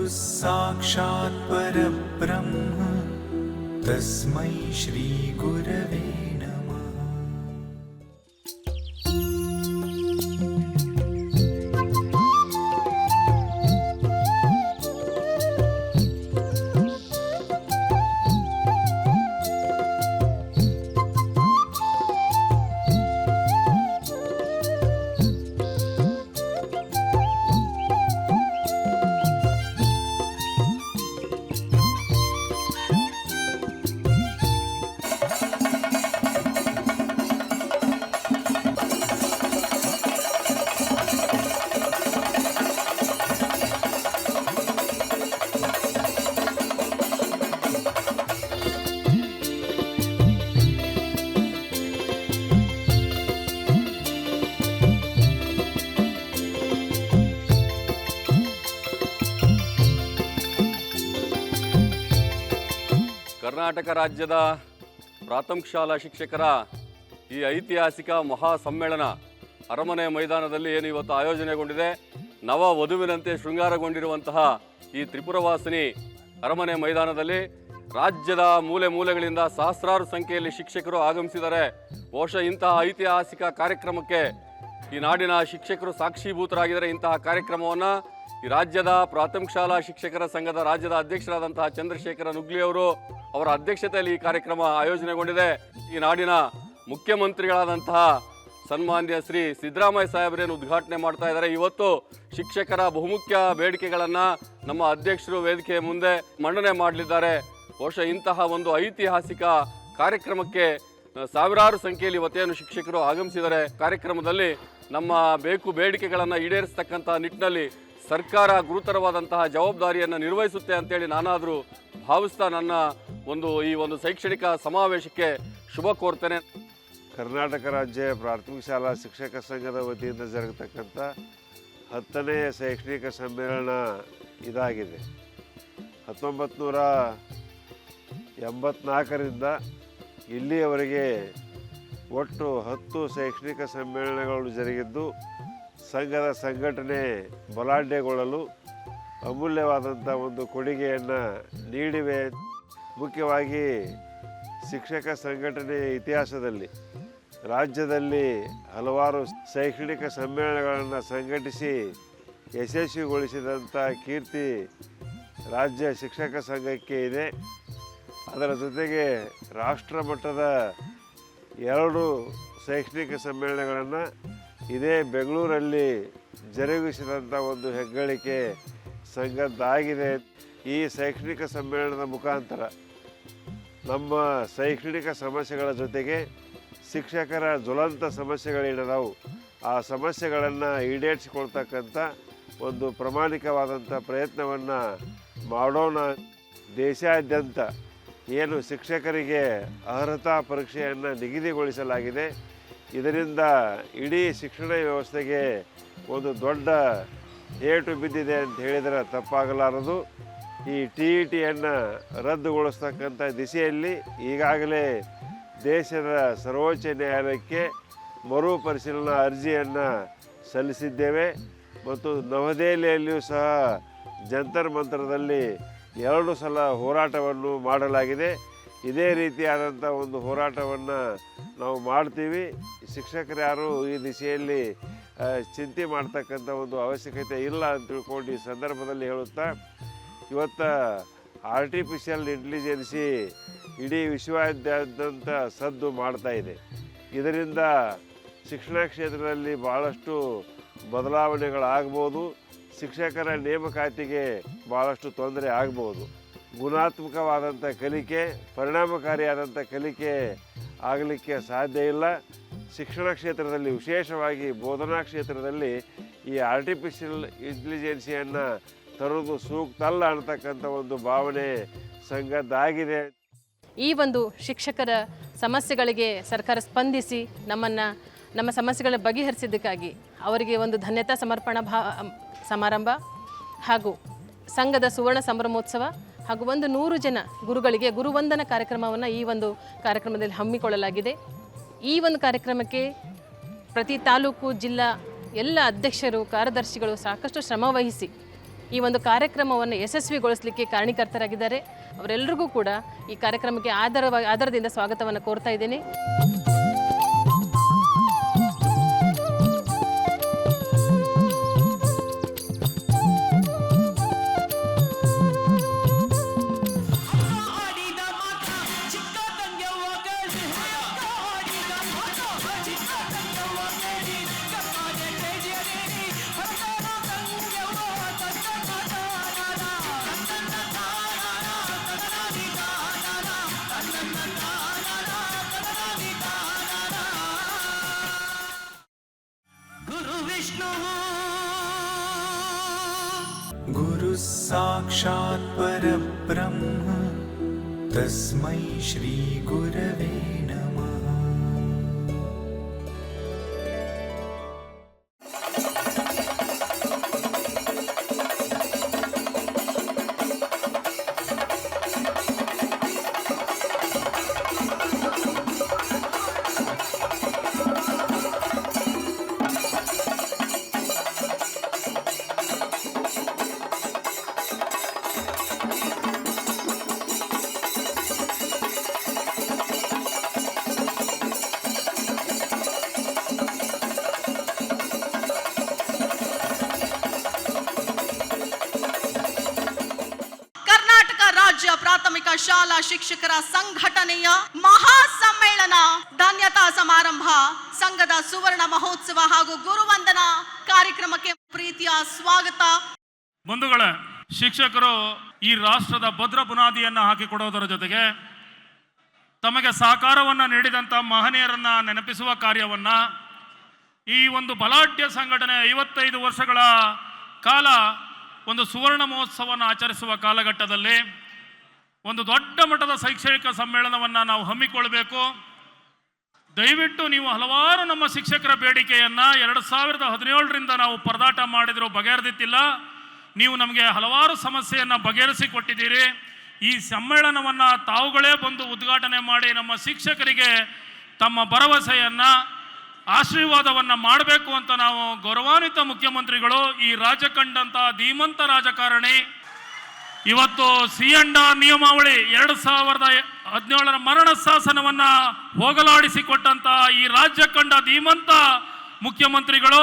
गुरुः साक्षात् परब्रह्म तस्मै श्रीगुरवे नमः। ಕರ್ನಾಟಕ ರಾಜ್ಯದ ಪ್ರಾಥಮಿಕ ಶಾಲಾ ಶಿಕ್ಷಕರ ಈ ಐತಿಹಾಸಿಕ ಮಹಾ ಸಮ್ಮೇಳನ ಅರಮನೆ ಮೈದಾನದಲ್ಲಿ ಏನು ಇವತ್ತು ಆಯೋಜನೆಗೊಂಡಿದೆ. ನವ ವಧುವಿನಂತೆ ಶೃಂಗಾರಗೊಂಡಿರುವಂತಹ ಈ ತ್ರಿಪುರವಾಸಿನಿ ಅರಮನೆ ಮೈದಾನದಲ್ಲಿ ರಾಜ್ಯದ ಮೂಲೆ ಮೂಲೆಗಳಿಂದ ಸಹಸ್ರಾರು ಸಂಖ್ಯೆಯಲ್ಲಿ ಶಿಕ್ಷಕರು ಆಗಮಿಸಿದ್ದಾರೆ. ಬಹುಶಃ ಇಂತಹ ಐತಿಹಾಸಿಕ ಕಾರ್ಯಕ್ರಮಕ್ಕೆ ಈ ನಾಡಿನ ಶಿಕ್ಷಕರು ಸಾಕ್ಷೀಭೂತರಾಗಿದ್ದಾರೆ. ಇಂತಹ ಕಾರ್ಯಕ್ರಮವನ್ನು ಈ ರಾಜ್ಯದ ಪ್ರಾಥಮಿಕ ಶಾಲಾ ಶಿಕ್ಷಕರ ಸಂಘದ ರಾಜ್ಯದ ಅಧ್ಯಕ್ಷರಾದಂತಹ ಚಂದ್ರಶೇಖರ ನುಗ್ಲಿ ಅವರ ಅಧ್ಯಕ್ಷತೆಯಲ್ಲಿ ಈ ಕಾರ್ಯಕ್ರಮ ಆಯೋಜನೆಗೊಂಡಿದೆ. ಈ ನಾಡಿನ ಮುಖ್ಯಮಂತ್ರಿಗಳಾದಂತಹ ಸನ್ಮಾನ್ಯ ಶ್ರೀ ಸಿದ್ದರಾಮಯ್ಯ ಸಾಹೇಬರೇನು ಉದ್ಘಾಟನೆ ಮಾಡ್ತಾ ಇದ್ದಾರೆ. ಇವತ್ತು ಶಿಕ್ಷಕರ ಬಹುಮುಖ್ಯ ಬೇಡಿಕೆಗಳನ್ನು ನಮ್ಮ ಅಧ್ಯಕ್ಷರು ವೇದಿಕೆ ಮುಂದೆ ಮಂಡನೆ ಮಾಡಲಿದ್ದಾರೆ. ಬಹುಶಃ ಇಂತಹ ಒಂದು ಐತಿಹಾಸಿಕ ಕಾರ್ಯಕ್ರಮಕ್ಕೆ ಸಾವಿರಾರು ಸಂಖ್ಯೆಯಲ್ಲಿ ಇವತ್ತೇನು ಶಿಕ್ಷಕರು ಆಗಮಿಸಿದ್ದಾರೆ. ಕಾರ್ಯಕ್ರಮದಲ್ಲಿ ನಮ್ಮ ಬೇಡಿಕೆಗಳನ್ನು ಈಡೇರಿಸತಕ್ಕಂತಹ ನಿಟ್ಟಿನಲ್ಲಿ ಸರ್ಕಾರ ಗುರುತರವಾದಂತಹ ಜವಾಬ್ದಾರಿಯನ್ನು ನಿರ್ವಹಿಸುತ್ತೆ ಅಂತೇಳಿ ನಾನಾದರೂ ಭಾವಿಸ್ತಾ ನನ್ನ ಈ ಒಂದು ಶೈಕ್ಷಣಿಕ ಸಮಾವೇಶಕ್ಕೆ ಶುಭ ಕೋರ್ತೇನೆ. ಕರ್ನಾಟಕ ರಾಜ್ಯ ಪ್ರಾಥಮಿಕ ಶಾಲಾ ಶಿಕ್ಷಕ ಸಂಘದ ವತಿಯಿಂದ ಜರುಗತಕ್ಕಂಥ 10ನೇ ಶೈಕ್ಷಣಿಕ ಸಮ್ಮೇಳನ ಇದಾಗಿದೆ. 1984ರಿಂದ ಇಲ್ಲಿಯವರೆಗೆ ಒಟ್ಟು 10 ಶೈಕ್ಷಣಿಕ ಸಮ್ಮೇಳನಗಳು ಜರುಗಿದ್ದು ಸಂಘದ ಸಂಘಟನೆ ಬಲಾಢ್ಯಗೊಳ್ಳಲು ಅಮೂಲ್ಯವಾದಂಥ ಒಂದು ಕೊಡುಗೆಯನ್ನು ನೀಡಿವೆ. ಮುಖ್ಯವಾಗಿ ಶಿಕ್ಷಕ ಸಂಘಟನೆಯ ಇತಿಹಾಸದಲ್ಲಿ ರಾಜ್ಯದಲ್ಲಿ ಹಲವಾರು ಶೈಕ್ಷಣಿಕ ಸಮ್ಮೇಳನಗಳನ್ನು ಸಂಘಟಿಸಿ ಯಶಸ್ವಿಗೊಳಿಸಿದಂಥ ಕೀರ್ತಿ ರಾಜ್ಯ ಶಿಕ್ಷಕ ಸಂಘಕ್ಕೆ ಇದೆ. ಅದರ ಜೊತೆಗೆ ರಾಷ್ಟ್ರ ಮಟ್ಟದ 2 ಶೈಕ್ಷಣಿಕ ಸಮ್ಮೇಳನಗಳನ್ನು ಇದೇ ಬೆಂಗಳೂರಲ್ಲಿ ಜರುಗಿಸಿದಂಥ ಒಂದು ಹೆಗ್ಗಳಿಕೆ ಸಂಘದ್ದಾಗಿದೆ. ಈ ಶೈಕ್ಷಣಿಕ ಸಮ್ಮೇಳನದ ಮುಖಾಂತರ ನಮ್ಮ ಶೈಕ್ಷಣಿಕ ಸಮಸ್ಯೆಗಳ ಜೊತೆಗೆ ಶಿಕ್ಷಕರ ಜ್ವಲಂತ ಸಮಸ್ಯೆಗಳೇನದಾವು ಆ ಸಮಸ್ಯೆಗಳನ್ನು ಈಡೇರಿಸಿಕೊಳ್ತಕ್ಕಂಥ ಒಂದು ಪ್ರಾಮಾಣಿಕವಾದಂಥ ಪ್ರಯತ್ನವನ್ನು ಮಾಡೋಣ. ದೇಶಾದ್ಯಂತ ಏನು ಶಿಕ್ಷಕರಿಗೆ ಅರ್ಹತಾ ಪರೀಕ್ಷೆಯನ್ನು ನಿಗದಿಗೊಳಿಸಲಾಗಿದೆ, ಇದರಿಂದ ಇಡೀ ಶಿಕ್ಷಣ ವ್ಯವಸ್ಥೆಗೆ ಒಂದು ದೊಡ್ಡ ಏಟು ಬಿದ್ದಿದೆ ಅಂತ ಹೇಳಿದರೆ ತಪ್ಪಾಗಲಾರದು. ಈ TETಯನ್ನು ರದ್ದುಗೊಳಿಸ್ತಕ್ಕಂಥ ದಿಸೆಯಲ್ಲಿ ಈಗಾಗಲೇ ದೇಶದ ಸರ್ವೋಚ್ಚ ನ್ಯಾಯಾಲಯಕ್ಕೆ ಮರುಪರಿಶೀಲನಾ ಅರ್ಜಿಯನ್ನು ಸಲ್ಲಿಸಿದ್ದೇವೆ ಮತ್ತು ನವದೆಹಲಿಯಲ್ಲಿಯೂ ಸಹ ಜಂತರ್ ಮಂತರದಲ್ಲಿ 2 ಸಲ ಹೋರಾಟವನ್ನು ಮಾಡಲಾಗಿದೆ. ಇದೇ ರೀತಿಯಾದಂಥ ಒಂದು ಹೋರಾಟವನ್ನು ನಾವು ಮಾಡ್ತೀವಿ. ಶಿಕ್ಷಕರು ಯಾರು ಈ ದಿಶೆಯಲ್ಲಿ ಚಿಂತೆ ಮಾಡ್ತಕ್ಕಂಥ ಒಂದು ಅವಶ್ಯಕತೆ ಇಲ್ಲ ಅಂತ ತಿಳ್ಕೊಂಡು ಈ ಸಂದರ್ಭದಲ್ಲಿ ಹೇಳುತ್ತಾ, ಇವತ್ತು ಆರ್ಟಿಫಿಷಿಯಲ್ ಇಂಟೆಲಿಜೆನ್ಸಿ ಇಡೀ ವಿಶ್ವಾದ್ಯಂತ ಸದ್ದು ಮಾಡ್ತಾ ಇದೆ. ಇದರಿಂದ ಶಿಕ್ಷಣ ಕ್ಷೇತ್ರದಲ್ಲಿ ಭಾಳಷ್ಟು ಬದಲಾವಣೆಗಳಾಗ್ಬೋದು. ಶಿಕ್ಷಕರ ನೇಮಕಾತಿಗೆ ಭಾಳಷ್ಟು ತೊಂದರೆ ಆಗ್ಬೋದು. ಗುಣಾತ್ಮಕವಾದಂಥ ಕಲಿಕೆ, ಪರಿಣಾಮಕಾರಿಯಾದಂಥ ಕಲಿಕೆ ಆಗಲಿಕ್ಕೆ ಸಾಧ್ಯ ಇಲ್ಲ. ಶಿಕ್ಷಣ ಕ್ಷೇತ್ರದಲ್ಲಿ ವಿಶೇಷವಾಗಿ ಬೋಧನಾ ಕ್ಷೇತ್ರದಲ್ಲಿ ಈ ಆರ್ಟಿಫಿಷಿಯಲ್ ಇಂಟೆಲಿಜೆನ್ಸಿಯನ್ನು ತರೋದು ಸೂಕ್ತ ಅಲ್ಲ ಅನ್ನತಕ್ಕಂಥ ಒಂದು ಭಾವನೆ ಸಂಘದ್ದಾಗಿದೆ. ಈ ಒಂದು ಶಿಕ್ಷಕರ ಸಮಸ್ಯೆಗಳಿಗೆ ಸರ್ಕಾರ ಸ್ಪಂದಿಸಿ ನಮ್ಮ ಸಮಸ್ಯೆಗಳ ಬಗೆಹರಿಸಿದ್ದಕ್ಕಾಗಿ ಅವರಿಗೆ ಒಂದು ಧನ್ಯತಾ ಸಮರ್ಪಣಾ ಸಮಾರಂಭ ಹಾಗೂ ಸಂಘದ ಸುವರ್ಣ ಸಂಭ್ರಮೋತ್ಸವ ಹಾಗೂ 100 ಜನ ಗುರುಗಳಿಗೆ ಗುರುವಂದನ ಕಾರ್ಯಕ್ರಮವನ್ನು ಈ ಒಂದು ಕಾರ್ಯಕ್ರಮದಲ್ಲಿ ಹಮ್ಮಿಕೊಳ್ಳಲಾಗಿದೆ. ಈ ಒಂದು ಕಾರ್ಯಕ್ರಮಕ್ಕೆ ಪ್ರತಿ ತಾಲೂಕು ಜಿಲ್ಲಾ ಎಲ್ಲ ಅಧ್ಯಕ್ಷರು ಕಾರ್ಯದರ್ಶಿಗಳು ಸಾಕಷ್ಟು ಶ್ರಮ ವಹಿಸಿ ಈ ಒಂದು ಕಾರ್ಯಕ್ರಮವನ್ನು ಯಶಸ್ವಿಗೊಳಿಸಲಿಕ್ಕೆ ಕಾರಣೀಕರ್ತರಾಗಿದ್ದಾರೆ. ಅವರೆಲ್ಲರಿಗೂ ಕೂಡ ಈ ಕಾರ್ಯಕ್ರಮಕ್ಕೆ ಆಧಾರದಿಂದ ಸ್ವಾಗತವನ್ನು ಕೋರ್ತಾ ಇದ್ದೀನಿ. गुरुः साक्षात् परब्रह्म तस्मै श्रीगुरवे नमः. ಪ್ರಾಥಮಿಕ ಶಾಲಾ ಶಿಕ್ಷಕರ ಸಂಘಟನೆಯ ಮಹಾ ಸಮ್ಮೇಳನ, ಧನ್ಯತಾ ಸಮಾರಂಭ, ಸಂಘದ ಸುವರ್ಣ ಮಹೋತ್ಸವ ಹಾಗೂ ಗುರುವಂದನಾ ಕಾರ್ಯಕ್ರಮಕ್ಕೆ ಪ್ರೀತಿಯ ಸ್ವಾಗತ. ಬಂಧುಗಳೇ, ಶಿಕ್ಷಕರು ಈ ರಾಷ್ಟ್ರದ ಭದ್ರ ಬುನಾದಿಯನ್ನು ಹಾಕಿಕೊಡೋದರ ಜೊತೆಗೆ ತಮಗೆ ಸಹಕಾರವನ್ನು ನೀಡಿದಂಥ ಮಹನೀಯರನ್ನ ನೆನಪಿಸುವ ಕಾರ್ಯವನ್ನ, ಈ ಒಂದು ಬಲಾಢ್ಯ ಸಂಘಟನೆ 55 ವರ್ಷಗಳ ಕಾಲ ಒಂದು ಸುವರ್ಣ ಮಹೋತ್ಸವವನ್ನು ಆಚರಿಸುವ ಕಾಲಘಟ್ಟದಲ್ಲಿ ಒಂದು ದೊಡ್ಡ ಮಟ್ಟದ ಶೈಕ್ಷಣಿಕ ಸಮ್ಮೇಳನವನ್ನು ನಾವು ಹಮ್ಮಿಕೊಳ್ಬೇಕು. ದಯವಿಟ್ಟು ನೀವು ಹಲವಾರು ನಮ್ಮ ಶಿಕ್ಷಕರ ಬೇಡಿಕೆಯನ್ನು 2017ರಿಂದ ನಾವು ಪರದಾಟ ಮಾಡಿದರೂ ಬಗೆಹರಿದಿತ್ತಿಲ್ಲ. ನೀವು ನಮಗೆ ಹಲವಾರು ಸಮಸ್ಯೆಯನ್ನು ಬಗೆಹರಿಸಿಕೊಟ್ಟಿದ್ದೀರಿ. ಈ ಸಮ್ಮೇಳನವನ್ನು ತಾವುಗಳೇ ಬಂದು ಉದ್ಘಾಟನೆ ಮಾಡಿ ನಮ್ಮ ಶಿಕ್ಷಕರಿಗೆ ತಮ್ಮ ಭರವಸೆಯನ್ನು, ಆಶೀರ್ವಾದವನ್ನು ಮಾಡಬೇಕು ಅಂತ ನಾವು ಗೌರವಾನ್ವಿತ ಮುಖ್ಯಮಂತ್ರಿಗಳು, ಈ ರಾಜ್ಯ ಕಂಡಂಥ ಧೀಮಂತ ರಾಜಕಾರಣಿ, ಇವತ್ತು C&R ನಿಯಮಾವಳಿ 2017ರ ಮರಣ ಶಾಸನವನ್ನು ಹೋಗಲಾಡಿಸಿಕೊಟ್ಟಂಥ ಈ ರಾಜ್ಯ ಕಂಡ ಧೀಮಂತ ಮುಖ್ಯಮಂತ್ರಿಗಳು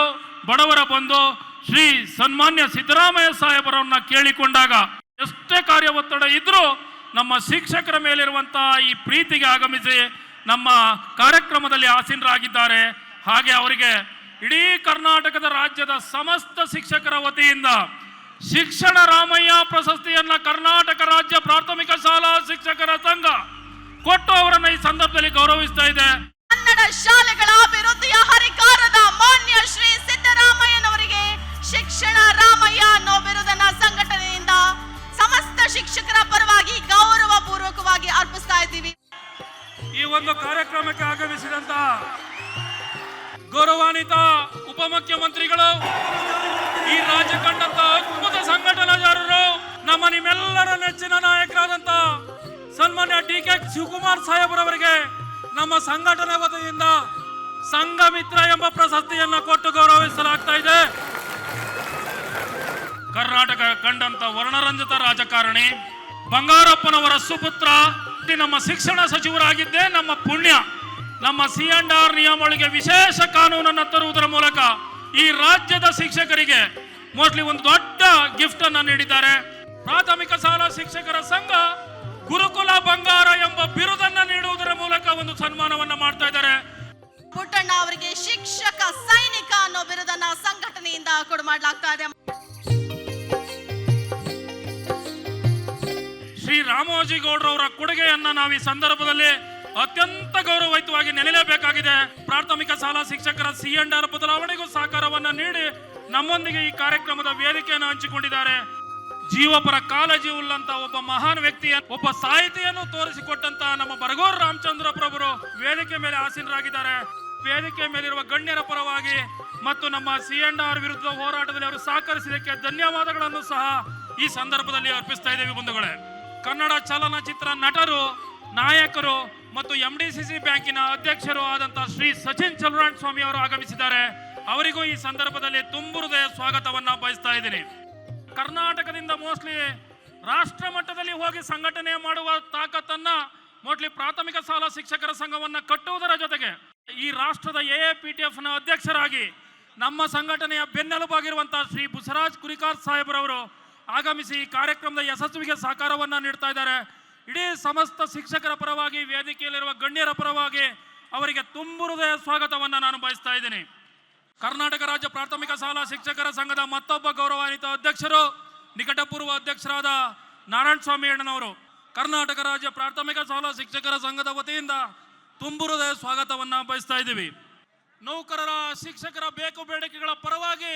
ಬಡವರ ಬಂಧು ಶ್ರೀ ಸನ್ಮಾನ್ಯ ಸಿದ್ದರಾಮಯ್ಯ ಸಾಹೇಬರನ್ನ ಕೇಳಿಕೊಂಡಾಗ ಎಷ್ಟೇ ಕಾರ್ಯ ಒತ್ತಡ ಇದ್ರೂ ನಮ್ಮ ಶಿಕ್ಷಕರ ಮೇಲಿರುವಂಥ ಈ ಪ್ರೀತಿಗೆ ಆಗಮಿಸಿ ನಮ್ಮ ಕಾರ್ಯಕ್ರಮದಲ್ಲಿ ಆಸೀನರಾಗಿದ್ದಾರೆ. ಹಾಗೆ ಅವರಿಗೆ ಇಡೀ ಕರ್ನಾಟಕದ ರಾಜ್ಯದ ಸಮಸ್ತ ಶಿಕ್ಷಕರ ವತಿಯಿಂದ ಶಿಕ್ಷಣ ರಾಮಯ್ಯ ಪ್ರಶಸ್ತಿಯನ್ನ ಕರ್ನಾಟಕ ರಾಜ್ಯ ಪ್ರಾಥಮಿಕ ಶಾಲಾ ಶಿಕ್ಷಕರ ಸಂಘ ಕೊಟ್ಟು ಅವರನ್ನ ಈ ಸಂದರ್ಭದಲ್ಲಿ ಗೌರವಿಸ್ತಾ ಇದೆ. ಕನ್ನಡ ಶಾಲೆಗಳ ಅಭಿವೃದ್ಧಿಯ ಹರಿಕಾರದ ಮಾನ್ಯ ಶ್ರೀ ಸಿದ್ದರಾಮಯ್ಯನವರಿಗೆ ಶಿಕ್ಷಣ ರಾಮಯ್ಯ ಅನ್ನೋ ಬಿರುದನ್ನ ಸಂಘಟನೆಯಿಂದ ಸಮಸ್ತ ಶಿಕ್ಷಕರ ಪರವಾಗಿ ಗೌರವ ಪೂರ್ವಕವಾಗಿ ಅರ್ಪಿಸ್ತಾ ಇದ್ದೀವಿ. ಈ ಒಂದು ಕಾರ್ಯಕ್ರಮಕ್ಕೆ ಆಗಮಿಸಿದಂತ ಗೌರವಾನ್ವಿತ ಉಪಮುಖ್ಯಮಂತ್ರಿಗಳು, ಈ ರಾಜ್ಯ ಕಂಡಂತ ಅದ್ಭುತ ಸಂಘಟನಾಕಾರರು, ನಮ್ಮ ನಿಮ್ಮೆಲ್ಲರ ನೆಚ್ಚಿನ ನಾಯಕರಾದಂತ ಸನ್ಮಾನ್ಯ DK ಶಿವಕುಮಾರ್ ಸಾಹೇಬರವರಿಗೆ ನಮ್ಮ ಸಂಘಟನೆ ವತಿಯಿಂದ ಸಂಘ ಮಿತ್ರ ಎಂಬ ಪ್ರಶಸ್ತಿಯನ್ನು ಕೊಟ್ಟು ಗೌರವಿಸಲಾಗ್ತಾ ಇದೆ. ಕರ್ನಾಟಕ ಕಂಡಂತ ವರ್ಣರಂಜಿತ ರಾಜಕಾರಣಿ, ಬಂಗಾರಪ್ಪನವರ ಸುಪುತ್ರ, ನಮ್ಮ ಶಿಕ್ಷಣ ಸಚಿವರಾಗಿದ್ದೇ ನಮ್ಮ ಪುಣ್ಯ. ನಮ್ಮ C&R ನಿಯಮಾವಳಿಗೆ ವಿಶೇಷ ಕಾನೂನನ್ನು ತರುವುದರ ಮೂಲಕ ಈ ರಾಜ್ಯದ ಶಿಕ್ಷಕರಿಗೆ ಮೋಸ್ಟ್ಲಿ ಒಂದು ದೊಡ್ಡ ಗಿಫ್ಟ್ ಅನ್ನು ನೀಡಿದ್ದಾರೆ. ಪ್ರಾಥಮಿಕ ಶಾಲಾ ಶಿಕ್ಷಕರ ಸಂಘ ಗುರುಕುಲ ಬಂಗಾರ ಎಂಬ ಬಿರುದನ್ನು ನೀಡುವುದರ ಮೂಲಕ ಒಂದು ಸನ್ಮಾನವನ್ನ ಮಾಡ್ತಾ ಇದ್ದಾರೆ. ಪುಟ್ಟಣ್ಣ ಅವರಿಗೆ ಶಿಕ್ಷಕ ಸೈನಿಕ ಅನ್ನೋ ಬಿರುದನ್ನ ಸಂಘಟನೆಯಿಂದ ಕೊಡಮಾಡಲಾಗ್ತಾ ಇದೆ. ಶ್ರೀ ರಾಮೋಜಿಗೌಡರವರ ಕೊಡುಗೆಯನ್ನ ನಾವು ಈ ಸಂದರ್ಭದಲ್ಲಿ ಅತ್ಯಂತ ಗೌರವಯುತವಾಗಿ ನೆನೆಯಲೇಬೇಕಾಗಿದೆ. ಪ್ರಾಥಮಿಕ ಶಾಲಾ ಶಿಕ್ಷಕರ C&R ಬದಲಾವಣೆಗೂ ಸಹಕಾರವನ್ನು ನೀಡಿ ನಮ್ಮೊಂದಿಗೆ ಈ ಕಾರ್ಯಕ್ರಮದ ವೇದಿಕೆಯನ್ನು ಹಂಚಿಕೊಂಡಿದ್ದಾರೆ. ಜೀವಪರ ಕಾಳಜಿ ಉಳ್ಳಂತ ಒಬ್ಬ ಮಹಾನ್ ವ್ಯಕ್ತಿಯ, ಒಬ್ಬ ಸಾಹಿತಿಯನ್ನು ತೋರಿಸಿಕೊಟ್ಟಂತ ನಮ್ಮ ಬರಗೂರು ರಾಮಚಂದ್ರ ಪ್ರಭುರು ವೇದಿಕೆ ಮೇಲೆ ಆಸೀನರಾಗಿದ್ದಾರೆ. ವೇದಿಕೆ ಮೇಲಿರುವ ಗಣ್ಯರ ಪರವಾಗಿ ಮತ್ತು ನಮ್ಮ C&R ವಿರುದ್ಧ ಹೋರಾಟದಲ್ಲಿ ಅವರು ಸಹಕರಿಸಿದ್ದಕ್ಕೆ ಧನ್ಯವಾದಗಳನ್ನು ಸಹ ಈ ಸಂದರ್ಭದಲ್ಲಿ ಅರ್ಪಿಸ್ತಾ ಇದ್ದೇವೆ. ಬಂಧುಗಳೇ, ಕನ್ನಡ ಚಲನಚಿತ್ರ ನಟರು, ನಾಯಕರು ಮತ್ತು MDCC ಬ್ಯಾಂಕಿನ ಅಧ್ಯಕ್ಷರು ಆದಂತಹ ಶ್ರೀ ಸಚಿನ್ ಚಲುರಾಣ್ ಸ್ವಾಮಿ ಅವರು ಆಗಮಿಸಿದ್ದಾರೆ. ಅವರಿಗೂ ಈ ಸಂದರ್ಭದಲ್ಲಿ ತುಂಬು ಹೃದಯ ಸ್ವಾಗತವನ್ನ ಬಯಸ್ತಾ ಇದ್ದೀನಿ. ಕರ್ನಾಟಕದಿಂದ ಮೋಸ್ಟ್ಲಿ ರಾಷ್ಟ್ರ ಮಟ್ಟದಲ್ಲಿ ಹೋಗಿ ಸಂಘಟನೆ ಮಾಡುವ ತಾಕತ್ತನ್ನ ಮೋಸ್ಟ್ಲಿ ಪ್ರಾಥಮಿಕ ಶಾಲಾ ಶಿಕ್ಷಕರ ಸಂಘವನ್ನ ಕಟ್ಟುವುದರ ಜೊತೆಗೆ ಈ ರಾಷ್ಟ್ರದ AAPTF ನ ಅಧ್ಯಕ್ಷರಾಗಿ ನಮ್ಮ ಸಂಘಟನೆಯ ಬೆನ್ನೆಲುಬಾಗಿರುವಂತಹ ಶ್ರೀ ಬಸವರಾಜ್ ಕುರಿಕಾರ್ ಸಾಹೇಬ್ರವರು ಆಗಮಿಸಿ ಈ ಕಾರ್ಯಕ್ರಮದ ಯಶಸ್ವಿಗೆ ಸಹಕಾರವನ್ನ ನೀಡ್ತಾ ಇದ್ದಾರೆ. ಇಡೀ ಸಮಸ್ತ ಶಿಕ್ಷಕರ ಪರವಾಗಿ, ವೇದಿಕೆಯಲ್ಲಿರುವ ಗಣ್ಯರ ಪರವಾಗಿ ಅವರಿಗೆ ತುಂಬು ಹೃದಯ ಸ್ವಾಗತವನ್ನು ನಾನು ಬಯಸ್ತಾ ಇದ್ದೀನಿ. ಕರ್ನಾಟಕ ರಾಜ್ಯ ಪ್ರಾಥಮಿಕ ಶಾಲಾ ಶಿಕ್ಷಕರ ಸಂಘದ ಮತ್ತೊಬ್ಬ ಗೌರವಾನ್ವಿತ ಅಧ್ಯಕ್ಷರು, ನಿಕಟಪೂರ್ವ ಅಧ್ಯಕ್ಷರಾದ ನಾರಾಯಣ ಸ್ವಾಮಿ ಅಣ್ಣನವರು ಕರ್ನಾಟಕ ರಾಜ್ಯ ಪ್ರಾಥಮಿಕ ಶಾಲಾ ಶಿಕ್ಷಕರ ಸಂಘದ ವತಿಯಿಂದ ತುಂಬು ಹೃದಯ ಸ್ವಾಗತವನ್ನು ಬಯಸ್ತಾ ಇದ್ದೀವಿ. ನೌಕರರ, ಶಿಕ್ಷಕರ ಬೇಕು ಬೇಡಿಕೆಗಳ ಪರವಾಗಿ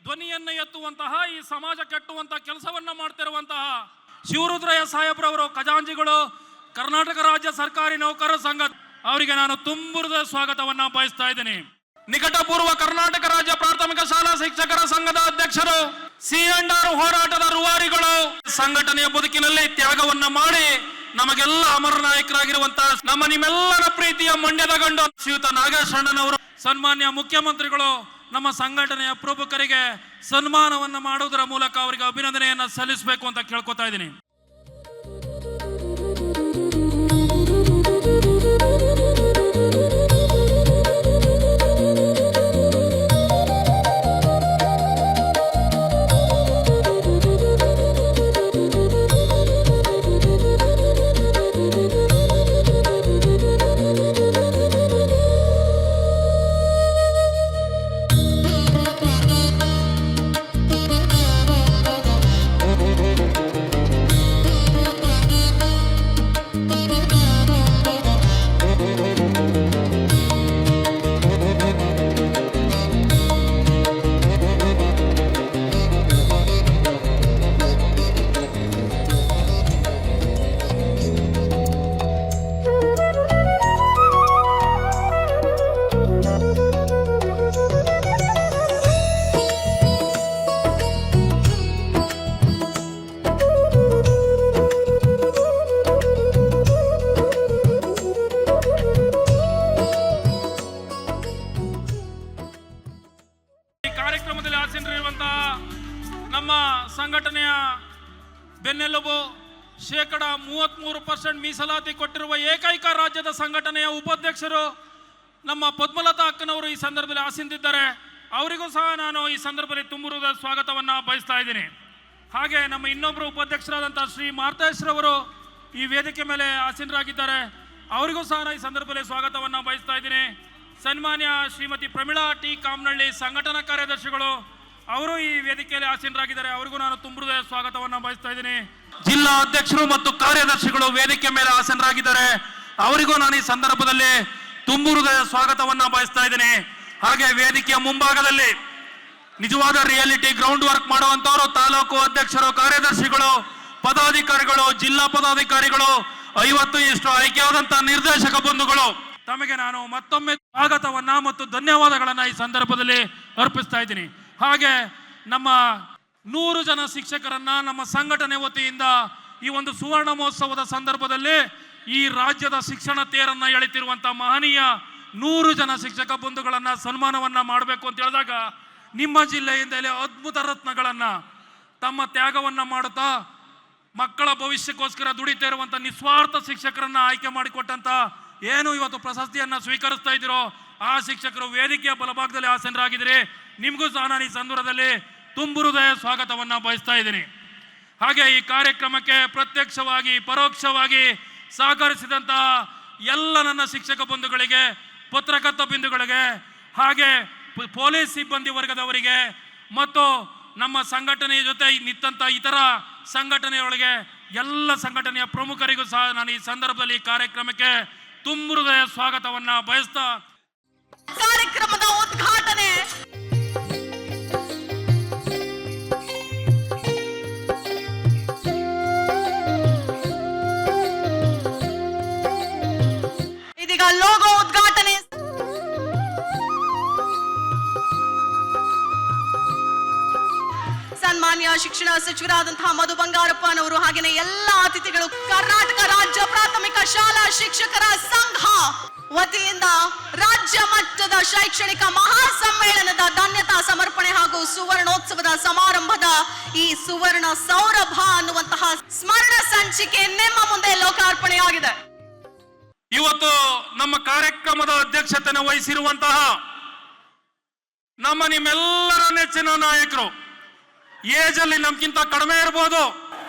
ಧ್ವನಿಯನ್ನು ಎತ್ತುವಂತಹ, ಈ ಸಮಾಜ ಕೆಟ್ಟುವಂತಹ ಕೆಲಸವನ್ನ ಮಾಡ್ತಿರುವಂತಹ ಶಿವರುದ್ರಯ್ಯ ಸಾಹೇಬ್ರವರು ಖಜಾಂಚಿಗಳು, ಕರ್ನಾಟಕ ರಾಜ್ಯ ಸರ್ಕಾರಿ ನೌಕರರ ಸಂಘ, ಅವರಿಗೆ ನಾನು ತುಂಬು ಹೃದಯ ಸ್ವಾಗತವನ್ನ ಬಯಸ್ತಾ ಇದ್ದೀನಿ. ನಿಕಟಪೂರ್ವ ಕರ್ನಾಟಕ ರಾಜ್ಯ ಪ್ರಾಥಮಿಕ ಶಾಲಾ ಶಿಕ್ಷಕರ ಸಂಘದ ಅಧ್ಯಕ್ಷರು, C&R ಹೋರಾಟದ ರೂವಾರಿಗಳು, ಸಂಘಟನೆಯ ಬದುಕಿನಲ್ಲಿ ತ್ಯಾಗವನ್ನ ಮಾಡಿ ನಮಗೆಲ್ಲ ಅಮರ ನಾಯಕರಾಗಿರುವಂತಹ ನಮ್ಮ ನಿಮ್ಮೆಲ್ಲರ ಪ್ರೀತಿಯ ಮಂಡ್ಯದ ಗಂಡು ಶ್ರೀಯುತ ನಾಗೇಶ್ ಅಣ್ಣನವರು, ಸನ್ಮಾನ್ಯ ಮುಖ್ಯಮಂತ್ರಿಗಳು ನಮ್ಮ ಸಂಘಟನೆಯ ಪ್ರಮುಖರಿಗೆ ಸನ್ಮಾನವನ್ನು ಮಾಡುವುದರ ಮೂಲಕ ಅವರಿಗೆ ಅಭಿನಂದನೆಯನ್ನು ಸಲ್ಲಿಸಬೇಕು ಅಂತ ಕೇಳ್ಕೊತಾ ಇದ್ದೀನಿ. ನಮ್ಮ ಸಂಘಟನೆಯ ಬೆನ್ನೆಲುಬು, 33% ಮೀಸಲಾತಿ ಕೊಟ್ಟಿರುವ ಏಕೈಕ ರಾಜ್ಯದ ಸಂಘಟನೆಯ ಉಪಾಧ್ಯಕ್ಷರು ನಮ್ಮ ಪದ್ಮಲತಾ ಅಕ್ಕನವರು ಈ ಸಂದರ್ಭದಲ್ಲಿ ಆಸೀನರಿದ್ದಾರೆ. ಅವರಿಗೂ ಸಹ ನಾನು ಈ ಸಂದರ್ಭದಲ್ಲಿ ತುಂಬುವುದ ಸ್ವಾಗತವನ್ನು ಬಯಸ್ತಾ ಇದ್ದೀನಿ. ಹಾಗೆ ನಮ್ಮ ಇನ್ನೊಬ್ಬರು ಉಪಾಧ್ಯಕ್ಷರಾದಂಥ ಶ್ರೀ ಮಾರ್ತೇಶ್ರವರು ಈ ವೇದಿಕೆ ಮೇಲೆ ಆಸೀನರಾಗಿದ್ದಾರೆ. ಅವರಿಗೂ ಸಹ ಈ ಸಂದರ್ಭದಲ್ಲಿ ಸ್ವಾಗತವನ್ನು ಬಯಸ್ತಾ ಇದ್ದೀನಿ. ಸನ್ಮಾನ್ಯ ಶ್ರೀಮತಿ ಪ್ರಮೀಳಾ ಟಿ ಕಾಮನಹಳ್ಳಿ ಸಂಘಟನಾ ಕಾರ್ಯದರ್ಶಿಗಳು, ಅವರು ಈ ವೇದಿಕೆಯಲ್ಲಿ ಆಸೀನರಾಗಿದ್ದಾರೆ. ಅವರಿಗೂ ನಾನು ತುಂಬುವುದ ಸ್ವಾಗತವನ್ನು ಬಯಸ್ತಾ ಇದ್ದೀನಿ. ಜಿಲ್ಲಾ ಅಧ್ಯಕ್ಷರು ಮತ್ತು ಕಾರ್ಯದರ್ಶಿಗಳು ವೇದಿಕೆ ಮೇಲೆ ಆಸೀನರಾಗಿದ್ದಾರೆ. ಅವರಿಗೂ ನಾನು ಈ ಸಂದರ್ಭದಲ್ಲಿ ತುಂಬು ಹೃದಯ ಸ್ವಾಗತವನ್ನ ಬಯಸ್ತಾ ಇದ್ದೀನಿ. ಹಾಗೆ ವೇದಿಕೆಯ ಮುಂಭಾಗದಲ್ಲಿ ನಿಜವಾದ ರಿಯಾಲಿಟಿ ಗ್ರೌಂಡ್ ವರ್ಕ್ ಮಾಡುವಂತವರು ತಾಲೂಕು ಅಧ್ಯಕ್ಷರು, ಕಾರ್ಯದರ್ಶಿಗಳು, ಪದಾಧಿಕಾರಿಗಳು, ಜಿಲ್ಲಾ ಪದಾಧಿಕಾರಿಗಳು, 50 ಇಷ್ಟು ಆಯ್ಕೆಯಾದಂತಹ ನಿರ್ದೇಶಕ ಬಂಧುಗಳು, ತಮಗೆ ನಾನು ಮತ್ತೊಮ್ಮೆ ಸ್ವಾಗತವನ್ನ ಮತ್ತು ಧನ್ಯವಾದಗಳನ್ನ ಈ ಸಂದರ್ಭದಲ್ಲಿ ಅರ್ಪಿಸ್ತಾ ಇದ್ದೀನಿ. ಹಾಗೆ ನಮ್ಮ 100 ಜನ ಶಿಕ್ಷಕರನ್ನ ನಮ್ಮ ಸಂಘಟನೆ ವತಿಯಿಂದ ಈ ಒಂದು ಸುವರ್ಣ ಮಹೋತ್ಸವದ ಸಂದರ್ಭದಲ್ಲಿ ಈ ರಾಜ್ಯದ ಶಿಕ್ಷಣ ತೇರನ್ನ ಎಳಿತಿರುವಂತಹ ಮಹನೀಯ 100 ಜನ ಶಿಕ್ಷಕ ಬಂಧುಗಳನ್ನ ಸನ್ಮಾನವನ್ನ ಮಾಡಬೇಕು ಅಂತ ಹೇಳಿದಾಗ, ನಿಮ್ಮ ಜಿಲ್ಲೆಯಿಂದಲೇ ಅದ್ಭುತ ರತ್ನಗಳನ್ನ ತಮ್ಮ ತ್ಯಾಗವನ್ನ ಮಾಡುತ್ತಾ ಮಕ್ಕಳ ಭವಿಷ್ಯಕ್ಕೋಸ್ಕರ ದುಡಿತಾ ಇರುವಂತ ನಿಸ್ವಾರ್ಥ ಶಿಕ್ಷಕರನ್ನ ಆಯ್ಕೆ ಮಾಡಿಕೊಟ್ಟಂತ ಏನು ಇವತ್ತು ಪ್ರಶಸ್ತಿಯನ್ನ ಸ್ವೀಕರಿಸ್ತಾ ಇದ್ದೀರೋ ಆ ಶಿಕ್ಷಕರು ವೇದಿಕೆಯ ಬಲಭಾಗದಲ್ಲಿ ಆಸೀನರಾಗಿದ್ದೀರಿ. ನಿಮಗೂ ಸಹ ನಾನು ಈ ಸಂದರ್ಭದಲ್ಲಿ ತುಂಬು ಹೃದಯ ಸ್ವಾಗತವನ್ನ ಬಯಸ್ತಾ ಇದ್ದೀನಿ. ಹಾಗೆ ಈ ಕಾರ್ಯಕ್ರಮಕ್ಕೆ ಪ್ರತ್ಯಕ್ಷವಾಗಿ ಪರೋಕ್ಷವಾಗಿ ಸಹಕರಿಸಿದಂತಹ ಎಲ್ಲ ನನ್ನ ಶಿಕ್ಷಕ ಬಂಧುಗಳಿಗೆ, ಪತ್ರಕರ್ತ ಬಿಂದುಗಳಿಗೆ, ಹಾಗೆ ಪೊಲೀಸ್ ಸಿಬ್ಬಂದಿ ವರ್ಗದವರಿಗೆ ಮತ್ತು ನಮ್ಮ ಸಂಘಟನೆಯ ಜೊತೆ ನಿಂತ ಇತರ ಸಂಘಟನೆಯೊಳಗೆ ಎಲ್ಲ ಸಂಘಟನೆಯ ಪ್ರಮುಖರಿಗೂ ಸಹ ನಾನು ಈ ಸಂದರ್ಭದಲ್ಲಿ ಈ ಕಾರ್ಯಕ್ರಮಕ್ಕೆ ತುಂಬು ಹೃದಯ ಸ್ವಾಗತವನ್ನ ಬಯಸ್ತಾ ಕಾರ್ಯಕ್ರಮದ ಉದ್ಘಾಟನೆ ಇದೀಗ ಲೋಗೋ ಉದ್ಘಾಟನೆ ಸನ್ಮಾನ್ಯ ಶಿಕ್ಷಣ ಸಚಿವರಾದಂತಹ ಮಧು ಬಂಗಾರಪ್ಪನವರು ಹಾಗೆಯೇ ಎಲ್ಲ ಅತಿಥಿಗಳು ಕರ್ನಾಟಕ ರಾಜ್ಯ ಪ್ರಾಥಮಿಕ ಶಾಲಾ ಶಿಕ್ಷಕರ ಸಂಘ ವತಿಯಿಂದ ರಾಜ್ಯ ಮಟ್ಟದ ಶೈಕ್ಷಣಿಕ ಮಹಾ ಸಮ್ಮೇಳನದ ಧನ್ಯತಾ ಸಮರ್ಪಣೆ ಹಾಗೂ ಸುವರ್ಣೋತ್ಸವದ ಸಮಾರಂಭದ ಈ ಸುವರ್ಣ ಸೌರಭ ಅನ್ನುವಂತಹ ಸ್ಮರಣ ಸಂಚಿಕೆ ನಿಮ್ಮ ಮುಂದೆ ಲೋಕಾರ್ಪಣೆಯಾಗಿದೆ. ಇವತ್ತು ನಮ್ಮ ಕಾರ್ಯಕ್ರಮದ ಅಧ್ಯಕ್ಷತೆಯನ್ನು ವಹಿಸಿರುವಂತಹ ನಿಮ್ಮೆಲ್ಲರ ನೆಚ್ಚಿನ ನಾಯಕರು, ಏಜ್ ಅಲ್ಲಿ ನಮ್ಗಿಂತ ಕಡಿಮೆ ಇರಬಹುದು,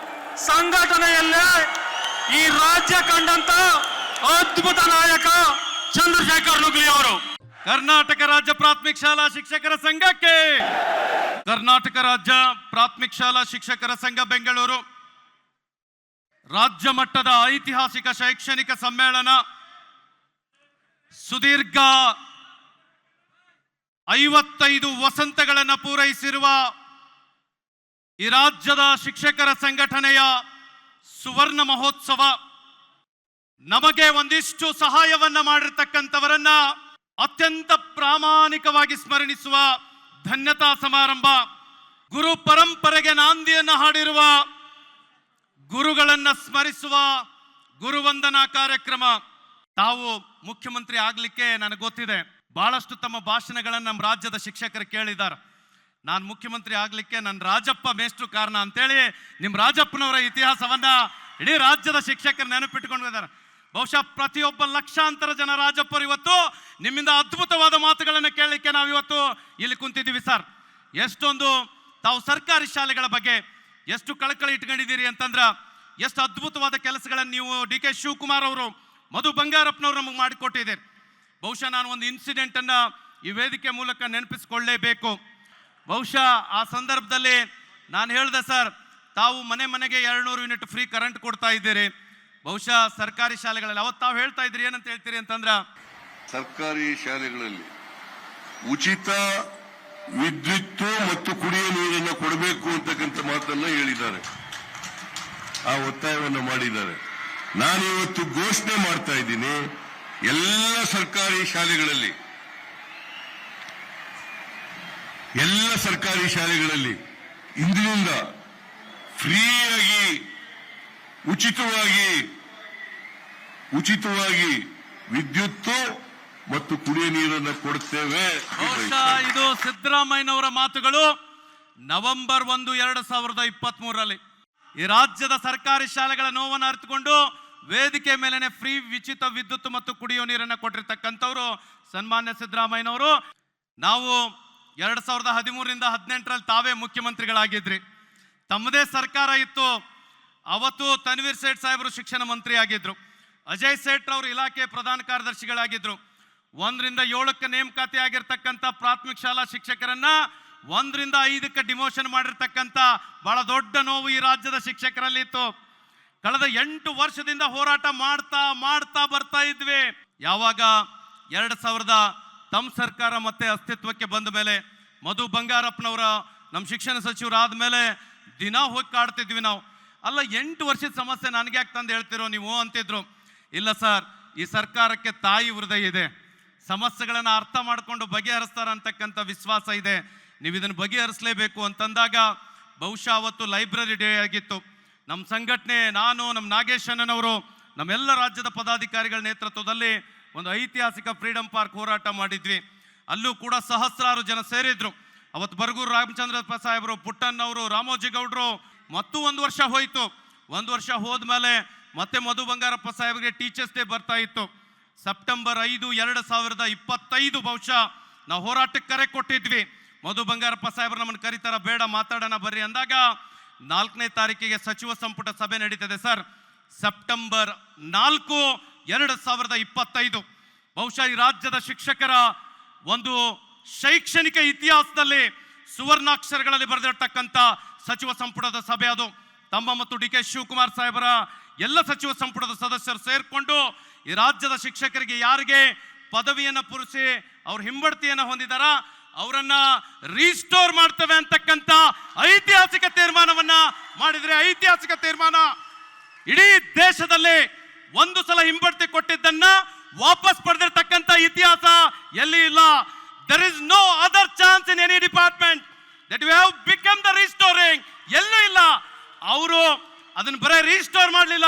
ಸಂಘಟನೆಯಲ್ಲೇ ಈ ರಾಜ್ಯ ಕಂಡಂತ ಅದ್ಭುತ ನಾಯಕ ಚಂದ್ರಶೇಖರ್ ನುಗ್ಲಿ ಅವರು. ಕರ್ನಾಟಕ ರಾಜ್ಯ ಪ್ರಾಥಮಿಕ ಶಾಲಾ ಶಿಕ್ಷಕರ ಸಂಘಕ್ಕೆ, ಕರ್ನಾಟಕ ರಾಜ್ಯ ಪ್ರಾಥಮಿಕ ಶಾಲಾ ಶಿಕ್ಷಕರ ಸಂಘ ಬೆಂಗಳೂರು ರಾಜ್ಯ ಮಟ್ಟದ ಐತಿಹಾಸಿಕ ಶೈಕ್ಷಣಿಕ ಸಮ್ಮೇಳನ ಸುದೀರ್ಘ 55 ವಸಂತಗಳನ್ನು ಪೂರೈಸಿರುವ ಈ ರಾಜ್ಯದ ಶಿಕ್ಷಕರ ಸಂಘಟನೆಯ ಸುವರ್ಣ ಮಹೋತ್ಸವ. ನಮಗೆ ಒಂದಿಷ್ಟು ಸಹಾಯವನ್ನ ಮಾಡಿರ್ತಕ್ಕಂಥವರನ್ನ ಅತ್ಯಂತ ಪ್ರಾಮಾಣಿಕವಾಗಿ ಸ್ಮರಣಿಸುವ ಧನ್ಯತಾ ಸಮಾರಂಭ. ಗುರು ಪರಂಪರೆಗೆ ನಾಂದಿಯನ್ನ ಹಾಡಿರುವ ಗುರುಗಳನ್ನ ಸ್ಮರಿಸುವ ಗುರುವಂದನಾ ಕಾರ್ಯಕ್ರಮ. ತಾವು ಮುಖ್ಯಮಂತ್ರಿ ಆಗ್ಲಿಕ್ಕೆ ನನಗೆ ಗೊತ್ತಿದೆ, ಬಹಳಷ್ಟು ತಮ್ಮ ಭಾಷಣಗಳನ್ನು ನಮ್ಮ ರಾಜ್ಯದ ಶಿಕ್ಷಕರು ಕೇಳಿದ್ದಾರೆ. ನಾನು ಮುಖ್ಯಮಂತ್ರಿ ಆಗ್ಲಿಕ್ಕೆ ನನ್ನ ರಾಜಪ್ಪ ಮೇಷ್ಟ್ರು ಕಾರಣ ಅಂತೇಳಿ ನಿಮ್ಮ ರಾಜಪ್ಪನವರ ಇತಿಹಾಸವನ್ನ ಇಡೀ ರಾಜ್ಯದ ಶಿಕ್ಷಕರು ನೆನಪಿಟ್ಟುಕೊಂಡಿದ್ದಾರೆ. ಬಹುಶಃ ಪ್ರತಿಯೊಬ್ಬ ಲಕ್ಷಾಂತರ ಜನ ರಾಜಪ್ಪರು ಇವತ್ತು ನಿಮ್ಮಿಂದ ಅದ್ಭುತವಾದ ಮಾತುಗಳನ್ನು ಕೇಳಲಿಕ್ಕೆ ನಾವು ಇವತ್ತು ಇಲ್ಲಿ ಕುಂತಿದ್ದೀವಿ. ಸರ್, ಎಷ್ಟೊಂದು ತಾವು ಸರ್ಕಾರಿ ಶಾಲೆಗಳ ಬಗ್ಗೆ ಎಷ್ಟು ಕಳಕಳಿ ಇಟ್ಕೊಂಡಿದ್ದೀರಿ ಅಂತಂದ್ರ, ಎಷ್ಟು ಅದ್ಭುತವಾದ ಕೆಲಸಗಳನ್ನು ನೀವು ಡಿ.ಕೆ. ಶಿವಕುಮಾರ್ ಅವರು, ಮಧು ಬಂಗಾರಪ್ಪನವರು ನಮಗೆ ಮಾಡಿಕೊಟ್ಟಿದ್ದೀರಿ. ಬಹುಶಃ ನಾನು ಒಂದು ಇನ್ಸಿಡೆಂಟ್ ಅನ್ನ ಈ ವೇದಿಕೆ ಮೂಲಕ ನೆನಪಿಸಿಕೊಳ್ಳಲೇಬೇಕು. ಬಹುಶಃ ಆ ಸಂದರ್ಭದಲ್ಲಿ ನಾನು ಹೇಳಿದೆ, ಸರ್ ತಾವು ಮನೆಗೆ 200 ಯೂನಿಟ್ ಫ್ರೀ ಕರೆಂಟ್ ಕೊಡ್ತಾ ಇದ್ದೀರಿ. ಬಹುಶಃ ಸರ್ಕಾರಿ ಶಾಲೆಗಳಲ್ಲಿ ಅವತ್ತು ತಾವು ಹೇಳ್ತಾ ಇದ್ರಿ, ಏನಂತ ಹೇಳ್ತೀರಿ ಅಂತಂದ್ರ, ಸರ್ಕಾರಿ ಶಾಲೆಗಳಲ್ಲಿ ಉಚಿತ ವಿದ್ಯುತ್ ಮತ್ತು ಕುಡಿಯುವ ನೀರನ್ನು ಕೊಡಬೇಕು ಅಂತಕ್ಕಂಥ ಮಾತನ್ನ ಹೇಳಿದ್ದಾರೆ, ಆ ಒತ್ತಾಯವನ್ನು ಮಾಡಿದ್ದಾರೆ. ನಾನಿವತ್ತು ಘೋಷಣೆ ಮಾಡ್ತಾ ಇದ್ದೀನಿ, ಎಲ್ಲ ಸರ್ಕಾರಿ ಶಾಲೆಗಳಲ್ಲಿ ಇಂದಿನಿಂದ ಫ್ರೀಯಾಗಿ ಉಚಿತವಾಗಿ ವಿದ್ಯುತ್ ಮತ್ತು ಕುಡಿಯುವ ನೀರನ್ನು ಕೊಡುತ್ತೇವೆ. ಇದು ಸಿದ್ದರಾಮಯ್ಯನವರ ಮಾತುಗಳು ನವೆಂಬರ್ 1, 2023ರಲ್ಲಿ ಈ ರಾಜ್ಯದ ಸರ್ಕಾರಿ ಶಾಲೆಗಳ ನೋವನ್ನು ಅರಿತುಕೊಂಡು ವೇದಿಕೆ ಮೇಲೆನೆ ಫ್ರೀ ಉಚಿತ ವಿದ್ಯುತ್ ಮತ್ತು ಕುಡಿಯುವ ನೀರನ್ನು ಕೊಟ್ಟಿರ್ತಕ್ಕಂಥವ್ರು ಸನ್ಮಾನ್ಯ ಸಿದ್ದರಾಮಯ್ಯನವರು. ನಾವು 2013ರಿಂದ 18ರಲ್ಲಿ ತಾವೇ ಮುಖ್ಯಮಂತ್ರಿಗಳಾಗಿದ್ರಿ, ತಮ್ಮದೇ ಸರ್ಕಾರ ಇತ್ತು. ಅವತ್ತು ತನ್ವೀರ್ ಸೇಠ್ ಸಾಹೇಬರು ಶಿಕ್ಷಣ ಮಂತ್ರಿ ಆಗಿದ್ರು, ಅಜಯ್ ಸೇಠ್ ಅವರು ಇಲಾಖೆ ಪ್ರಧಾನ ಕಾರ್ಯದರ್ಶಿಗಳಾಗಿದ್ರು. 1ರಿಂದ 7ಕ್ಕೆ ನೇಮಕಾತಿ ಆಗಿರ್ತಕ್ಕಂಥ ಪ್ರಾಥಮಿಕ ಶಾಲಾ ಶಿಕ್ಷಕರನ್ನ 1ರಿಂದ 5ಕ್ಕೆ ಡಿಮೋಷನ್ ಮಾಡಿರ್ತಕ್ಕಂಥ ಬಹಳ ದೊಡ್ಡ ನೋವು ಈ ರಾಜ್ಯದ ಶಿಕ್ಷಕರಲ್ಲಿ ಇತ್ತು. ಕಳೆದ 8 ವರ್ಷದಿಂದ ಹೋರಾಟ ಮಾಡ್ತಾ ಬರ್ತಾ ಇದ್ವಿ. ಯಾವಾಗ 2000 ತಮ್ಮ ಸರ್ಕಾರ ಮತ್ತೆ ಅಸ್ತಿತ್ವಕ್ಕೆ ಬಂದ ಮೇಲೆ, ಮಧು ಬಂಗಾರಪ್ಪನವರ ನಮ್ಮ ಶಿಕ್ಷಣ ಸಚಿವರಾದ ಮೇಲೆ ದಿನ ಹೋಗಿ ಕಾಡ್ತಿದ್ವಿ ನಾವು. ಅಲ್ಲ, 8 ವರ್ಷದ ಸಮಸ್ಯೆ ನನಗೆ ಯಾಕೆ ತಂದು ಹೇಳ್ತಿರೋ ನೀವು ಅಂತಿದ್ರು. ಇಲ್ಲ ಸರ್, ಈ ಸರ್ಕಾರಕ್ಕೆ ತಾಯಿ ಹೃದಯ ಇದೆ, ಸಮಸ್ಯೆಗಳನ್ನು ಅರ್ಥ ಮಾಡಿಕೊಂಡು ಬಗೆಹರಿಸ್ತಾರ ಅಂತಕ್ಕಂಥ ವಿಶ್ವಾಸ ಇದೆ, ನೀವು ಇದನ್ನು ಬಗೆಹರಿಸಲೇಬೇಕು ಅಂತಂದಾಗ ಬಹುಶಃ ಅವತ್ತು ಲೈಬ್ರರಿ ಡೇ ಆಗಿತ್ತು. ನಮ್ಮ ಸಂಘಟನೆ, ನಾನು, ನಮ್ಮ ನಾಗೇಶ್ ಅಣ್ಣನವರು, ನಮ್ಮೆಲ್ಲ ರಾಜ್ಯದ ಪದಾಧಿಕಾರಿಗಳ ನೇತೃತ್ವದಲ್ಲಿ ಒಂದು ಐತಿಹಾಸಿಕ ಫ್ರೀಡಂ ಪಾರ್ಕ್ ಹೋರಾಟ ಮಾಡಿದ್ವಿ. ಅಲ್ಲೂ ಕೂಡ ಸಹಸ್ರಾರು ಜನ ಸೇರಿದ್ರು. ಅವತ್ತು ಬರಗೂರು ರಾಮಚಂದ್ರಪ್ಪ ಸಾಹೇಬರು, ಪುಟ್ಟಣ್ಣವರು, ರಾಮೋಜಿ ಗೌಡ್ರು. ಮತ್ತು 1 ವರ್ಷ ಹೋಯ್ತು. 1 ವರ್ಷ ಹೋದ್ಮೇಲೆ ಮತ್ತೆ ಮಧು ಬಂಗಾರಪ್ಪ ಸಾಹೇಬರಿಗೆ ಟೀಚರ್ಸ್ ಡೇ ಬರ್ತಾ ಇತ್ತು. ಸೆಪ್ಟೆಂಬರ್ 5, 2025 ಬಹುಶಃ ನಾವು ಹೋರಾಟಕ್ಕೆ ಕರೆ ಕೊಟ್ಟಿದ್ವಿ. ಮಧು ಬಂಗಾರಪ್ಪ ಸಾಹೇಬರು ನಮ್ಮನ್ನು ಕರೀತಾರ, ಬೇಡ ಮಾತಾಡೋಣ ಬರ್ರಿ ಅಂದಾಗ 4ನೇ ತಾರೀಕಿಗೆ ಸಚಿವ ಸಂಪುಟ ಸಭೆ ನಡೀತದೆ ಸರ್. ಸೆಪ್ಟೆಂಬರ್ 4, 2025 ಬಹುಶಃ ಈ ರಾಜ್ಯದ ಶಿಕ್ಷಕರ ಒಂದು ಶೈಕ್ಷಣಿಕ ಇತಿಹಾಸದಲ್ಲಿ ಸುವರ್ಣಾಕ್ಷರಗಳಲ್ಲಿ ಬರೆದಿರ್ತಕ್ಕಂಥ ಸಚಿವ ಸಂಪುಟದ ಸಭೆ ಅದು. ತಮ್ಮ ಮತ್ತು ಡಿ.ಕೆ. ಶಿವಕುಮಾರ್ ಸಾಹೇಬರ ಎಲ್ಲ ಸಚಿವ ಸಂಪುಟದ ಸದಸ್ಯರು ಸೇರ್ಕೊಂಡು ಈ ರಾಜ್ಯದ ಶಿಕ್ಷಕರಿಗೆ ಯಾರಿಗೆ ಪದವಿಯನ್ನು ಪೂರಿಸಿ ಅವ್ರ ಹಿಂಬಡ್ತಿಯನ್ನು ಹೊಂದಿದಾರ ಅವರನ್ನ ರೀಸ್ಟೋರ್ ಮಾಡ್ತೇವೆ ಅಂತಕ್ಕಂಥ ಐತಿಹಾಸಿಕ ತೀರ್ಮಾನವನ್ನ ಮಾಡಿದ್ರೆ. ಐತಿಹಾಸಿಕ ತೀರ್ಮಾನ. ಇಡೀ ದೇಶದಲ್ಲಿ ಒಂದು ಸಲ ಹಿಂಬಡ್ತಿ ಕೊಟ್ಟಿದ್ದನ್ನ ವಾಪಸ್ ಪಡೆದಿರ್ತಕ್ಕಂಥ ಇತಿಹಾಸ ಎಲ್ಲಿ ಇಲ್ಲ. There is no other chance in any department that we have become the restoring. ಎಲ್ಲೂ ಇಲ್ಲ. ಅವರು ಅದನ್ನ ಬರೀ ರೀಸ್ಟೋರ್ ಮಾಡಲಿಲ್ಲ.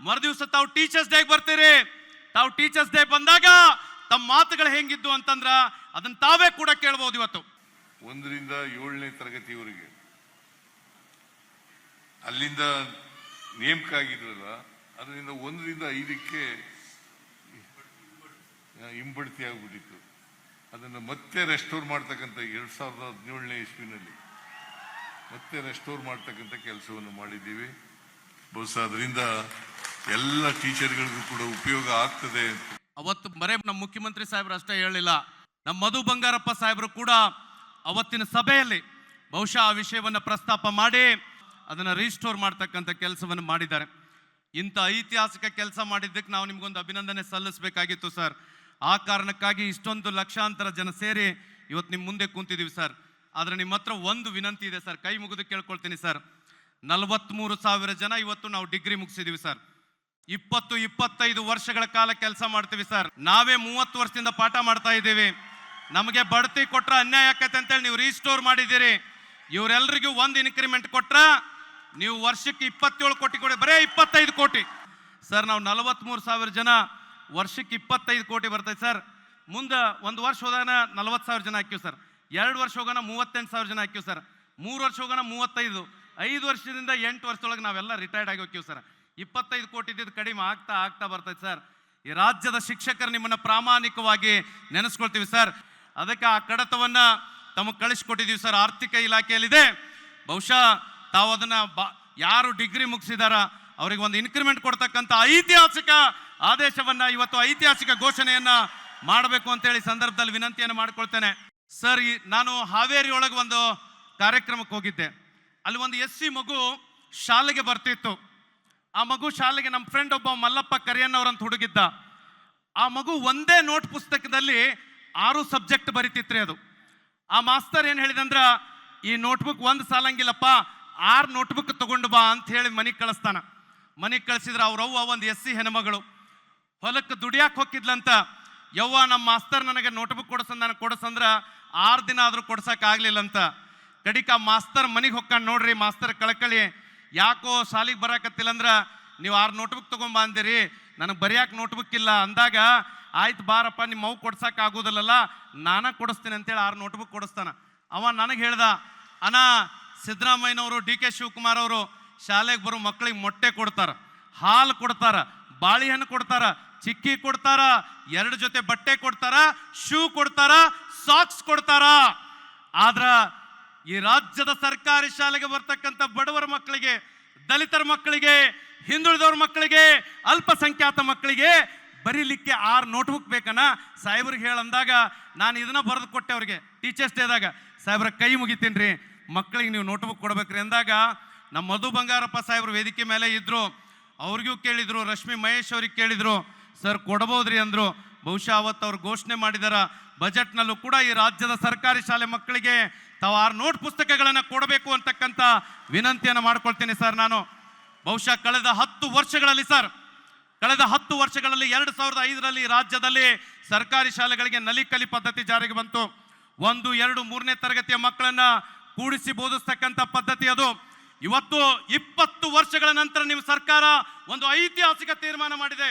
ಮರುದಿವಸ ತಾವು ಟೀಚರ್ಸ್ ಡೇ ಬರ್ತೀರಿ. ತಾವು ಟೀಚರ್ಸ್ ಡೇ ಬಂದಾಗ ತಮ್ಮ ಮಾತುಗಳು ಹೆಂಗಿದ್ದು ಅಂತಂದ್ರ ಅದನ್ನ ತಾವೇ ಕೂಡ ಕೇಳಬಹುದು. ಇವತ್ತು 1ರಿಂದ 7ನೇ ತರಗತಿಯವರೆಗೆ ಅಲ್ಲಿಂದ ನೇಮಕ ಆಗಿದ್ರಲ್ಲ, ಅದರಿಂದ 1ರಿಂದ 5ಕ್ಕೆ ಹಿಂಬಡ್ತಿ ಆಗ್ಬಿಟ್ಟಿತ್ತು. ಅದನ್ನು ಮತ್ತೆ ರೆಸ್ಟೋರ್ ಮಾಡ್ತಕ್ಕಂಥ 2017ನೇ ಇಸ್ವಿನಲ್ಲಿ ಮತ್ತೆ ರೆಸ್ಟೋರ್ ಮಾಡ್ತಕ್ಕಂಥ ಕೆಲಸವನ್ನು ಮಾಡಿದ್ದೀವಿ. ಬಹುಶಃ ಅದರಿಂದ ಎಲ್ಲ ಟೀಚರ್ಗಳಿಗೂ ಕೂಡ ಉಪಯೋಗ ಆಗ್ತದೆ. ಅವತ್ತು ಬರೇ ನಮ್ಮ ಮುಖ್ಯಮಂತ್ರಿ ಸಾಹೇಬರು ಅಷ್ಟೇ ಹೇಳಿಲ್ಲ, ನಮ್ಮ ಮಧು ಬಂಗಾರಪ್ಪ ಸಾಹೇಬರು ಕೂಡ ಅವತ್ತಿನ ಸಭೆಯಲ್ಲಿ ಬಹುಶಃ ಆ ವಿಷಯವನ್ನು ಪ್ರಸ್ತಾಪ ಮಾಡಿ ಅದನ್ನು ರೀಸ್ಟೋರ್ ಮಾಡ್ತಕ್ಕಂಥ ಕೆಲಸವನ್ನು ಮಾಡಿದ್ದಾರೆ. ಇಂಥ ಐತಿಹಾಸಿಕ ಕೆಲಸ ಮಾಡಿದ್ದಕ್ಕೆ ನಾವು ನಿಮ್ಗೊಂದು ಅಭಿನಂದನೆ ಸಲ್ಲಿಸಬೇಕಾಗಿತ್ತು ಸರ್. ಆ ಕಾರಣಕ್ಕಾಗಿ ಇಷ್ಟೊಂದು ಲಕ್ಷಾಂತರ ಜನ ಸೇರಿ ಇವತ್ತು ನಿಮ್ಮ ಮುಂದೆ ಕೂತಿದ್ದೀವಿ ಸರ್. ಆದರೆ ನಿಮ್ಮ ಹತ್ರ ಒಂದು ವಿನಂತಿ ಇದೆ ಸರ್, ಕೈ ಮುಗಿದು ಕೇಳ್ಕೊಳ್ತೀನಿ ಸರ್. 43,000 ಜನ ಇವತ್ತು ನಾವು ಡಿಗ್ರಿ ಮುಗಿಸಿದೀವಿ ಸರ್. 20-25 ವರ್ಷಗಳ ಕಾಲ ಕೆಲಸ ಮಾಡ್ತೀವಿ ಸರ್. ನಾವೇ 30 ವರ್ಷದಿಂದ ಪಾಠ ಮಾಡ್ತಾ ಇದ್ದೀವಿ. ನಮಗೆ ಬಡ್ತಿ ಕೊಟ್ರ ಅನ್ಯಾಯ ಆಕೈತೆ ಅಂತೇಳಿ ನೀವು ರೀಸ್ಟೋರ್ ಮಾಡಿದ್ದೀರಿ. ಇವರೆಲ್ಲರಿಗೂ ಒಂದು ಇನ್ಕ್ರಿಮೆಂಟ್ ಕೊಟ್ರ ನೀವು ವರ್ಷಕ್ಕೆ 27 ಕೋಟಿ ಕೊಡಿ, ಬರೇ 25 ಕೋಟಿ ಸರ್. ನಾವು 43,000 ಜನ, ವರ್ಷಕ್ಕೆ 25 ಕೋಟಿ ಬರ್ತೈತೆ ಸರ್. ಮುಂದೆ 1 ವರ್ಷ ಹೋದಾನ 40,000 ಜನ ಹಾಕಿವಿ ಸರ್. 2 ವರ್ಷ ಹೋಗೋಣ 38,000 ಜನ ಹಾಕಿವಿ ಸರ್. 3 ವರ್ಷ ಹೋಗೋಣ 35, 5 ವರ್ಷದಿಂದ 8 ವರ್ಷದೊಳಗೆ ನಾವೆಲ್ಲ ರಿಟೈರ್ಡ್ ಆಗಿ ಹೋಗ್ತೀವಿ ಸರ್. 25 ಕೋಟಿ ಇದ್ದಿದ್ದು ಕಡಿಮೆ ಆಗ್ತಾ ಆಗ್ತಾ ಬರ್ತೈತೆ ಸರ್. ಈ ರಾಜ್ಯದ ಶಿಕ್ಷಕರು ನಿಮ್ಮನ್ನು ಪ್ರಾಮಾಣಿಕವಾಗಿ ನೆನೆಸ್ಕೊಳ್ತೀವಿ ಸರ್. ಅದಕ್ಕೆ ಆ ಕಡತವನ್ನು ತಮಗೆ ಕಳಿಸ್ಕೊಟ್ಟಿದ್ದೀವಿ ಸರ್. ಆರ್ಥಿಕ ಇಲಾಖೆಯಲ್ಲಿದೆ. ಬಹುಶಃ ತಾವು ಅದನ್ನು ಯಾರು ಡಿಗ್ರಿ ಮುಗಿಸಿದಾರ ಅವ್ರಿಗೆ ಒಂದು ಇನ್ಕ್ರಿಮೆಂಟ್ ಕೊಡ್ತಕ್ಕಂಥ ಐತಿಹಾಸಿಕ ಆದೇಶವನ್ನು, ಇವತ್ತು ಐತಿಹಾಸಿಕ ಘೋಷಣೆಯನ್ನು ಮಾಡಬೇಕು ಅಂತೇಳಿ ಸಂದರ್ಭದಲ್ಲಿ ವಿನಂತಿಯನ್ನು ಮಾಡಿಕೊಳ್ತೇನೆ ಸರ್. ನಾನು ಹಾವೇರಿ ಒಳಗೆ ಒಂದು ಕಾರ್ಯಕ್ರಮಕ್ಕೆ ಹೋಗಿದ್ದೆ. ಅಲ್ಲಿ ಒಂದು SC ಮಗು ಶಾಲೆಗೆ ಬರ್ತಿತ್ತು. ಆ ಮಗು ಶಾಲೆಗೆ ನಮ್ಮ ಫ್ರೆಂಡ್ ಒಬ್ಬ ಮಲ್ಲಪ್ಪ ಕರಿಯನ್ನವರಂತ ಹುಡುಗಿದ್ದ. ಆ ಮಗು ಒಂದೇ ನೋಟ್ ಪುಸ್ತಕದಲ್ಲಿ 6 ಸಬ್ಜೆಕ್ಟ್ ಬರಿತಿತ್ರಿ. ಅದು ಆ ಮಾಸ್ತರ್ ಏನು ಹೇಳಿದಂದ್ರ, ಈ ನೋಟ್ಬುಕ್ ಒಂದು ಸಾಲಂಗಿಲ್ಲಪ್ಪ, 6 ನೋಟ್ಬುಕ್ ತಗೊಂಡು ಬಾ ಅಂತ ಹೇಳಿ ಮನೆಗೆ ಕಳಿಸ್ತಾನ. ಮನೆಗೆ ಕಳಿಸಿದ್ರೆ ಅವ್ರವ್ವ ಒಂದು SC ಹೆಣ್ಮಗಳು ಹೊಲಕ್ಕೆ ದುಡಿಯಾಕೆ ಹೋಗಿದ್ಲಂತ. ಯವ್ವ ನಮ್ಮ ಮಾಸ್ತರ್ ನನಗೆ ನೋಟ್ಬುಕ್ ಕೊಡಿಸಂದ್ರೆ 6 ದಿನ ಆದರೂ ಕೊಡ್ಸೋಕ್ಕಾಗಲಿಲ್ಲಂತ. ಕಡಿಕ ಮಾಸ್ತರ್ ಮನೆಗೆ ಹೊಕ್ಕೊಂಡು ನೋಡ್ರಿ, ಮಾಸ್ತರ್ ಕಳ್ಕಳಿ, ಯಾಕೋ ಶಾಲಿಗೆ ಬರಾಕತ್ತಿಲ್ಲ ಅಂದ್ರೆ ನೀವು 6 ನೋಟ್ಬುಕ್ ತೊಗೊಂಬ ಅಂದಿರಿ, ನನಗೆ ಬರೆಯಾಕೆ ನೋಟ್ಬುಕ್ ಇಲ್ಲ ಅಂದಾಗ, ಆಯ್ತು ಬಾರಪ್ಪ ನಿಮ್ಮ ಮಗು ಕೊಡ್ಸಕ್ಕೆ ಆಗೋದಿಲ್ಲಲ್ಲ, ನಾನೇ ಕೊಡಿಸ್ತೀನಿ ಅಂತೇಳಿ 6 ನೋಟ್ಬುಕ್ ಕೊಡಿಸ್ತಾನ. ಅವ ನನಗೆ ಹೇಳ್ದ, ಅಣ್ಣ ಸಿದ್ದರಾಮಯ್ಯನವರು, DK ಶಿವಕುಮಾರ್ ಅವರು ಶಾಲೆಗೆ ಬರೋ ಮಕ್ಕಳಿಗೆ ಮೊಟ್ಟೆ ಕೊಡ್ತಾರ, ಹಾಲು ಕೊಡ್ತಾರ, ಬಾಳೆಹಣ್ಣು ಕೊಡ್ತಾರ, ಚಿಕ್ಕಿ ಕೊಡ್ತಾರ, 2 ಜೊತೆ ಬಟ್ಟೆ ಕೊಡ್ತಾರ, ಶೂ ಕೊಡ್ತಾರ, ಸಾಕ್ಸ್ ಕೊಡ್ತಾರ. ಆದ್ರ ಈ ರಾಜ್ಯದ ಸರ್ಕಾರಿ ಶಾಲೆಗೆ ಬರ್ತಕ್ಕಂಥ ಬಡವರ ಮಕ್ಕಳಿಗೆ, ದಲಿತರ ಮಕ್ಕಳಿಗೆ, ಹಿಂದುಳಿದವ್ರ ಮಕ್ಕಳಿಗೆ, ಅಲ್ಪಸಂಖ್ಯಾತ ಮಕ್ಕಳಿಗೆ ಬರೀಲಿಕ್ಕೆ 6 ನೋಟ್ಬುಕ್ ಬೇಕನ್ನ ಸಾಹೇಬ್ರಿಗೆ ಹೇಳಂದಾಗ ನಾನು ಇದನ್ನ ಬರೆದು ಕೊಟ್ಟೆ ಅವ್ರಿಗೆ. ಟೀಚರ್ಸ್ ಡೇದಾಗ ಸಾಹೇಬ್ರ ಕೈ ಮುಗಿತೀನಿ ರೀ, ಮಕ್ಕಳಿಗೆ ನೀವು ನೋಟ್ಬುಕ್ ಕೊಡ್ಬೇಕ್ರಿ ಅಂದಾಗ ನಮ್ಮ ಮಧು ಬಂಗಾರಪ್ಪ ಸಾಹೇಬ್ರು ವೇದಿಕೆ ಮೇಲೆ ಇದ್ರು. ಅವ್ರಿಗೂ ಕೇಳಿದ್ರು, ರಶ್ಮಿ ಮಹೇಶ್ ಅವ್ರಿಗೆ ಕೇಳಿದ್ರು, ಸರ್ ಕೊಡ್ಬೋದ್ರಿ ಅಂದರು. ಬಹುಶಃ ಅವತ್ತು ಅವ್ರು ಘೋಷಣೆ ಮಾಡಿದಾರ ಬಜೆಟ್ನಲ್ಲೂ ಕೂಡ ಈ ರಾಜ್ಯದ ಸರ್ಕಾರಿ ಶಾಲೆ ಮಕ್ಕಳಿಗೆ ತಾವು 6 ನೋಟ್ ಪುಸ್ತಕಗಳನ್ನು ಕೊಡಬೇಕು ಅಂತಕ್ಕಂಥ ವಿನಂತಿಯನ್ನು ಮಾಡ್ಕೊಳ್ತೀನಿ ಸರ್. ನಾನು ಬಹುಶಃ ಕಳೆದ 10 ವರ್ಷಗಳಲ್ಲಿ ಸರ್, ಕಳೆದ 10 ವರ್ಷಗಳಲ್ಲಿ 2005ರಲ್ಲಿ ರಾಜ್ಯದಲ್ಲಿ ಸರ್ಕಾರಿ ಶಾಲೆಗಳಿಗೆ ನಲಿಕಲಿ ಪದ್ಧತಿ ಜಾರಿಗೆ ಬಂತು. 1, 2, 3ನೇ ತರಗತಿಯ ಮಕ್ಕಳನ್ನ ಕೂಡಿಸಿ ಬೋಧಿಸ್ತಕ್ಕಂಥ ಪದ್ಧತಿ ಅದು. ಇವತ್ತು 20 ವರ್ಷಗಳ ನಂತರ ನಿಮ್ಮ ಸರ್ಕಾರ ಒಂದು ಐತಿಹಾಸಿಕ ತೀರ್ಮಾನ ಮಾಡಿದೆ.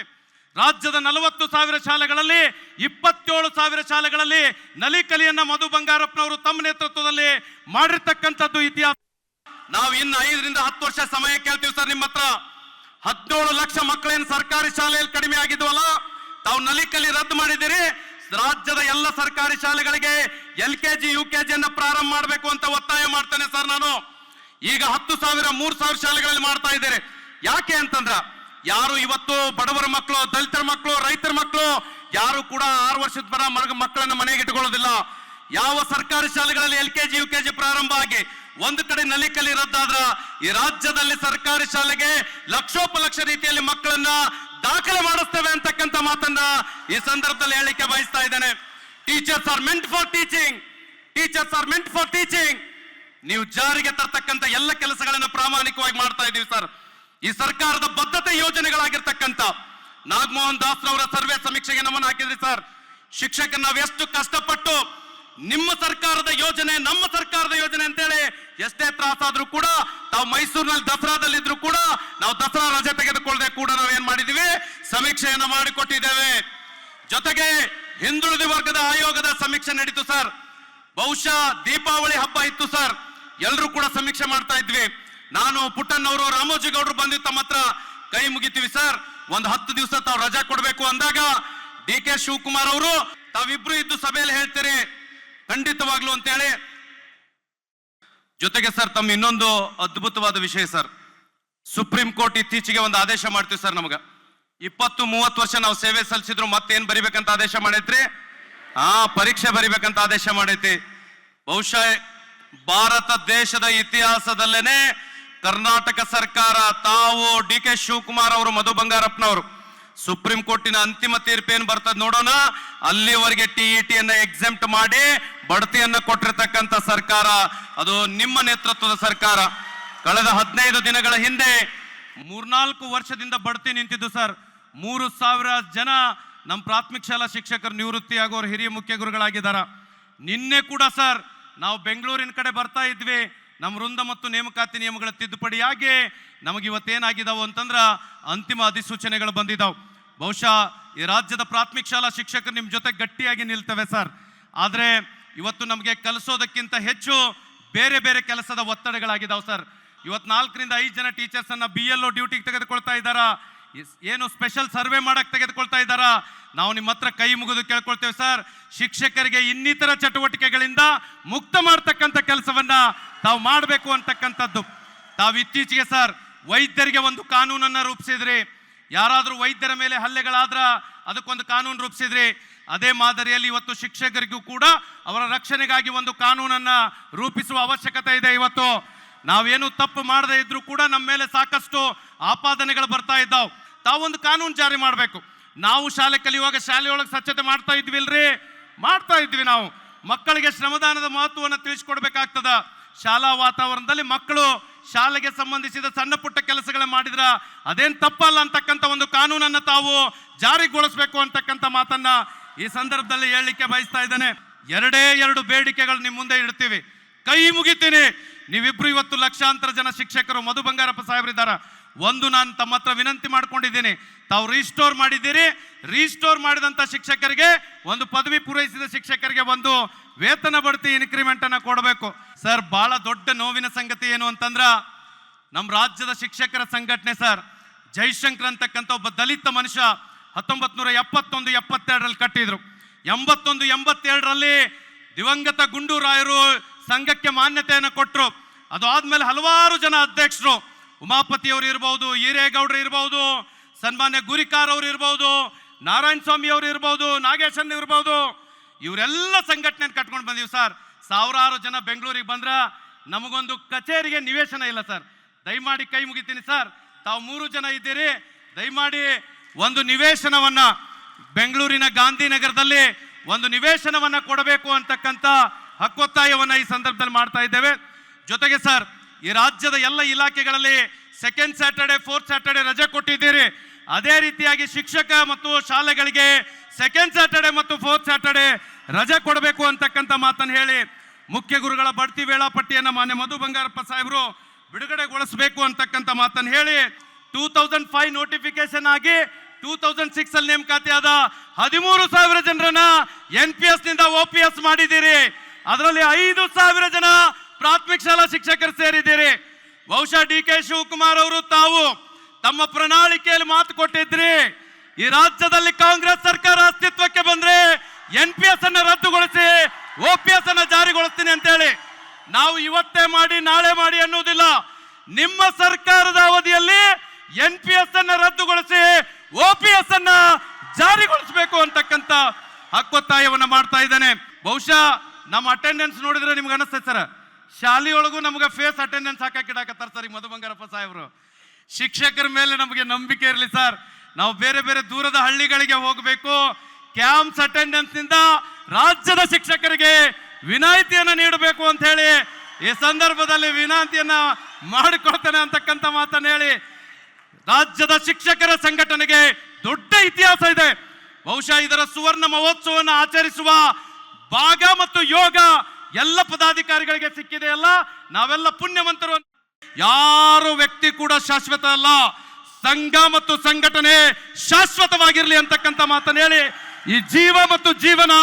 ರಾಜ್ಯದ 40,000 ಶಾಲೆಗಳಲ್ಲಿ 27,000 ಶಾಲೆಗಳಲ್ಲಿ ನಲಿಕಲಿಯನ್ನ ಮಧು ಬಂಗಾರಪ್ಪನವರು ತಮ್ಮ ನೇತೃತ್ವದಲ್ಲಿ ಮಾಡಿರ್ತಕ್ಕಂಥದ್ದು ಇತಿಹಾಸ. ನಾವು ಇನ್ನು 5ರಿಂದ 10 ವರ್ಷ ಸಮಯ ಕೇಳ್ತೀವಿ ಸರ್ ನಿಮ್ಮ ಹತ್ರ. 17 ಲಕ್ಷ ಮಕ್ಕಳೇನು ಸರ್ಕಾರಿ ಶಾಲೆಯಲ್ಲಿ ಕಡಿಮೆ ಆಗಿದ್ವಲ್ಲ, ತಾವು ನಲಿಕಲಿ ರದ್ದು ಮಾಡಿದ್ದೀರಿ. ರಾಜ್ಯದ ಎಲ್ಲ ಸರ್ಕಾರಿ ಶಾಲೆಗಳಿಗೆ LKG UKG ಅನ್ನ ಪ್ರಾರಂಭ ಮಾಡಬೇಕು ಅಂತ ಒತ್ತಾಯ ಮಾಡ್ತೇನೆ ಸರ್ ನಾನು. ಈಗ 10,000 3,000 ಶಾಲೆಗಳಲ್ಲಿ ಮಾಡ್ತಾ ಇದ್ದೀರಿ. ಯಾಕೆ ಅಂತಂದ್ರ, ಯಾರು ಇವತ್ತು ಬಡವರ ಮಕ್ಕಳು, ದಲಿತರ ಮಕ್ಕಳು, ರೈತರ ಮಕ್ಕಳು ಯಾರು ಕೂಡ 6 ವರ್ಷದ ಬರ ಮಕ್ಕಳನ್ನ ಮನೆಗೆ ಇಟ್ಕೊಳ್ಳೋದಿಲ್ಲ. ಯಾವ ಸರ್ಕಾರಿ ಶಾಲೆಗಳಲ್ಲಿ LKG UKG ಪ್ರಾರಂಭ ಆಗಿ ಒಂದು ಕಡೆ ನಲಿಕಲಿ ರದ್ದಾದ್ರ ಈ ರಾಜ್ಯದಲ್ಲಿ ಸರ್ಕಾರಿ ಶಾಲೆಗೆ ಲಕ್ಷೋಪಲಕ್ಷ ರೀತಿಯಲ್ಲಿ ಮಕ್ಕಳನ್ನ ದಾಖಲೆ ಮಾಡಿಸ್ತೇವೆ ಅಂತಕ್ಕಂಥ ಮಾತನ್ನ ಈ ಸಂದರ್ಭದಲ್ಲಿ ಹೇಳಿಕೆ ಬಯಸ್ತಾ ಇದ್ದೇನೆ. Teachers R meant for teaching, teachers R meant for teaching. ನೀವು ಜಾರಿಗೆ ತರ್ತಕ್ಕಂಥ ಎಲ್ಲ ಕೆಲಸಗಳನ್ನು ಪ್ರಾಮಾಣಿಕವಾಗಿ ಮಾಡ್ತಾ ಇದ್ದೀವಿ ಸರ್. ಈ ಸರ್ಕಾರದ ಬದ್ಧತೆ ಯೋಜನೆಗಳಾಗಿರ್ತಕ್ಕಂಥ ನಾಗಮೋಹನ್ ದಾಸ್ರವರ ಸರ್ವೆ ಸಮೀಕ್ಷೆಗೆ ನಮ್ಮನ್ನು ಹಾಕಿದ್ರಿ ಸರ್. ಶಿಕ್ಷಕರು ನಾವು ಎಷ್ಟು ಕಷ್ಟಪಟ್ಟು ನಿಮ್ಮ ಸರ್ಕಾರದ ಯೋಜನೆ, ನಮ್ಮ ಸರ್ಕಾರದ ಯೋಜನೆ ಅಂತೇಳಿ ಎಷ್ಟೇ ತ್ರಾಸಾದ್ರೂ ಕೂಡ ತಾವು ಮೈಸೂರಿನಲ್ಲಿ ದಸರಾದಲ್ಲಿದ್ರು ಕೂಡ ನಾವು ದಸರಾ ರಜೆ ತೆಗೆದುಕೊಳ್ಳದೆ ಕೂಡ ನಾವೇನ್ ಮಾಡಿದೀವಿ, ಸಮೀಕ್ಷೆಯನ್ನು ಮಾಡಿಕೊಟ್ಟಿದ್ದೇವೆ. ಜೊತೆಗೆ ಹಿಂದುಳಿದ ವರ್ಗದ ಆಯೋಗದ ಸಮೀಕ್ಷೆ ನಡೀತು ಸರ್. ಬಹುಶಃ ದೀಪಾವಳಿ ಹಬ್ಬ ಇತ್ತು ಸರ್, ಎಲ್ಲರೂ ಕೂಡ ಸಮೀಕ್ಷೆ ಮಾಡ್ತಾ ಇದ್ವಿ. ನಾನು ಪುಟ್ಟಣ್ಣವರು ರಾಮೋಜಿ ಗೌಡರು ಬಂದು ತಮ್ಮ ಹತ್ರ ಕೈ ಮುಗಿತೀವಿ ಸರ್, ಒಂದು 10 ದಿವಸ ತಾವು ರಜಾ ಕೊಡಬೇಕು ಅಂದಾಗ DK ಶಿವಕುಮಾರ್ ಅವರು ತಾವಿಬ್ರು ಇದ್ದು ಸಭೆಯಲ್ಲಿ ಹೇಳ್ತೀರಿ ಖಂಡಿತವಾಗ್ಲು ಅಂತ ಹೇಳಿ. ಜೊತೆಗೆ ಸರ್ ತಮ್ಮ ಇನ್ನೊಂದು ಅದ್ಭುತವಾದ ವಿಷಯ ಸರ್, ಸುಪ್ರೀಂ ಕೋರ್ಟ್ ಇತ್ತೀಚೆಗೆ ಒಂದು ಆದೇಶ ಮಾಡ್ತೀವಿ ಸರ್, ನಮಗ 20-30 ವರ್ಷ ನಾವು ಸೇವೆ ಸಲ್ಲಿಸಿದ್ರು ಮತ್ತೇನ್ ಬರಿಬೇಕಂತ ಆದೇಶ ಮಾಡೈತ್ರಿ, ಪರೀಕ್ಷೆ ಬರಿಬೇಕಂತ ಆದೇಶ ಮಾಡೈತಿ. ಬಹುಶಃ ಭಾರತ ದೇಶದ ಇತಿಹಾಸದಲ್ಲೇನೆ ಕರ್ನಾಟಕ ಸರ್ಕಾರ ತಾವು DK ಶಿವಕುಮಾರ್ ಅವರು ಮಧು ಬಂಗಾರಪ್ಪನವರು ಸುಪ್ರೀಂ ಕೋರ್ಟಿನ ಅಂತಿಮ ತೀರ್ಪೇನು ಬರ್ತದೆ ನೋಡೋಣ, ಅಲ್ಲಿವರೆಗೆ TET ಅನ್ನ ಎಕ್ಸೆಂಪ್ಟ್ ಮಾಡಿ ಬಡ್ತಿಯನ್ನ ಕೊಟ್ಟಿರ್ತಕ್ಕಂಥ ಸರ್ಕಾರ ಅದು ನಿಮ್ಮ ನೇತೃತ್ವದ ಸರ್ಕಾರ. ಕಳೆದ 15 ದಿನಗಳ ಹಿಂದೆ 3-4 ವರ್ಷದಿಂದ ಬಡ್ತಿ ನಿಂತಿದ್ದು ಸರ್. 3,000 ಜನ ನಮ್ಮ ಪ್ರಾಥಮಿಕ ಶಾಲಾ ಶಿಕ್ಷಕರು ನಿವೃತ್ತಿ ಆಗೋರು ಹಿರಿಯ ಮುಖ್ಯ ಗುರುಗಳಾಗಿದ್ದಾರೆ. ನಿನ್ನೆ ಕೂಡ ಸರ್ ನಾವು ಬೆಂಗಳೂರಿನ ಕಡೆ ಬರ್ತಾ ಇದ್ವಿ, ನಮ್ಮ ವೃಂದ ಮತ್ತು ನೇಮಕಾತಿ ನಿಯಮಗಳ ತಿದ್ದುಪಡಿಯಾಗಿ ನಮಗೆ ಇವತ್ತೇನಾಗಿದ್ದಾವೆ ಅಂತಂದ್ರೆ ಅಂತಿಮ ಅಧಿಸೂಚನೆಗಳು ಬಂದಿದ್ದಾವೆ. ಬಹುಶಃ ಈ ರಾಜ್ಯದ ಪ್ರಾಥಮಿಕ ಶಾಲಾ ಶಿಕ್ಷಕರು ನಿಮ್ಮ ಜೊತೆ ಗಟ್ಟಿಯಾಗಿ ನಿಲ್ತವೆ ಸರ್. ಆದರೆ ಇವತ್ತು ನಮಗೆ ಕಲಿಸೋದಕ್ಕಿಂತ ಹೆಚ್ಚು ಬೇರೆ ಬೇರೆ ಕೆಲಸದ ಒತ್ತಡಗಳಾಗಿದ್ದಾವೆ ಸರ್. ಇವತ್ತು 4ರಿಂದ 5 ಜನ ಟೀಚರ್ಸ್ ಅನ್ನ BLO ಡ್ಯೂಟಿಗೆ ತೆಗೆದುಕೊಳ್ತಾ ಇದ್ದಾರ, ಏನು ಸ್ಪೆಷಲ್ ಸರ್ವೆ ಮಾಡಕ್ ತೆಗೆದುಕೊಳ್ತಾ ಇದ್ದಾರ. ನಾವು ನಿಮ್ಮ ಹತ್ರ ಕೈ ಮುಗಿದು ಕೇಳ್ಕೊಳ್ತೇವೆ ಸರ್, ಶಿಕ್ಷಕರಿಗೆ ಇನ್ನಿತರ ಚಟುವಟಿಕೆಗಳಿಂದ ಮುಕ್ತ ಮಾಡ್ತಕ್ಕಂಥ ಕೆಲಸವನ್ನ ತಾವು ಮಾಡಬೇಕು ಅಂತಕ್ಕಂಥದ್ದು. ತಾವು ಇತ್ತೀಚೆಗೆ ಸರ್ ವೈದ್ಯರಿಗೆ ಒಂದು ಕಾನೂನನ್ನ ರೂಪಿಸಿದ್ರಿ, ಯಾರಾದರೂ ವೈದ್ಯರ ಮೇಲೆ ಹಲ್ಲೆಗಳಾದ್ರ ಅದಕ್ಕೊಂದು ಕಾನೂನು ರೂಪಿಸಿದ್ರಿ. ಅದೇ ಮಾದರಿಯಲ್ಲಿ ಇವತ್ತು ಶಿಕ್ಷಕರಿಗೂ ಕೂಡ ಅವರ ರಕ್ಷಣೆಗಾಗಿ ಒಂದು ಕಾನೂನನ್ನ ರೂಪಿಸುವ ಅವಶ್ಯಕತೆ ಇದೆ. ಇವತ್ತು ನಾವೇನು ತಪ್ಪು ಮಾಡದೇ ಇದ್ರೂ ಕೂಡ ನಮ್ಮ ಮೇಲೆ ಸಾಕಷ್ಟು ಆಪಾದನೆಗಳು ಬರ್ತಾ ಇದ್ದಾವೆ. ತಾವೊಂದು ಕಾನೂನು ಜಾರಿ ಮಾಡಬೇಕು. ನಾವು ಶಾಲೆ ಕಲಿಯುವಾಗ ಶಾಲೆಯೊಳಗೆ ಸ್ವಚ್ಛತೆ ಮಾಡ್ತಾ ಇದ್ವಿಲ್ರಿ, ಮಾಡ್ತಾ ಇದ್ವಿ. ನಾವು ಮಕ್ಕಳಿಗೆ ಶ್ರಮದಾನದ ಮಹತ್ವವನ್ನು ತಿಳಿಸ್ಕೊಡ್ಬೇಕಾಗ್ತದ. ಶಾಲಾ ವಾತಾವರಣದಲ್ಲಿ ಮಕ್ಕಳು ಶಾಲೆಗೆ ಸಂಬಂಧಿಸಿದ ಸಣ್ಣ ಪುಟ್ಟ ಕೆಲಸಗಳ ಮಾಡಿದ್ರ ಅದೇನ್ ತಪ್ಪಲ್ಲ ಅಂತಕ್ಕಂಥ ಒಂದು ಕಾನೂನನ್ನು ತಾವು ಜಾರಿಗೊಳಿಸಬೇಕು ಅಂತಕ್ಕಂಥ ಮಾತನ್ನ ಈ ಸಂದರ್ಭದಲ್ಲಿ ಹೇಳಲಿಕ್ಕೆ ಬಯಸ್ತಾ ಇದ್ದೇನೆ. 2 ಬೇಡಿಕೆಗಳು ನಿಮ್ಮ ಮುಂದೆ ಇಡ್ತೀವಿ, ಕೈ ಮುಗಿತೀನಿ. ನೀವಿಬ್ರು ಇವತ್ತು ಲಕ್ಷಾಂತರ ಜನ ಶಿಕ್ಷಕರು ಮಧು ಬಂಗಾರಪ್ಪ ಸಾಹೇಬ್ರಿದ್ದಾರೆ. ಒಂದು ನಾನು ತಮ್ಮ ಹತ್ರ ವಿನಂತಿ ಮಾಡ್ಕೊಂಡಿದ್ದೀನಿ, ತಾವು ರೀಸ್ಟೋರ್ ಮಾಡಿದ್ದೀರಿ, ರೀಸ್ಟೋರ್ ಮಾಡಿದಂಥ ಶಿಕ್ಷಕರಿಗೆ ಒಂದು ಪದವಿ ಪೂರೈಸಿದ ಶಿಕ್ಷಕರಿಗೆ ಒಂದು ವೇತನ ಬಡ್ತಿ ಇನ್ಕ್ರಿಮೆಂಟ್ ಅನ್ನ ಕೊಡಬೇಕು ಸರ್. ಬಹಳ ದೊಡ್ಡ ನೋವಿನ ಸಂಗತಿ ಏನು ಅಂತಂದ್ರ ನಮ್ಮ ರಾಜ್ಯದ ಶಿಕ್ಷಕರ ಸಂಘಟನೆ ಸರ್, ಜೈಶಂಕರ್ ಅಂತಕ್ಕಂಥ ಒಬ್ಬ ದಲಿತ ಮನುಷ್ಯ 1971-72ರಲ್ಲಿ ಕಟ್ಟಿದ್ರು. 81-82ರಲ್ಲಿ ದಿವಂಗತ ಗುಂಡೂರಾಯರು ಸಂಘಕ್ಕೆ ಮಾನ್ಯತೆಯನ್ನು ಕೊಟ್ಟರು. ಅದು ಆದ್ಮೇಲೆ ಹಲವಾರು ಜನ ಅಧ್ಯಕ್ಷರು, ಉಮಾಪತಿಯವರು ಇರ್ಬೋದು, ಈರೇಗೌಡರು ಇರ್ಬೋದು, ಸನ್ಮಾನ್ಯ ಗುರಿಕಾರ್ ಅವರು ಇರ್ಬೋದು, ನಾರಾಯಣ ಸ್ವಾಮಿ ಅವರು ಇರ್ಬೋದು, ನಾಗೇಶನ್ ಇರ್ಬೋದು, ಇವರೆಲ್ಲ ಸಂಘಟನೆ ಕಟ್ಕೊಂಡು ಬಂದೀವಿ ಸರ್. ಸಾವಿರಾರು ಜನ ಬೆಂಗಳೂರಿಗೆ ಬಂದ್ರ ನಮಗೊಂದು ಕಚೇರಿಗೆ ನಿವೇಶನ ಇಲ್ಲ ಸರ್. ದಯಮಾಡಿ ಕೈ ಮುಗಿತೀನಿ ಸರ್, ತಾವು 3 ಜನ ಇದ್ದೀರಿ, ದಯಮಾಡಿ ಒಂದು ನಿವೇಶನವನ್ನ ಬೆಂಗಳೂರಿನ ಗಾಂಧಿನಗರದಲ್ಲಿ ಒಂದು ನಿವೇಶನವನ್ನ ಕೊಡಬೇಕು ಅಂತಕ್ಕಂಥ ಹಕ್ಕೊತ್ತಾಯವನ್ನ ಈ ಸಂದರ್ಭದಲ್ಲಿ ಮಾಡ್ತಾ ಇದ್ದೇವೆ. ಜೊತೆಗೆ ಸರ್ ಈ ರಾಜ್ಯದ ಎಲ್ಲ ಇಲಾಖೆಗಳಲ್ಲಿ 2nd ಸ್ಯಾಟರ್ಡೆ 4th ಸ್ಯಾಟರ್ಡೆ ರಜೆ ಕೊಟ್ಟಿದ್ದೀರಿ. ಅದೇ ರೀತಿಯಾಗಿ ಶಿಕ್ಷಕ ಮತ್ತು ಶಾಲೆಗಳಿಗೆ 2nd ಸ್ಯಾಟರ್ಡೆ ಮತ್ತು 4th ಸ್ಯಾಟರ್ಡೆ ರಜೆ ಕೊಡಬೇಕು ಅಂತಕ್ಕಂಥ ಮಾತನ್ನು ಹೇಳಿ ಮುಖ್ಯ ಗುರುಗಳ ಬಡ್ತಿ ವೇಳಾಪಟ್ಟಿಯನ್ನು ಮಾನ್ಯ ಮಧು ಬಂಗಾರಪ್ಪ ಸಾಹೇಬರು ಬಿಡುಗಡೆಗೊಳಿಸಬೇಕು ಅಂತಕ್ಕಂಥ ಮಾತನ್ನು ಹೇಳಿ 2005 ನೋಟಿಫಿಕೇಶನ್ ಆಗಿ 2006 ಅಲ್ಲಿ ನೇಮಕಾತಿ ಆದ 13,000 ಜನರನ್ನ NPS ನಿಂದ OPS ಮಾಡಿದ್ದೀರಿ. ಅದರಲ್ಲಿ 5,000 ಜನ ಪ್ರಾಥಮಿಕ ಶಾಲಾ ಶಿಕ್ಷಕರು ಸೇರಿದ್ದೀರಿ. ಬಹುಶಃ DK ಶಿವಕುಮಾರ್ ಅವರು ತಾವು ತಮ್ಮ ಪ್ರಣಾಳಿಕೆಯಲ್ಲಿ ಮಾತು ಕೊಟ್ಟಿದ್ರಿ, ಈ ರಾಜ್ಯದಲ್ಲಿ ಕಾಂಗ್ರೆಸ್ ಸರ್ಕಾರ ಅಸ್ತಿತ್ವಕ್ಕೆ ಬಂದ್ರೆ NPS ಅನ್ನ ರದ್ದುಗೊಳಿಸಿ OPS ಅನ್ನ ಜಾರಿಗೊಳಿಸ್ತೀನಿ ಅಂತೇಳಿ. ನಾವು ಇವತ್ತೇ ಮಾಡಿ ನಾಳೆ ಮಾಡಿ ಅನ್ನುವುದಿಲ್ಲ, ನಿಮ್ಮ ಸರ್ಕಾರದ ಅವಧಿಯಲ್ಲಿ NPS ಅನ್ನ ರದ್ದುಗೊಳಿಸಿ OPS ಅನ್ನ ಜಾರಿಗೊಳಿಸಬೇಕು ಅಂತಕ್ಕಂಥ ಹಕ್ಕೊತ್ತಾಯವನ್ನ ಮಾಡ್ತಾ ಇದ್ದೇನೆ. ಬಹುಶಃ ನಮ್ಮ ಅಟೆಂಡೆನ್ಸ್ ನೋಡಿದ್ರೆ ನಿಮ್ಗೆ ಅನಿಸ್ತದೆ ಸರ್, ಶಾಲೆಯೊಳಗೂ ನಮ್ಗೆ ಫೇಸ್ ಅಟೆಂಡೆನ್ಸ್ ಹಾಕಿಡಾಕತ್ತಾರ ಸರ್ ಈ ಮಧು ಬಂಗಾರಪ್ಪ ಸಾಹೇಬರು. ಶಿಕ್ಷಕರ ಮೇಲೆ ನಮಗೆ ನಂಬಿಕೆ ಇರಲಿ ಸರ್, ನಾವು ಬೇರೆ ಬೇರೆ ದೂರದ ಹಳ್ಳಿಗಳಿಗೆ ಹೋಗಬೇಕು. ಕ್ಯಾಂಪ್ಸ್ ಅಟೆಂಡೆನ್ಸ್ ನಿಂದ ರಾಜ್ಯದ ಶಿಕ್ಷಕರಿಗೆ ವಿನಾಯಿತಿಯನ್ನು ನೀಡಬೇಕು ಅಂತ ಹೇಳಿ ಈ ಸಂದರ್ಭದಲ್ಲಿ ವಿನಂತಿಯನ್ನ ಮಾಡಿಕೊಳ್ತೇನೆ ಅಂತಕ್ಕಂಥ ಮಾತನ್ನು ಹೇಳಿ, ರಾಜ್ಯದ ಶಿಕ್ಷಕರ ಸಂಘಟನೆಗೆ ದೊಡ್ಡ ಇತಿಹಾಸ ಇದೆ. ಬಹುಶಃ ಇದರ ಸುವರ್ಣ ಮಹೋತ್ಸವವನ್ನು ಆಚರಿಸುವ ಭಾಗ ಮತ್ತು ಯೋಗ ಎಲ್ಲ ಪದಾಧಿಕಾರಿಗಳಿಗೆ ಸಿಕ್ಕಿದೆ ಅಲ್ಲ, ನಾವೆಲ್ಲ ಪುಣ್ಯವಂತರು. ಯಾರು ವ್ಯಕ್ತಿ ಕೂಡ ಶಾಶ್ವತ ಅಲ್ಲ, ಸಂಘ ಮತ್ತು ಸಂಘಟನೆ ಶಾಶ್ವತವಾಗಿರಲಿ ಅಂತಕ್ಕಂಥ ಮಾತನ್ನು ಹೇಳಿ ಈ ಜೀವ ಮತ್ತು ಜೀವನ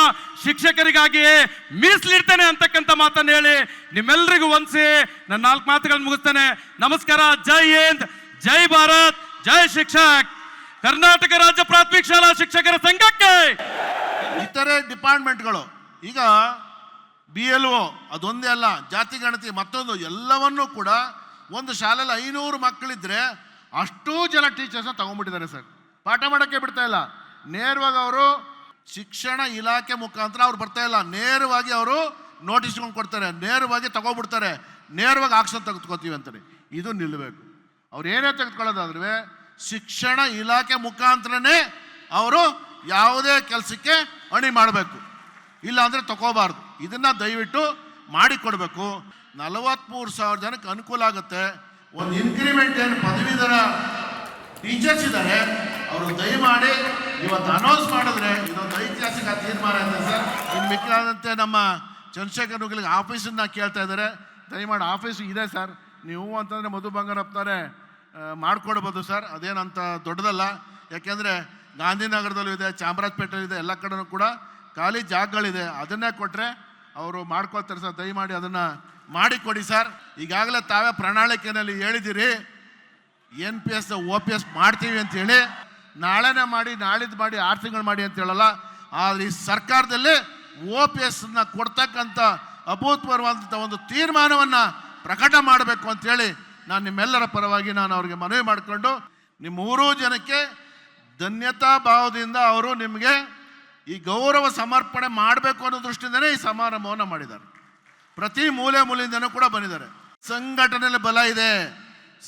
ಶಿಕ್ಷಕರಿಗಾಗಿಯೇ ಮೀಸಲಿಡ್ತೇನೆ ಅಂತಕ್ಕಂಥ ಮಾತನ್ನು ಹೇಳಿ ನಿಮ್ಮೆಲ್ಲರಿಗೂ ವಂದಿಸಿ ನನ್ನ 4 ಮಾತುಗಳನ್ನು ಮುಗಿಸ್ತೇನೆ. ನಮಸ್ಕಾರ. ಜೈ ಹಿಂದ್, ಜೈ ಭಾರತ್, ಜೈ ಶಿಕ್ಷಕ್. ಕರ್ನಾಟಕ ರಾಜ್ಯ ಪ್ರಾಥಮಿಕ ಶಾಲಾ ಶಿಕ್ಷಕರ ಸಂಘಕ್ಕೆ ಇತರೆ ಡಿಪಾರ್ಟ್ಮೆಂಟ್ಗಳು ಈಗ BLO ಅದೊಂದೇ ಅಲ್ಲ, ಜಾತಿ ಗಣತಿ ಮತ್ತೊಂದು ಎಲ್ಲವನ್ನೂ ಕೂಡ ಒಂದು ಶಾಲೆಯಲ್ಲಿ 500 ಮಕ್ಕಳಿದ್ರೆ ಅಷ್ಟೂ ಜನ ಟೀಚರ್ಸ್ನ ತಗೊಂಡ್ಬಿಟ್ಟಿದ್ದಾರೆ ಸರ್. ಪಾಠ ಮಾಡೋಕ್ಕೆ ಬಿಡ್ತಾ ಇಲ್ಲ. ನೇರವಾಗಿ ಅವರು ಶಿಕ್ಷಣ ಇಲಾಖೆ ಮುಖಾಂತರ ಅವ್ರು ಬರ್ತಾ ಇಲ್ಲ, ನೇರವಾಗಿ ಅವರು ನೋಟಿಸ್ಕೊಂಡು ಕೊಡ್ತಾರೆ, ನೇರವಾಗಿ ತಗೊಬಿಡ್ತಾರೆ, ನೇರವಾಗಿ ಆಕ್ಷನ್ ತೆಗೆದುಕೋತೀವಿ ಅಂತಾರೆ. ಇದು ನಿಲ್ಲಬೇಕು. ಅವ್ರು ಏನೇ ತೆಗೆದುಕೊಳ್ಳೋದಾದ್ರೆ ಶಿಕ್ಷಣ ಇಲಾಖೆ ಮುಖಾಂತರನೇ ಅವರು ಯಾವುದೇ ಕೆಲಸಕ್ಕೆ ಅಣಿ ಮಾಡಬೇಕು, ಇಲ್ಲ ಅಂದರೆ ತಗೋಬಾರ್ದು. ಇದನ್ನು ದಯವಿಟ್ಟು ಮಾಡಿಕೊಡ್ಬೇಕು. 43,000 ಜನಕ್ಕೆ ಅನುಕೂಲ ಆಗುತ್ತೆ. ಒಂದು ಇನ್ಕ್ರಿಮೆಂಟ್ ಏನು ಪದವೀಧರ ಟೀಚರ್ಸ್ ಇದ್ದಾರೆ, ಅವರು ದಯಮಾಡಿ ಇವತ್ತು ಅನೌನ್ಸ್ ಮಾಡಿದ್ರೆ ಇದೊಂದು ಐತಿಹಾಸಿಕ ತೀರ್ಮಾನ ಇದೆ ಸರ್. ಇನ್ನು ಮಿಕ್ಕಾದಂತೆ ನಮ್ಮ ಚಂದ್ರಶೇಖರ್ ನುಗ್ಲಿಗೆ ಆಫೀಸನ್ನ ಕೇಳ್ತಾ ಇದ್ದಾರೆ. ದಯಮಾಡಿ ಆಫೀಸು ಇದೆ ಸರ್, ನೀವು ಅಂತಂದರೆ ಮಧು ಬಂಗಾರಪ್ಪನವರೇ ಮಾಡಿಕೊಡ್ಬೋದು ಸರ್, ಅದೇನಂತ ದೊಡ್ಡದಲ್ಲ. ಯಾಕೆಂದರೆ ಗಾಂಧಿನಗರದಲ್ಲೂ ಇದೆ, ಚಾಮರಾಜಪೇಟೆಯಲ್ಲೂ ಇದೆ, ಎಲ್ಲ ಕಡೆನೂ ಕೂಡ ಖಾಲಿ ಜಾಗಗಳಿದೆ. ಅದನ್ನೇ ಕೊಟ್ಟರೆ ಅವರು ಮಾಡ್ಕೊಳ್ತಾರೆ ಸರ್. ದಯಮಾಡಿ ಅದನ್ನು ಮಾಡಿಕೊಡಿ ಸರ್. ಈಗಾಗಲೇ ತಾವೇ ಪ್ರಣಾಳಿಕೆಯಲ್ಲಿ ಹೇಳಿದ್ದೀರಿ NPS OPS ಮಾಡ್ತೀವಿ ಅಂತೇಳಿ. ನಾಳೆನೇ ಮಾಡಿ, ನಾಳಿದ್ದು ಮಾಡಿ, 6 ತಿಂಗಳು ಮಾಡಿ ಅಂತ ಹೇಳಲ್ಲ. ಆದರೆ ಈ ಸರ್ಕಾರದಲ್ಲಿ OPSನ ಕೊಡ್ತಕ್ಕಂಥ ಅಭೂತಪೂರ್ವವಾದಂಥ ಒಂದು ತೀರ್ಮಾನವನ್ನು ಪ್ರಕಟ ಮಾಡಬೇಕು ಅಂಥೇಳಿ ನಾನು ನಿಮ್ಮೆಲ್ಲರ ಪರವಾಗಿ ನಾನು ಅವ್ರಿಗೆ ಮನವಿ ಮಾಡಿಕೊಂಡು, ನಿಮ್ಮ 3 ಜನಕ್ಕೆ ಧನ್ಯತಾ ಭಾವದಿಂದ ಅವರು ನಿಮಗೆ ಈ ಗೌರವ ಸಮರ್ಪಣೆ ಮಾಡಬೇಕು ಅನ್ನೋ ದೃಷ್ಟಿಯಿಂದನೇ ಈ ಸಮಾರಂಭವನ್ನು ಮಾಡಿದ್ದಾರೆ. ಪ್ರತಿ ಮೂಲೆಯಿಂದನೂ ಕೂಡ ಬಂದಿದ್ದಾರೆ. ಸಂಘಟನೆಯಲ್ಲಿ ಬಲ ಇದೆ.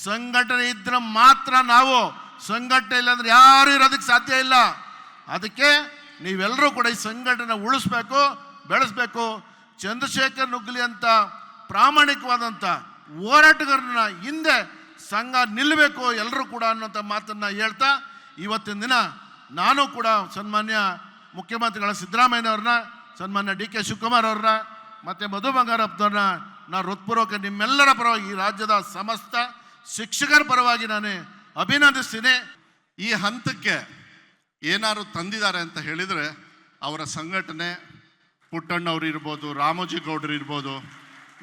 ಸಂಘಟನೆ ಇದ್ರೆ ಮಾತ್ರ ನಾವು, ಸಂಘಟನೆ ಇಲ್ಲಾಂದ್ರೆ ಯಾರು ಇರೋದಕ್ಕೆ ಸಾಧ್ಯ ಇಲ್ಲ. ಅದಕ್ಕೆ ನೀವೆಲ್ಲರೂ ಕೂಡ ಈ ಸಂಘಟನೆ ಉಳಿಸ್ಬೇಕು, ಬೆಳೆಸ್ಬೇಕು. ಚಂದ್ರಶೇಖರ್ ನುಗ್ಲಿ ಅಂತ ಪ್ರಾಮಾಣಿಕವಾದಂಥ ಹೋರಾಟಗಾರನ ಹಿಂದೆ ಸಂಘ ನಿಲ್ಲಬೇಕು ಎಲ್ಲರೂ ಕೂಡ ಅನ್ನೋಂಥ ಮಾತನ್ನು ಹೇಳ್ತಾ, ಇವತ್ತಿನ ದಿನ ನಾನು ಕೂಡ ಸನ್ಮಾನ್ಯ ಮುಖ್ಯಮಂತ್ರಿಗಳ ಸಿದ್ದರಾಮಯ್ಯನವ್ರನ್ನ, ಸನ್ಮಾನ್ಯ DK ಶಿವಕುಮಾರ್ ಅವ್ರನ್ನ ಮತ್ತು ಮಧು ಬಂಗಾರಪ್ಪನವ್ರನ್ನ ನಾನು ಹೃತ್ಪೂರ್ವಕ ನಿಮ್ಮೆಲ್ಲರ ಪರವಾಗಿ, ಈ ರಾಜ್ಯದ ಸಮಸ್ತ ಶಿಕ್ಷಕರ ಪರವಾಗಿ ನಾನು ಅಭಿನಂದಿಸ್ತೀನಿ. ಈ ಹಂತಕ್ಕೆ ಏನಾದ್ರು ತಂದಿದ್ದಾರೆ ಅಂತ ಹೇಳಿದರೆ ಅವರ ಸಂಘಟನೆ, ಪುಟ್ಟಣ್ಣವ್ರು ಇರ್ಬೋದು, ರಾಮೋಜಿ ಗೌಡರು ಇರ್ಬೋದು,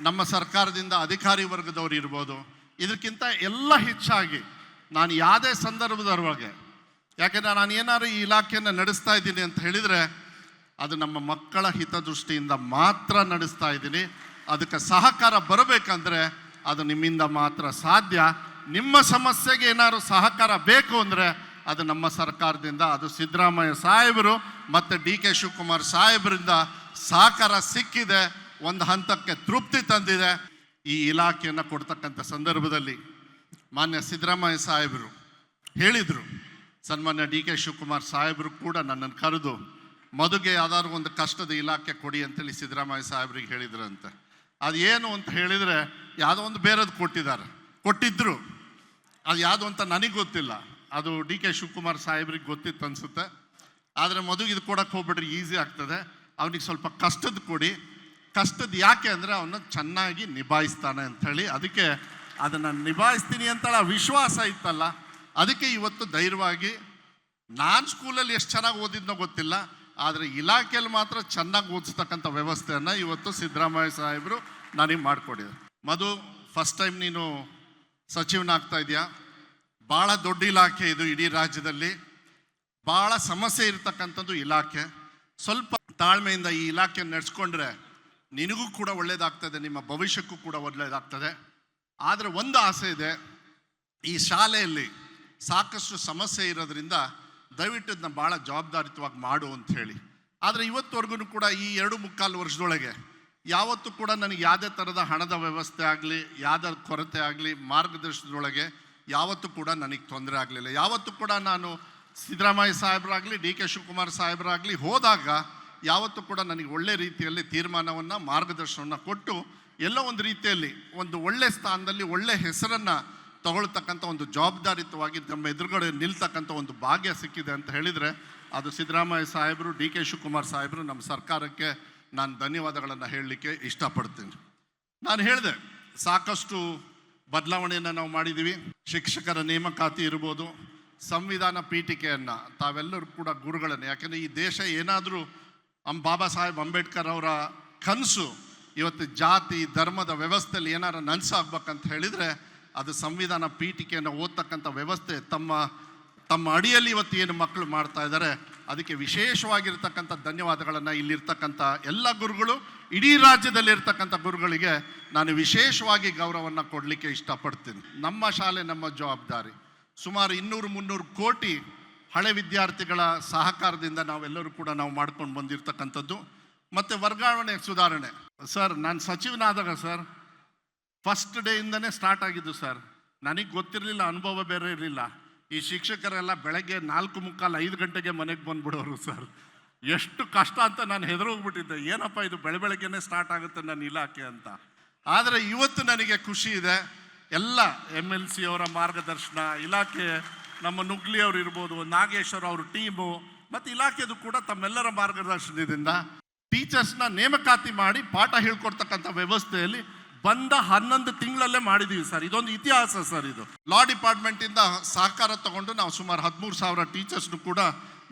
ನಮ್ಮ ಸರ್ಕಾರದಿಂದ ಅಧಿಕಾರಿ ವರ್ಗದವ್ರು ಇರ್ಬೋದು. ಇದಕ್ಕಿಂತ ಎಲ್ಲ ಹೆಚ್ಚಾಗಿ ನಾನು ಯಾವುದೇ ಸಂದರ್ಭದೊಳಗೆ, ಯಾಕೆಂದರೆ ನಾನು ಏನಾದ್ರು ಈ ಇಲಾಖೆಯನ್ನು ನಡೆಸ್ತಾ ಇದ್ದೀನಿ ಅಂತ ಹೇಳಿದರೆ ಅದು ನಮ್ಮ ಮಕ್ಕಳ ಹಿತದೃಷ್ಟಿಯಿಂದ ಮಾತ್ರ ನಡೆಸ್ತಾ ಇದ್ದೀನಿ. ಅದಕ್ಕೆ ಸಹಕಾರ ಬರಬೇಕಂದ್ರೆ ಅದು ನಿಮ್ಮಿಂದ ಮಾತ್ರ ಸಾಧ್ಯ. ನಿಮ್ಮ ಸಮಸ್ಯೆಗೆ ಏನಾದ್ರು ಸಹಕಾರ ಬೇಕು ಅಂದರೆ ಅದು ನಮ್ಮ ಸರ್ಕಾರದಿಂದ, ಅದು ಸಿದ್ದರಾಮಯ್ಯ ಸಾಹೇಬರು ಮತ್ತು DK ಶಿವಕುಮಾರ್ ಸಾಹೇಬರಿಂದ ಸಹಕಾರ ಸಿಕ್ಕಿದೆ. ಒಂದು ಹಂತಕ್ಕೆ ತೃಪ್ತಿ ತಂದಿದೆ. ಈ ಇಲಾಖೆಯನ್ನು ಕೊಡ್ತಕ್ಕಂಥ ಸಂದರ್ಭದಲ್ಲಿ ಮಾನ್ಯ ಸಿದ್ದರಾಮಯ್ಯ ಸಾಹೇಬರು ಹೇಳಿದರು, ಸನ್ಮಾನ್ಯ DK ಶಿವಕುಮಾರ್ ಸಾಹೇಬರು ಕೂಡ ನನ್ನನ್ನು ಕರೆದು ಮದುಗೆ ಯಾವ್ದಾದ್ರು ಒಂದು ಕಷ್ಟದ ಇಲಾಖೆ ಕೊಡಿ ಅಂತೇಳಿ ಸಿದ್ದರಾಮಯ್ಯ ಸಾಹೇಬ್ರಿಗೆ ಹೇಳಿದ್ರಂತೆ. ಅದು ಏನು ಅಂತ ಹೇಳಿದರೆ ಯಾವುದೋ ಒಂದು ಬೇರೆದು ಕೊಟ್ಟಿದ್ದರು. ಅದು ಯಾವುದು ಅಂತ ನನಗೆ ಗೊತ್ತಿಲ್ಲ, ಅದು DK ಶಿವಕುಮಾರ್ ಸಾಹೇಬ್ರಿಗೆ ಗೊತ್ತಿತ್ತು ಅನಿಸುತ್ತೆ. ಆದರೆ ಮದುವೆ ಇದು ಕೊಡೋಕ್ಕೆ ಹೋಗ್ಬಿಟ್ರೆ ಈಸಿ ಆಗ್ತದೆ. ಅವನಿಗೆ ಸ್ವಲ್ಪ ಕಷ್ಟದ ಕೊಡಿ. ಕಷ್ಟದ ಯಾಕೆ ಅಂದರೆ ಅವನ್ನ ಚೆನ್ನಾಗಿ ನಿಭಾಯಿಸ್ತಾನೆ ಅಂಥೇಳಿ, ಅದಕ್ಕೆ ಅದನ್ನು ನಿಭಾಯಿಸ್ತೀನಿ ಅಂತ ವಿಶ್ವಾಸ ಇತ್ತಲ್ಲ, ಅದಕ್ಕೆ ಇವತ್ತು ಧೈರ್ಯವಾಗಿ, ನಾನು ಸ್ಕೂಲಲ್ಲಿ ಎಷ್ಟು ಚೆನ್ನಾಗಿ ಓದಿದ್ನೋ ಗೊತ್ತಿಲ್ಲ, ಆದರೆ ಇಲಾಖೆಯಲ್ಲಿ ಮಾತ್ರ ಚೆನ್ನಾಗಿ ಓದಿಸ್ತಕ್ಕಂಥ ವ್ಯವಸ್ಥೆಯನ್ನು ಇವತ್ತು ಸಿದ್ದರಾಮಯ್ಯ ಸಾಹೇಬರು ನನಗೆ ಮಾಡಿಕೊಡಿದ್ರು. ಮಧು, ಫಸ್ಟ್ ಟೈಮ್ ನೀನು ಸಚಿವನಾಗ್ತಾ ಇದೆಯಾ. ಭಾಳ ದೊಡ್ಡ ಇಲಾಖೆ ಇದು, ಇಡೀ ರಾಜ್ಯದಲ್ಲಿ ಭಾಳ ಸಮಸ್ಯೆ ಇರತಕ್ಕಂಥದ್ದು ಇಲಾಖೆ. ಸ್ವಲ್ಪ ತಾಳ್ಮೆಯಿಂದ ಈ ಇಲಾಖೆ ನಡೆಸ್ಕೊಂಡ್ರೆ ನಿನಗೂ ಕೂಡ ಒಳ್ಳೆಯದಾಗ್ತದೆ, ನಿಮ್ಮ ಭವಿಷ್ಯಕ್ಕೂ ಕೂಡ ಒಳ್ಳೆಯದಾಗ್ತದೆ. ಆದರೆ ಒಂದು ಆಸೆ ಇದೆ, ಈ ಶಾಲೆಯಲ್ಲಿ ಸಾಕಷ್ಟು ಸಮಸ್ಯೆ ಇರೋದ್ರಿಂದ ದಯವಿಟ್ಟು ಇದನ್ನ ಭಾಳ ಜವಾಬ್ದಾರಿತವಾಗಿ ಮಾಡು ಅಂತ ಹೇಳಿ. ಆದರೆ ಇವತ್ತುವರೆಗೂ ಕೂಡ ಈ 2.25 ವರ್ಷದೊಳಗೆ ಯಾವತ್ತೂ ಕೂಡ ನನಗೆ ಯಾವುದೇ ಥರದ ಹಣದ ವ್ಯವಸ್ಥೆ ಆಗಲಿ, ಯಾವುದೇ ಕೊರತೆ ಆಗಲಿ, ಮಾರ್ಗದರ್ಶನದೊಳಗೆ ಯಾವತ್ತೂ ಕೂಡ ನನಗೆ ತೊಂದರೆ ಆಗಲಿಲ್ಲ. ಯಾವತ್ತೂ ಕೂಡ ನಾನು ಸಿದ್ದರಾಮಯ್ಯ ಸಾಹೇಬರಾಗಲಿ, DK ಶಿವಕುಮಾರ್ ಸಾಹೇಬರಾಗಲಿ ಹೋದಾಗ ಯಾವತ್ತೂ ಕೂಡ ನನಗೆ ಒಳ್ಳೆ ರೀತಿಯಲ್ಲಿ ತೀರ್ಮಾನವನ್ನು, ಮಾರ್ಗದರ್ಶನವನ್ನು ಕೊಟ್ಟು ಎಲ್ಲೋ ಒಂದು ರೀತಿಯಲ್ಲಿ ಒಂದು ಒಳ್ಳೆ ಸ್ಥಾನದಲ್ಲಿ ಒಳ್ಳೆ ಹೆಸರನ್ನು ತಗೊಳ್ತಕ್ಕಂಥ ಒಂದು ಜವಾಬ್ದಾರಿತವಾಗಿ ನಮ್ಮ ಎದುರುಗಡೆ ನಿಲ್ತಕ್ಕಂಥ ಒಂದು ಭಾಗ್ಯ ಸಿಕ್ಕಿದೆ ಅಂತ ಹೇಳಿದರೆ ಅದು ಸಿದ್ದರಾಮಯ್ಯ ಸಾಹೇಬರು, DK ಶಿವಕುಮಾರ್ ಸಾಹೇಬರು, ನಮ್ಮ ಸರ್ಕಾರಕ್ಕೆ ನಾನು ಧನ್ಯವಾದಗಳನ್ನು ಹೇಳಲಿಕ್ಕೆ ಇಷ್ಟಪಡ್ತೀನಿ. ನಾನು ಹೇಳಿದೆ, ಸಾಕಷ್ಟು ಬದಲಾವಣೆಯನ್ನು ನಾವು ಮಾಡಿದ್ದೀವಿ. ಶಿಕ್ಷಕರ ನೇಮಕಾತಿ ಇರ್ಬೋದು, ಸಂವಿಧಾನ ಪೀಠಿಕೆಯನ್ನು ತಾವೆಲ್ಲರೂ ಕೂಡ ಗುರುಗಳನ್ನು, ಯಾಕೆಂದರೆ ಈ ದೇಶ ಏನಾದರೂ ಬಾಬಾ ಸಾಹೇಬ್ ಅಂಬೇಡ್ಕರ್ ಅವರ ಕನಸು ಇವತ್ತು ಜಾತಿ ಧರ್ಮದ ವ್ಯವಸ್ಥೆಯಲ್ಲಿ ಏನಾರು ನನಸಾಗ್ಬೇಕಂತ ಹೇಳಿದರೆ ಅದು ಸಂವಿಧಾನ ಪೀಠಿಕೆಯನ್ನು ಓದ್ತಕ್ಕಂಥ ವ್ಯವಸ್ಥೆ ತಮ್ಮ ಅಡಿಯಲ್ಲಿ ಇವತ್ತು ಏನು ಮಕ್ಕಳು ಮಾಡ್ತಾ ಇದ್ದಾರೆ. ಅದಕ್ಕೆ ವಿಶೇಷವಾಗಿರ್ತಕ್ಕಂಥ ಧನ್ಯವಾದಗಳನ್ನು ಇಲ್ಲಿರ್ತಕ್ಕಂಥ ಎಲ್ಲ ಗುರುಗಳು, ಇಡೀ ರಾಜ್ಯದಲ್ಲಿರ್ತಕ್ಕಂಥ ಗುರುಗಳಿಗೆ ನಾನು ವಿಶೇಷವಾಗಿ ಗೌರವವನ್ನು ಕೊಡಲಿಕ್ಕೆ ಇಷ್ಟಪಡ್ತೀನಿ. ನಮ್ಮ ಶಾಲೆ ನಮ್ಮ ಜವಾಬ್ದಾರಿ. ಸುಮಾರು 200-300 ಕೋಟಿ ಹಳೆ ವಿದ್ಯಾರ್ಥಿಗಳ ಸಹಕಾರದಿಂದ ನಾವೆಲ್ಲರೂ ಕೂಡ ನಾವು ಮಾಡ್ಕೊಂಡು ಬಂದಿರತಕ್ಕಂಥದ್ದು. ಮತ್ತು ವರ್ಗಾವಣೆ ಸುಧಾರಣೆ ಸರ್, ನಾನು ಸಚಿವನಾದಾಗ ಸರ್ ಫಸ್ಟ್ ಡೇಯಿಂದನೇ ಸ್ಟಾರ್ಟ್ ಆಗಿದ್ದು ಸರ್. ನನಗೆ ಗೊತ್ತಿರಲಿಲ್ಲ, ಅನುಭವ ಬೇರೆ ಇರಲಿಲ್ಲ. ಈ ಶಿಕ್ಷಕರೆಲ್ಲ ಬೆಳಗ್ಗೆ 4:45 5 ಗಂಟೆಗೆ ಮನೆಗೆ ಬಂದುಬಿಡೋರು ಸರ್. ಎಷ್ಟು ಕಷ್ಟ ಅಂತ ನಾನು ಹೆದರೋಗ್ಬಿಟ್ಟಿದ್ದೆ, ಏನಪ್ಪ ಇದು ಬೆಳಗ್ಗೆನೇ ಸ್ಟಾರ್ಟ್ ಆಗುತ್ತೆ ನನ್ನ ಇಲಾಖೆ ಅಂತ. ಆದರೆ ಇವತ್ತು ನನಗೆ ಖುಷಿ ಇದೆ, ಎಲ್ಲ MLC ಅವರ ಮಾರ್ಗದರ್ಶನ, ಇಲಾಖೆ ನಮ್ಮ ನುಗ್ಲಿ ಅವರು ಇರ್ಬೋದು, ನಾಗೇಶ್ವರ ಅವ್ರ ಟೀಮು ಮತ್ತು ಇಲಾಖೆದು ಕೂಡ ತಮ್ಮೆಲ್ಲರ ಮಾರ್ಗದರ್ಶನದಿಂದ ಟೀಚರ್ಸ್ನ ನೇಮಕಾತಿ ಮಾಡಿ ಪಾಠ ಹೇಳ್ಕೊಡ್ತಕ್ಕಂಥ ವ್ಯವಸ್ಥೆಯಲ್ಲಿ ಬಂದ 11 ತಿಂಗಳಲ್ಲೇ ಮಾಡಿದ್ದೀವಿ ಸರ್. ಇದೊಂದು ಇತಿಹಾಸ ಸರ್. ಇದು ಲಾ ಡಿಪಾರ್ಟ್ಮೆಂಟಿಂದ ಸಹಕಾರ ತಗೊಂಡು ನಾವು ಸುಮಾರು 13,000 ಟೀಚರ್ಸ್ನು ಕೂಡ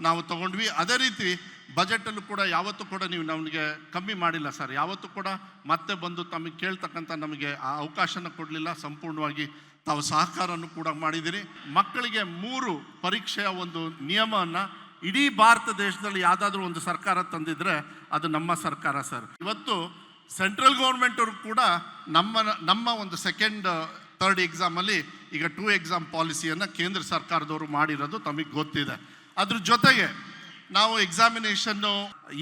ನಾವು ತಗೊಂಡ್ವಿ. ಅದೇ ರೀತಿ ಬಜೆಟಲ್ಲೂ ಕೂಡ ಯಾವತ್ತೂ ಕೂಡ ನೀವು ನಮಗೆ ಕಮ್ಮಿ ಮಾಡಿಲ್ಲ ಸರ್. ಯಾವತ್ತೂ ಕೂಡ ಮತ್ತೆ ಬಂದು ತಮಗೆ ಕೇಳ್ತಕ್ಕಂಥ ನಮಗೆ ಆ ಅವಕಾಶನ ಕೊಡಲಿಲ್ಲ. ಸಂಪೂರ್ಣವಾಗಿ ತಾವು ಸಹಕಾರವನ್ನು ಕೂಡ ಮಾಡಿದ್ದೀರಿ. ಮಕ್ಕಳಿಗೆ 3 ಪರೀಕ್ಷೆಯ ಒಂದು ನಿಯಮವನ್ನು ಇಡೀ ಭಾರತ ದೇಶದಲ್ಲಿ ಯಾವುದಾದ್ರೂ ಒಂದು ಸರ್ಕಾರ ತಂದಿದ್ರೆ ಅದು ನಮ್ಮ ಸರ್ಕಾರ ಸರ್. ಇವತ್ತು ಸೆಂಟ್ರಲ್ ಗೌರ್ಮೆಂಟ್ ಅವರು ಕೂಡ ನಮ್ಮ ಒಂದು 2nd 3rd ಎಕ್ಸಾಮಲ್ಲಿ ಈಗ 2 ಎಕ್ಸಾಮ್ ಪಾಲಿಸಿಯನ್ನು ಕೇಂದ್ರ ಸರ್ಕಾರದವರು ಮಾಡಿರೋದು ತಮಗೆ ಗೊತ್ತಿದೆ. ಅದ್ರ ಜೊತೆಗೆ ನಾವು ಎಕ್ಸಾಮಿನೇಷನ್ನು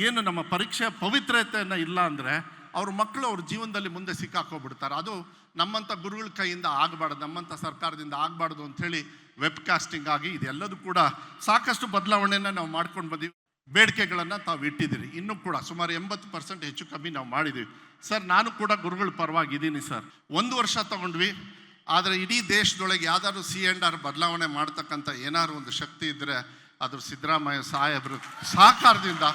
ಏನು ನಮ್ಮ ಪರೀಕ್ಷೆಯ ಪವಿತ್ರತೆಯನ್ನು ಇಲ್ಲ ಅಂದರೆ ಅವ್ರ ಮಕ್ಕಳು ಅವ್ರ ಜೀವನದಲ್ಲಿ ಮುಂದೆ ಸಿಕ್ಕಾಕೋಗ್ಬಿಡ್ತಾರೆ. ಅದು ನಮ್ಮಂಥ ಗುರುಗಳ ಕೈಯಿಂದ ಆಗಬಾರ್ದು, ನಮ್ಮಂಥ ಸರ್ಕಾರದಿಂದ ಆಗಬಾರ್ದು ಅಂಥೇಳಿ ವೆಬ್ಕಾಸ್ಟಿಂಗ್ ಆಗಿ ಇದೆಲ್ಲದೂ ಕೂಡ ಸಾಕಷ್ಟು ಬದಲಾವಣೆಯನ್ನು ನಾವು ಮಾಡ್ಕೊಂಡು ಬಂದೀವಿ. ಬೇಡಿಕೆಗಳನ್ನು ತಾವು ಇಟ್ಟಿದ್ದೀರಿ. ಇನ್ನೂ ಕೂಡ ಸುಮಾರು 80% ಹೆಚ್ಚು ಕಮ್ಮಿ ನಾವು ಮಾಡಿದ್ದೀವಿ ಸರ್. ನಾನು ಕೂಡ ಗುರುಗಳ ಪರವಾಗಿದ್ದೀನಿ ಸರ್. 1 ವರ್ಷ ತಗೊಂಡ್ವಿ, ಆದರೆ ಇಡೀ ದೇಶದೊಳಗೆ ಯಾವ್ದಾದ್ರು C&R ಬದಲಾವಣೆ ಮಾಡ್ತಕ್ಕಂಥ ಏನಾದ್ರು ಒಂದು ಶಕ್ತಿ ಇದ್ದರೆ ಅದು ಸಿದ್ದರಾಮಯ್ಯ ಸಾಹೇಬ್ರ ಸಹಕಾರದಿಂದ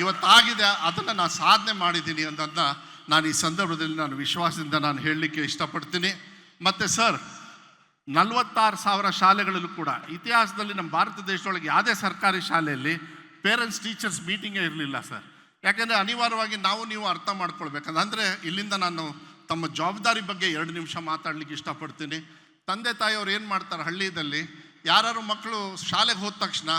ಇವತ್ತಾಗಿದೆ. ಅದನ್ನು ನಾನು ಸಾಧನೆ ಮಾಡಿದ್ದೀನಿ ಅನ್ನೋದನ್ನ ನಾನು ಈ ಸಂದರ್ಭದಲ್ಲಿ ನಾನು ವಿಶ್ವಾಸದಿಂದ ನಾನು ಹೇಳಲಿಕ್ಕೆ ಇಷ್ಟಪಡ್ತೀನಿ. ಮತ್ತು ಸರ್ 46,000 ಶಾಲೆಗಳಲ್ಲೂ ಕೂಡ ಇತಿಹಾಸದಲ್ಲಿ ನಮ್ಮ ಭಾರತ ದೇಶದೊಳಗೆ ಯಾವುದೇ ಸರ್ಕಾರಿ ಶಾಲೆಯಲ್ಲಿ ಪೇರೆಂಟ್ಸ್ ಟೀಚರ್ಸ್ ಮೀಟಿಂಗೇ ಇರಲಿಲ್ಲ ಸರ್. ಯಾಕೆಂದರೆ ಅನಿವಾರ್ಯವಾಗಿ ನೀವು ಅರ್ಥ ಮಾಡ್ಕೊಳ್ಬೇಕಂದ್ರೆ ಇಲ್ಲಿಂದ ನಾನು ತಮ್ಮ ಜವಾಬ್ದಾರಿ ಬಗ್ಗೆ 2 ನಿಮಿಷ ಮಾತಾಡಲಿಕ್ಕೆ ಇಷ್ಟಪಡ್ತೀನಿ. ತಂದೆ ತಾಯಿಯವ್ರು ಏನು ಮಾಡ್ತಾರೆ, ಹಳ್ಳಿಯಲ್ಲಿ ಯಾರು ಮಕ್ಕಳು ಶಾಲೆಗೆ ಹೋದ ತಕ್ಷಣ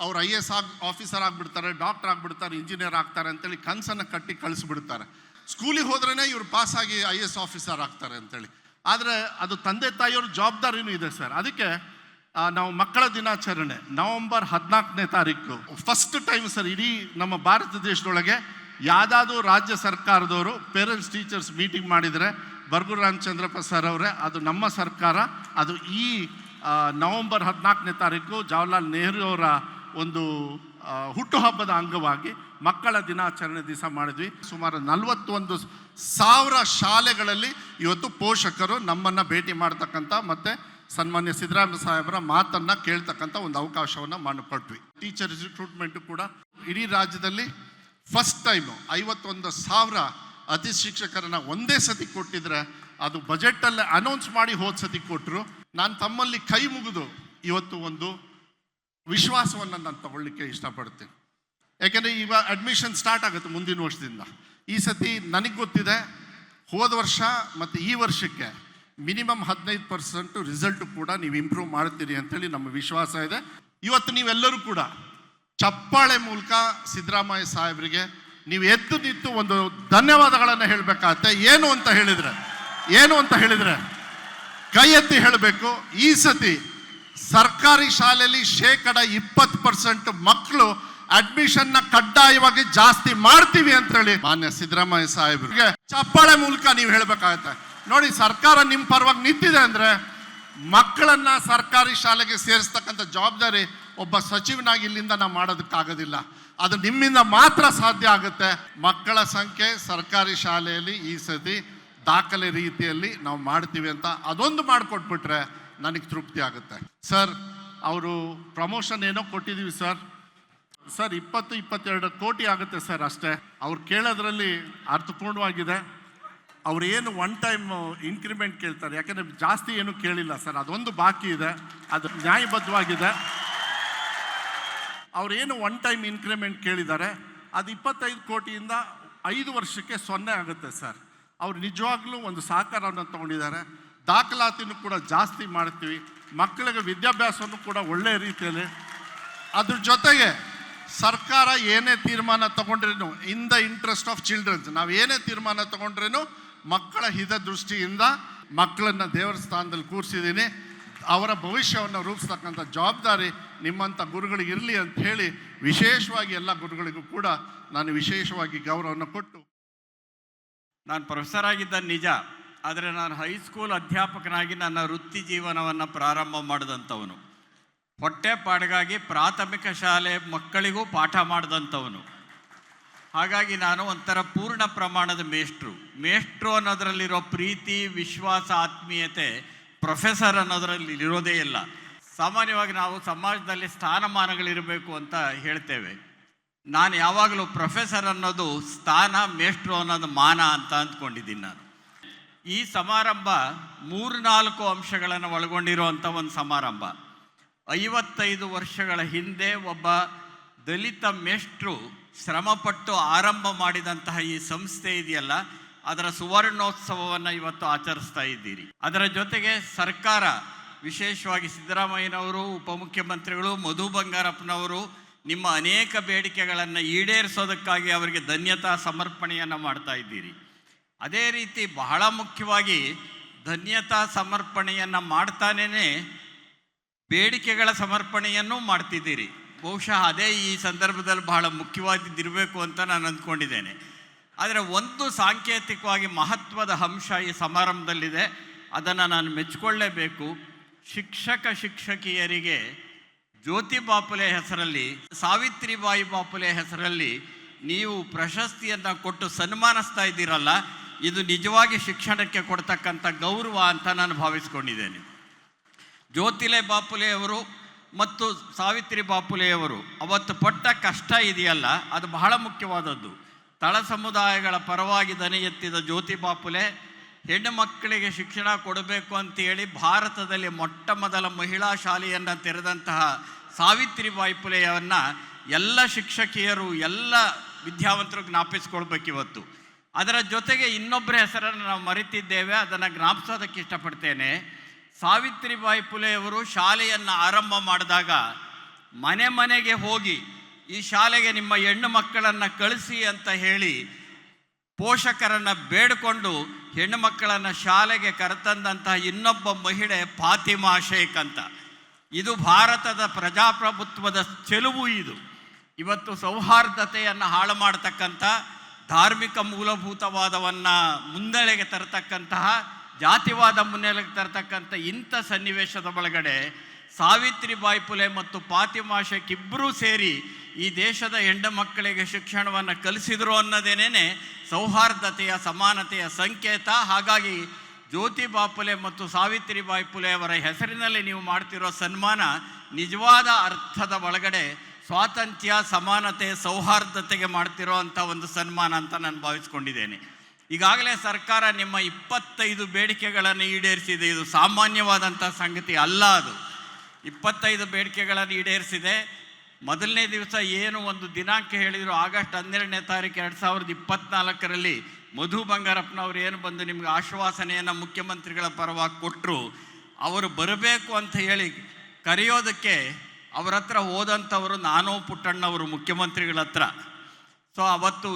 ಅವ್ರು IAS ಆಫೀಸರ್ ಆಗಿಬಿಡ್ತಾರೆ, ಡಾಕ್ಟರ್ ಆಗಿಬಿಡ್ತಾರೆ, ಇಂಜಿನಿಯರ್ ಆಗ್ತಾರೆ ಅಂತೇಳಿ ಕನಸನ್ನು ಕಟ್ಟಿ ಕಳಿಸ್ಬಿಡ್ತಾರೆ. ಸ್ಕೂಲಿಗೆ ಹೋದ್ರೇ ಇವ್ರು ಪಾಸಾಗಿ IAS ಆಫೀಸರ್ ಆಗ್ತಾರೆ ಅಂತೇಳಿ. ಆದರೆ ಅದು ತಂದೆ ತಾಯಿಯವ್ರ ಜವಾಬ್ದಾರಿನೂ ಇದೆ ಸರ್. ಅದಕ್ಕೆ ನಾವು ಮಕ್ಕಳ ದಿನಾಚರಣೆ ನವೆಂಬರ್ 14ನೇ ತಾರೀಕು ಫಸ್ಟ್ ಟೈಮ್ ಸರ್ ಇಡೀ ನಮ್ಮ ಭಾರತ ದೇಶದೊಳಗೆ ಯಾವುದಾದ್ರೂ ರಾಜ್ಯ ಸರ್ಕಾರದವರು ಪೇರೆಂಟ್ಸ್ ಟೀಚರ್ಸ್ ಮೀಟಿಂಗ್ ಮಾಡಿದರೆ ಬರ್ಗೂರು ರಾಮಚಂದ್ರಪ್ಪ ಸರ್ ಅವರೇ, ಅದು ನಮ್ಮ ಸರ್ಕಾರ. ಅದು ಈ ನವೆಂಬರ್ 14ನೇ ತಾರೀಕು ಜವಾಹರ್ಲಾಲ್ ನೆಹರು ಅವರ ಒಂದು ಹುಟ್ಟುಹಬ್ಬದ ಅಂಗವಾಗಿ ಮಕ್ಕಳ ದಿನಾಚರಣೆ ದಿವಸ ಮಾಡಿದ್ವಿ. ಸುಮಾರು 41,000 ಶಾಲೆಗಳಲ್ಲಿ ಇವತ್ತು ಪೋಷಕರು ನಮ್ಮನ್ನು ಭೇಟಿ ಮಾಡ್ತಕ್ಕಂಥ ಮತ್ತು ಸನ್ಮಾನ್ಯ ಸಿದ್ದರಾಮಯ್ಯ ಸಾಹೇಬರ ಮಾತನ್ನು ಕೇಳ್ತಕ್ಕಂಥ ಒಂದು ಅವಕಾಶವನ್ನು ಮಾಡಿಕೊಟ್ವಿ. ಟೀಚರ್ ರಿಕ್ರೂಟ್ಮೆಂಟು ಕೂಡ ಇಡೀ ರಾಜ್ಯದಲ್ಲಿ ಫಸ್ಟ್ ಟೈಮು 51,000 ಅತಿ ಶಿಕ್ಷಕರನ್ನು ಒಂದೇ ಸತಿ ಕೊಟ್ಟಿದ್ರೆ ಅದು ಬಜೆಟಲ್ಲೇ ಅನೌನ್ಸ್ ಮಾಡಿ ಹೋದ ಸತಿ ಕೊಟ್ಟರು. ನಾನು ತಮ್ಮಲ್ಲಿ ಕೈ ಮುಗಿದು ಇವತ್ತು ಒಂದು ವಿಶ್ವಾಸವನ್ನು ನಾನು ತಗೊಳ್ಳಿಕ್ಕೆ ಇಷ್ಟಪಡ್ತೀನಿ. ಯಾಕೆಂದರೆ ಈಗ ಅಡ್ಮಿಷನ್ ಸ್ಟಾರ್ಟ್ ಆಗುತ್ತೆ ಮುಂದಿನ ವರ್ಷದಿಂದ. ಈ ಸತಿ ನನಗೆ ಗೊತ್ತಿದೆ ಹೋದ ವರ್ಷ ಮತ್ತು ಈ ವರ್ಷಕ್ಕೆ ಮಿನಿಮಮ್ 15% ರಿಸಲ್ಟು ಕೂಡ ನೀವು ಇಂಪ್ರೂವ್ ಮಾಡ್ತೀರಿ ಅಂತೇಳಿ ನಮ್ಮ ವಿಶ್ವಾಸ ಇದೆ. ಇವತ್ತು ನೀವೆಲ್ಲರೂ ಕೂಡ ಚಪ್ಪಾಳೆ ಮೂಲಕ ಸಿದ್ದರಾಮಯ್ಯ ಸಾಹೇಬರಿಗೆ ನೀವು ಎದ್ದು ನಿಂತು ಒಂದು ಧನ್ಯವಾದಗಳನ್ನು ಹೇಳಬೇಕಾಗತ್ತೆ. ಏನು ಅಂತ ಹೇಳಿದರೆ ಕೈ ಎತ್ತಿ ಹೇಳಬೇಕು. ಈ ಸತಿ ಸರ್ಕಾರಿ ಶಾಲೆಯಲ್ಲಿ 20% ಮಕ್ಕಳು ಅಡ್ಮಿಷನ್ನ ಕಡ್ಡಾಯವಾಗಿ ಜಾಸ್ತಿ ಮಾಡ್ತೀವಿ ಅಂತ ಹೇಳಿ ಮಾನ್ಯ ಸಿದ್ದರಾಮಯ್ಯ ಸಾಹೇಬರಿಗೆ ಚಪ್ಪಾಳೆ ಮೂಲಕ ನೀವು ಹೇಳಬೇಕಾಗತ್ತೆ. ನೋಡಿ, ಸರ್ಕಾರ ನಿಮ್ಮ ಪರವಾಗಿ ನಿಂತಿದೆ ಅಂದರೆ ಮಕ್ಕಳನ್ನ ಸರ್ಕಾರಿ ಶಾಲೆಗೆ ಸೇರಿಸ್ತಕ್ಕಂಥ ಜವಾಬ್ದಾರಿ ಒಬ್ಬ ಸಚಿವನಾಗಿ ಇಲ್ಲಿಂದ ನಾವು ಮಾಡೋದಕ್ಕಾಗೋದಿಲ್ಲ. ಅದು ನಿಮ್ಮಿಂದ ಮಾತ್ರ ಸಾಧ್ಯ ಆಗುತ್ತೆ. ಮಕ್ಕಳ ಸಂಖ್ಯೆ ಸರ್ಕಾರಿ ಶಾಲೆಯಲ್ಲಿ ಈ ಸತಿ ದಾಖಲೆ ರೀತಿಯಲ್ಲಿ ನಾವು ಮಾಡ್ತೀವಿ ಅಂತ ಅದೊಂದು ಮಾಡಿಕೊಟ್ಬಿಟ್ರೆ ನನಗೆ ತೃಪ್ತಿ ಆಗುತ್ತೆ. ಸರ್, ಅವರು ಪ್ರಮೋಷನ್ ಏನೋ ಕೊಟ್ಟಿದ್ದೀವಿ ಸರ್ 20-22 ಕೋಟಿ ಆಗುತ್ತೆ ಸರ್ ಅಷ್ಟೇ. ಅವ್ರು ಕೇಳೋದ್ರಲ್ಲಿ ಅರ್ಥಪೂರ್ಣವಾಗಿದೆ. ಅವ್ರು ಏನು 1 ಟೈಮ್ ಇನ್ಕ್ರಿಮೆಂಟ್ ಕೇಳ್ತಾರೆ, ಯಾಕೆಂದರೆ ಜಾಸ್ತಿ ಏನು ಕೇಳಿಲ್ಲ ಸರ್, ಅದೊಂದು ಬಾಕಿ ಇದೆ, ಅದು ನ್ಯಾಯಬದ್ಧವಾಗಿದೆ. ಅವ್ರು ಏನು 1 ಟೈಮ್ ಇನ್ಕ್ರಿಮೆಂಟ್ ಕೇಳಿದ್ದಾರೆ ಅದು 25 ಕೋಟಿಯಿಂದ 5 ವರ್ಷಕ್ಕೆ 0 ಆಗುತ್ತೆ ಸರ್. ಅವ್ರು ನಿಜವಾಗ್ಲೂ ಒಂದು ಸಹಕಾರವನ್ನು ತಗೊಂಡಿದ್ದಾರೆ. ದಾಖಲಾತಿನೂ ಕೂಡ ಜಾಸ್ತಿ ಮಾಡ್ತೀವಿ. ಮಕ್ಕಳಿಗೆ ವಿದ್ಯಾಭ್ಯಾಸವನ್ನು ಕೂಡ ಒಳ್ಳೆಯ ರೀತಿಯಲ್ಲಿ, ಅದ್ರ ಜೊತೆಗೆ ಸರ್ಕಾರ ಏನೇ ತೀರ್ಮಾನ ತಗೊಂಡ್ರೇನು in the interest of children's, ನಾವು ಏನೇ ತೀರ್ಮಾನ ತಗೊಂಡ್ರೇನು ಮಕ್ಕಳ ಹಿತದೃಷ್ಟಿಯಿಂದ ಮಕ್ಕಳನ್ನು ದೇವರ ಸ್ಥಾನದಲ್ಲಿ ಕೂರಿಸಿದ್ದೀನಿ. ಅವರ ಭವಿಷ್ಯವನ್ನು ರೂಪಿಸ್ತಕ್ಕಂಥ ಜವಾಬ್ದಾರಿ ನಿಮ್ಮಂಥ ಗುರುಗಳಿಗೆ ಇರಲಿ ಅಂತ ಹೇಳಿ ವಿಶೇಷವಾಗಿ ಎಲ್ಲ ಗುರುಗಳಿಗೂ ಕೂಡ ನಾನು ವಿಶೇಷವಾಗಿ ಗೌರವವನ್ನು ಕೊಟ್ಟು, ನಾನು ಪ್ರೊಫೆಸರ್ ಆಗಿದ್ದ ನಿಜ, ಆದರೆ ನಾನು ಹೈಸ್ಕೂಲ್ ಅಧ್ಯಾಪಕನಾಗಿ ನನ್ನ ವೃತ್ತಿ ಜೀವನವನ್ನು ಪ್ರಾರಂಭ ಮಾಡಿದಂಥವನು. ಹೊಟ್ಟೆಪಾಡಿಗಾಗಿ ಪ್ರಾಥಮಿಕ ಶಾಲೆ ಮಕ್ಕಳಿಗೂ ಪಾಠ ಮಾಡಿದಂಥವನು. ಹಾಗಾಗಿ ನಾನು ಒಂಥರ ಪೂರ್ಣ ಪ್ರಮಾಣದ ಮೇಷ್ಟ್ರು ಅನ್ನೋದರಲ್ಲಿರೋ ಪ್ರೀತಿ, ವಿಶ್ವಾಸ, ಆತ್ಮೀಯತೆ ಪ್ರೊಫೆಸರ್ ಅನ್ನೋದರಲ್ಲಿ ಇರೋದೇ ಇಲ್ಲ. ಸಾಮಾನ್ಯವಾಗಿ ನಾವು ಸಮಾಜದಲ್ಲಿ ಸ್ಥಾನಮಾನಗಳಿರಬೇಕು ಅಂತ ಹೇಳ್ತೇವೆ. ನಾನು ಯಾವಾಗಲೂ ಪ್ರೊಫೆಸರ್ ಅನ್ನೋದು ಸ್ಥಾನ, ಮೇಷ್ಟ್ರು ಅನ್ನೋದು ಮಾನ ಅಂತ ಅಂದ್ಕೊಂಡಿದ್ದೀನಿ ನಾನು. ಈ ಸಮಾರಂಭ 3-4 ಅಂಶಗಳನ್ನು ಒಳಗೊಂಡಿರುವಂಥ ಒಂದು ಸಮಾರಂಭ. 55 ವರ್ಷಗಳ ಹಿಂದೆ ಒಬ್ಬ ದಲಿತ ಮೇಷ್ಟ್ರು ಶ್ರಮಪಟ್ಟು ಆರಂಭ ಮಾಡಿದಂತಹ ಈ ಸಂಸ್ಥೆ ಇದೆಯಲ್ಲ, ಅದರ ಸುವರ್ಣೋತ್ಸವವನ್ನು ಇವತ್ತು ಆಚರಿಸ್ತಾ ಇದ್ದೀರಿ. ಅದರ ಜೊತೆಗೆ ಸರ್ಕಾರ, ವಿಶೇಷವಾಗಿ ಸಿದ್ದರಾಮಯ್ಯನವರು, ಉಪಮುಖ್ಯಮಂತ್ರಿಗಳು, ಮಧು ಬಂಗಾರಪ್ಪನವರು ನಿಮ್ಮ ಅನೇಕ ಬೇಡಿಕೆಗಳನ್ನು ಈಡೇರಿಸೋದಕ್ಕಾಗಿ ಅವರಿಗೆ ಧನ್ಯತಾ ಸಮರ್ಪಣೆಯನ್ನು ಮಾಡ್ತಾ ಇದ್ದೀರಿ. ಅದೇ ರೀತಿ ಬಹಳ ಮುಖ್ಯವಾಗಿ ಧನ್ಯತಾ ಸಮರ್ಪಣೆಯನ್ನು ಮಾಡ್ತಾನೇ ಬೇಡಿಕೆಗಳ ಸಮರ್ಪಣೆಯನ್ನೂ ಮಾಡ್ತಿದ್ದೀರಿ. ಬಹುಶಃ ಅದೇ ಈ ಸಂದರ್ಭದಲ್ಲಿ ಬಹಳ ಮುಖ್ಯವಾದಿದ್ದಿರಬೇಕು ಅಂತ ನಾನು ಅಂದ್ಕೊಂಡಿದ್ದೇನೆ. ಆದರೆ ಒಂದು ಸಾಂಕೇತಿಕವಾಗಿ ಮಹತ್ವದ ಅಂಶ ಈ ಸಮಾರಂಭದಲ್ಲಿದೆ, ಅದನ್ನು ನಾನು ಮೆಚ್ಚಿಕೊಳ್ಳೇಬೇಕು. ಶಿಕ್ಷಕಿಯರಿಗೆ ಜ್ಯೋತಿ ಬಾಪುಲೆ ಹೆಸರಲ್ಲಿ, ಸಾವಿತ್ರಿಬಾಯಿ ಬಾಪುಲೆ ಹೆಸರಲ್ಲಿ ನೀವು ಪ್ರಶಸ್ತಿಯನ್ನು ಕೊಟ್ಟು ಸನ್ಮಾನಿಸ್ತಾ ಇದ್ದೀರಲ್ಲ, ಇದು ನಿಜವಾಗಿ ಶಿಕ್ಷಣಕ್ಕೆ ಕೊಡ್ತಕ್ಕಂಥ ಗೌರವ ಅಂತ ನಾನು ಭಾವಿಸ್ಕೊಂಡಿದ್ದೇನೆ. ಜ್ಯೋತಿಲೆ ಬಾಪುಲೆಯವರು ಮತ್ತು ಸಾವಿತ್ರಿ ಬಾಪುಲೆಯವರು ಅವತ್ತು ಪಟ್ಟ ಕಷ್ಟ ಇದೆಯಲ್ಲ, ಅದು ಬಹಳ ಮುಖ್ಯವಾದದ್ದು. ತಳ ಸಮುದಾಯಗಳ ಪರವಾಗಿ ದನಿ ಎತ್ತಿದ ಜ್ಯೋತಿ ಬಾಪುಲೆ ಹೆಣ್ಣು ಮಕ್ಕಳಿಗೆ ಶಿಕ್ಷಣ ಕೊಡಬೇಕು ಅಂತೇಳಿ ಭಾರತದಲ್ಲಿ ಮೊಟ್ಟ ಮೊದಲ ಮಹಿಳಾ ಶಾಲೆಯನ್ನು ತೆರೆದಂತಹ ಸಾವಿತ್ರಿಬಾಯಿ ಪುಲೆಯನ್ನು ಎಲ್ಲ ಶಿಕ್ಷಕಿಯರು, ಎಲ್ಲ ವಿದ್ಯಾವಂತರು ಜ್ಞಾಪಿಸ್ಕೊಳ್ಬೇಕಿವತ್ತು. ಅದರ ಜೊತೆಗೆ ಇನ್ನೊಬ್ಬರ ಹೆಸರನ್ನು ನಾವು ಮರೆತಿದ್ದೇವೆ, ಅದನ್ನು ಜ್ಞಾಪಿಸೋದಕ್ಕೆ ಇಷ್ಟಪಡ್ತೇನೆ. ಸಾವಿತ್ರಿಬಾಯಿ ಪುಲೆಯವರು ಶಾಲೆಯನ್ನು ಆರಂಭ ಮಾಡಿದಾಗ ಮನೆ ಮನೆಗೆ ಹೋಗಿ ಈ ಶಾಲೆಗೆ ನಿಮ್ಮ ಹೆಣ್ಣು ಮಕ್ಕಳನ್ನು ಕಳಿಸಿ ಅಂತ ಹೇಳಿ ಪೋಷಕರನ್ನು ಬೇಡಿಕೊಂಡು ಹೆಣ್ಣು ಮಕ್ಕಳನ್ನು ಶಾಲೆಗೆ ಕರೆತಂದಂತಹ ಇನ್ನೊಬ್ಬ ಮಹಿಳೆ ಫಾತಿಮಾ ಶೇಖ್ ಅಂತ. ಇದು ಭಾರತದ ಪ್ರಜಾಪ್ರಭುತ್ವದ ಚೆಲುವು. ಇದು ಇವತ್ತು ಸೌಹಾರ್ದತೆಯನ್ನು ಹಾಳು ಮಾಡತಕ್ಕಂಥ, ಧಾರ್ಮಿಕ ಮೂಲಭೂತವಾದವನ್ನು ಮುನ್ನೆಲೆಗೆ ತರತಕ್ಕಂತಹ, ಜಾತಿವಾದ ಮುನ್ನೆಲೆಗೆ ತರತಕ್ಕಂಥ ಇಂಥ ಸನ್ನಿವೇಶದ ಒಳಗಡೆ ಸಾವಿತ್ರಿಬಾಯಿ ಪುಲೆ ಮತ್ತು ಫಾತಿಮಾ ಶೇಖ್ ಇಬ್ಬರೂ ಸೇರಿ ಈ ದೇಶದ ಹೆಣ್ಣು ಮಕ್ಕಳಿಗೆ ಶಿಕ್ಷಣವನ್ನು ಕಲಿಸಿದರು ಅನ್ನೋದೇನೇ ಸೌಹಾರ್ದತೆಯ, ಸಮಾನತೆಯ ಸಂಕೇತ. ಹಾಗಾಗಿ ಜ್ಯೋತಿ ಬಾಪುಲೆ ಮತ್ತು ಸಾವಿತ್ರಿಬಾಯಿ ಪುಲೆ ಅವರ ಹೆಸರಿನಲ್ಲಿ ನೀವು ಮಾಡ್ತಿರೋ ಸನ್ಮಾನ ನಿಜವಾದ ಅರ್ಥದ ಒಳಗಡೆ ಸ್ವಾತಂತ್ರ್ಯ, ಸಮಾನತೆ, ಸೌಹಾರ್ದತೆಗೆ ಮಾಡ್ತಿರೋ ಅಂಥ ಒಂದು ಸನ್ಮಾನ ಅಂತ ನಾನು ಭಾವಿಸ್ಕೊಂಡಿದ್ದೇನೆ. ಈಗಾಗಲೇ ಸರ್ಕಾರ ನಿಮ್ಮ 25 ಬೇಡಿಕೆಗಳನ್ನು ಈಡೇರಿಸಿದೆ. ಇದು ಸಾಮಾನ್ಯವಾದಂಥ ಸಂಗತಿ ಅಲ್ಲ. ಅದು 25 ಬೇಡಿಕೆಗಳನ್ನು ಈಡೇರಿಸಿದೆ. ಮೊದಲನೇ ದಿವಸ ಏನು ಒಂದು ದಿನಾಂಕ ಹೇಳಿದರು, ಆಗಸ್ಟ್ 12ನೇ ತಾರೀಕು 2024ರಲ್ಲಿ ಮಧು ಬಂಗಾರಪ್ಪನವ್ರು ಏನು ಬಂದು ನಿಮ್ಗೆ ಆಶ್ವಾಸನೆಯನ್ನು ಮುಖ್ಯಮಂತ್ರಿಗಳ ಪರವಾಗಿ ಕೊಟ್ಟರು. ಅವರು ಬರಬೇಕು ಅಂತ ಹೇಳಿ ಕರೆಯೋದಕ್ಕೆ ಅವರ ಹತ್ರ ಹೋದಂಥವರು ನಾನು, ಪುಟ್ಟಣ್ಣವರು ಮುಖ್ಯಮಂತ್ರಿಗಳ ಹತ್ರ. ಸೊ ಅವತ್ತು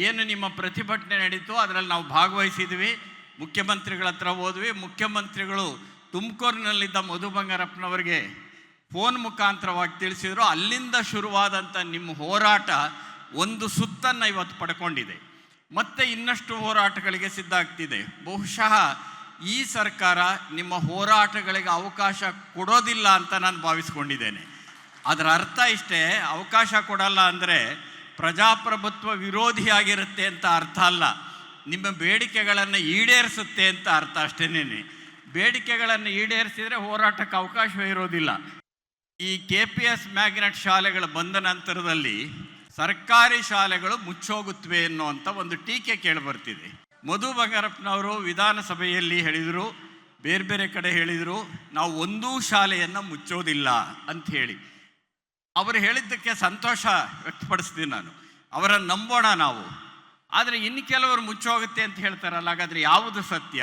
ಏನು ನಿಮ್ಮ ಪ್ರತಿಭಟನೆ ನಡೀತು ಅದರಲ್ಲಿ ನಾವು ಭಾಗವಹಿಸಿದ್ವಿ. ಮುಖ್ಯಮಂತ್ರಿಗಳ ಹತ್ರ ಹೋದ್ವಿ. ಮುಖ್ಯಮಂತ್ರಿಗಳು ತುಮಕೂರಿನಲ್ಲಿದ್ದ ಮಧು ಬಂಗಾರಪ್ಪನವರಿಗೆ ಫೋನ್ ಮುಖಾಂತರವಾಗಿ ತಿಳಿಸಿದರು. ಅಲ್ಲಿಂದ ಶುರುವಾದಂಥ ನಿಮ್ಮ ಹೋರಾಟ ಒಂದು ಸುತ್ತನ್ನು ಇವತ್ತು ಪಡ್ಕೊಂಡಿದೆ. ಮತ್ತೆ ಇನ್ನಷ್ಟು ಹೋರಾಟಗಳಿಗೆ ಸಿದ್ಧ ಆಗ್ತಿದೆ. ಬಹುಶಃ ಈ ಸರ್ಕಾರ ನಿಮ್ಮ ಹೋರಾಟಗಳಿಗೆ ಅವಕಾಶ ಕೊಡೋದಿಲ್ಲ ಅಂತ ನಾನು ಭಾವಿಸ್ಕೊಂಡಿದ್ದೇನೆ. ಅದರ ಅರ್ಥ ಇಷ್ಟೇ, ಅವಕಾಶ ಕೊಡಲ್ಲ ಅಂದರೆ ಪ್ರಜಾಪ್ರಭುತ್ವ ವಿರೋಧಿಯಾಗಿರುತ್ತೆ ಅಂತ ಅರ್ಥ ಅಲ್ಲ, ನಿಮ್ಮ ಬೇಡಿಕೆಗಳನ್ನು ಈಡೇರಿಸುತ್ತೆ ಅಂತ ಅರ್ಥ ಅಷ್ಟೇನೆ. ಬೇಡಿಕೆಗಳನ್ನು ಈಡೇರಿಸಿದರೆ ಹೋರಾಟಕ್ಕೆ ಅವಕಾಶವೇ ಇರೋದಿಲ್ಲ. ಈ KPS ಮ್ಯಾಗ್ನೆಟ್ ಶಾಲೆಗಳು ಬಂದ ನಂತರದಲ್ಲಿ ಸರ್ಕಾರಿ ಶಾಲೆಗಳು ಮುಚ್ಚೋಗುತ್ತವೆ ಅನ್ನುವಂಥ ಒಂದು ಟೀಕೆ ಕೇಳಿಬರ್ತಿದೆ. ಮಧು ಬಂಗಾರಪ್ಪನವರು ವಿಧಾನಸಭೆಯಲ್ಲಿ ಹೇಳಿದರು, ಬೇರೆ ಬೇರೆ ಕಡೆ ಹೇಳಿದರು, ನಾವು ಒಂದೂ ಶಾಲೆಯನ್ನು ಮುಚ್ಚೋದಿಲ್ಲ ಅಂತ ಹೇಳಿ. ಅವರು ಹೇಳಿದ್ದಕ್ಕೆ ಸಂತೋಷ ವ್ಯಕ್ತಪಡಿಸ್ತೀನಿ ನಾನು. ಅವರನ್ನು ನಂಬೋಣ ನಾವು. ಆದರೆ ಇನ್ನು ಕೆಲವರು ಮುಚ್ಚೋಗುತ್ತೆ ಅಂತ ಹೇಳ್ತಾರಲ್ಲ, ಹಾಗಾದರೆ ಯಾವುದು ಸತ್ಯ?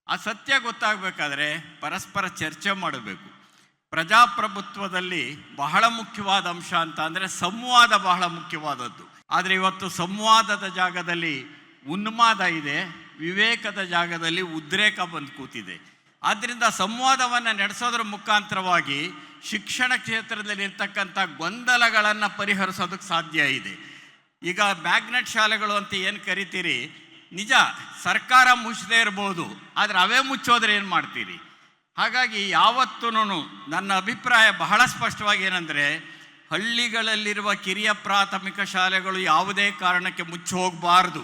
ಆ ಸತ್ಯ ಗೊತ್ತಾಗಬೇಕಾದ್ರೆ ಪರಸ್ಪರ ಚರ್ಚೆ ಮಾಡಬೇಕು. ಪ್ರಜಾಪ್ರಭುತ್ವದಲ್ಲಿ ಬಹಳ ಮುಖ್ಯವಾದ ಅಂಶ ಅಂತ ಅಂದರೆ ಸಂವಾದ ಬಹಳ ಮುಖ್ಯವಾದದ್ದು. ಆದರೆ ಇವತ್ತು ಸಂವಾದದ ಜಾಗದಲ್ಲಿ ಉನ್ಮಾದ ಇದೆ, ವಿವೇಕದ ಜಾಗದಲ್ಲಿ ಉದ್ರೇಕ ಬಂದು ಕೂತಿದೆ. ಆದ್ದರಿಂದ ಸಂವಾದವನ್ನು ನಡೆಸೋದ್ರ ಮುಖಾಂತರವಾಗಿ ಶಿಕ್ಷಣ ಕ್ಷೇತ್ರದಲ್ಲಿ ಇರ್ತಕ್ಕಂಥ ಗೊಂದಲಗಳನ್ನು ಪರಿಹರಿಸೋದಕ್ಕೆ ಸಾಧ್ಯ ಇದೆ. ಈಗ ಮ್ಯಾಗ್ನೆಟ್ ಶಾಲೆಗಳು ಅಂತ ಏನು ಕರಿತೀರಿ, ನಿಜ ಸರ್ಕಾರ ಮುಚ್ಚದೇ ಇರ್ಬೋದು, ಆದರೆ ಅವೇ ಮುಚ್ಚೋದ್ರೆ ಏನು ಮಾಡ್ತೀರಿ? ಹಾಗಾಗಿ ಯಾವತ್ತೂ ನನ್ನ ಅಭಿಪ್ರಾಯ ಬಹಳ ಸ್ಪಷ್ಟವಾಗಿ ಏನಂದರೆ, ಹಳ್ಳಿಗಳಲ್ಲಿರುವ ಕಿರಿಯ ಪ್ರಾಥಮಿಕ ಶಾಲೆಗಳು ಯಾವುದೇ ಕಾರಣಕ್ಕೆ ಮುಚ್ಚಿ ಹೋಗಬಾರ್ದು.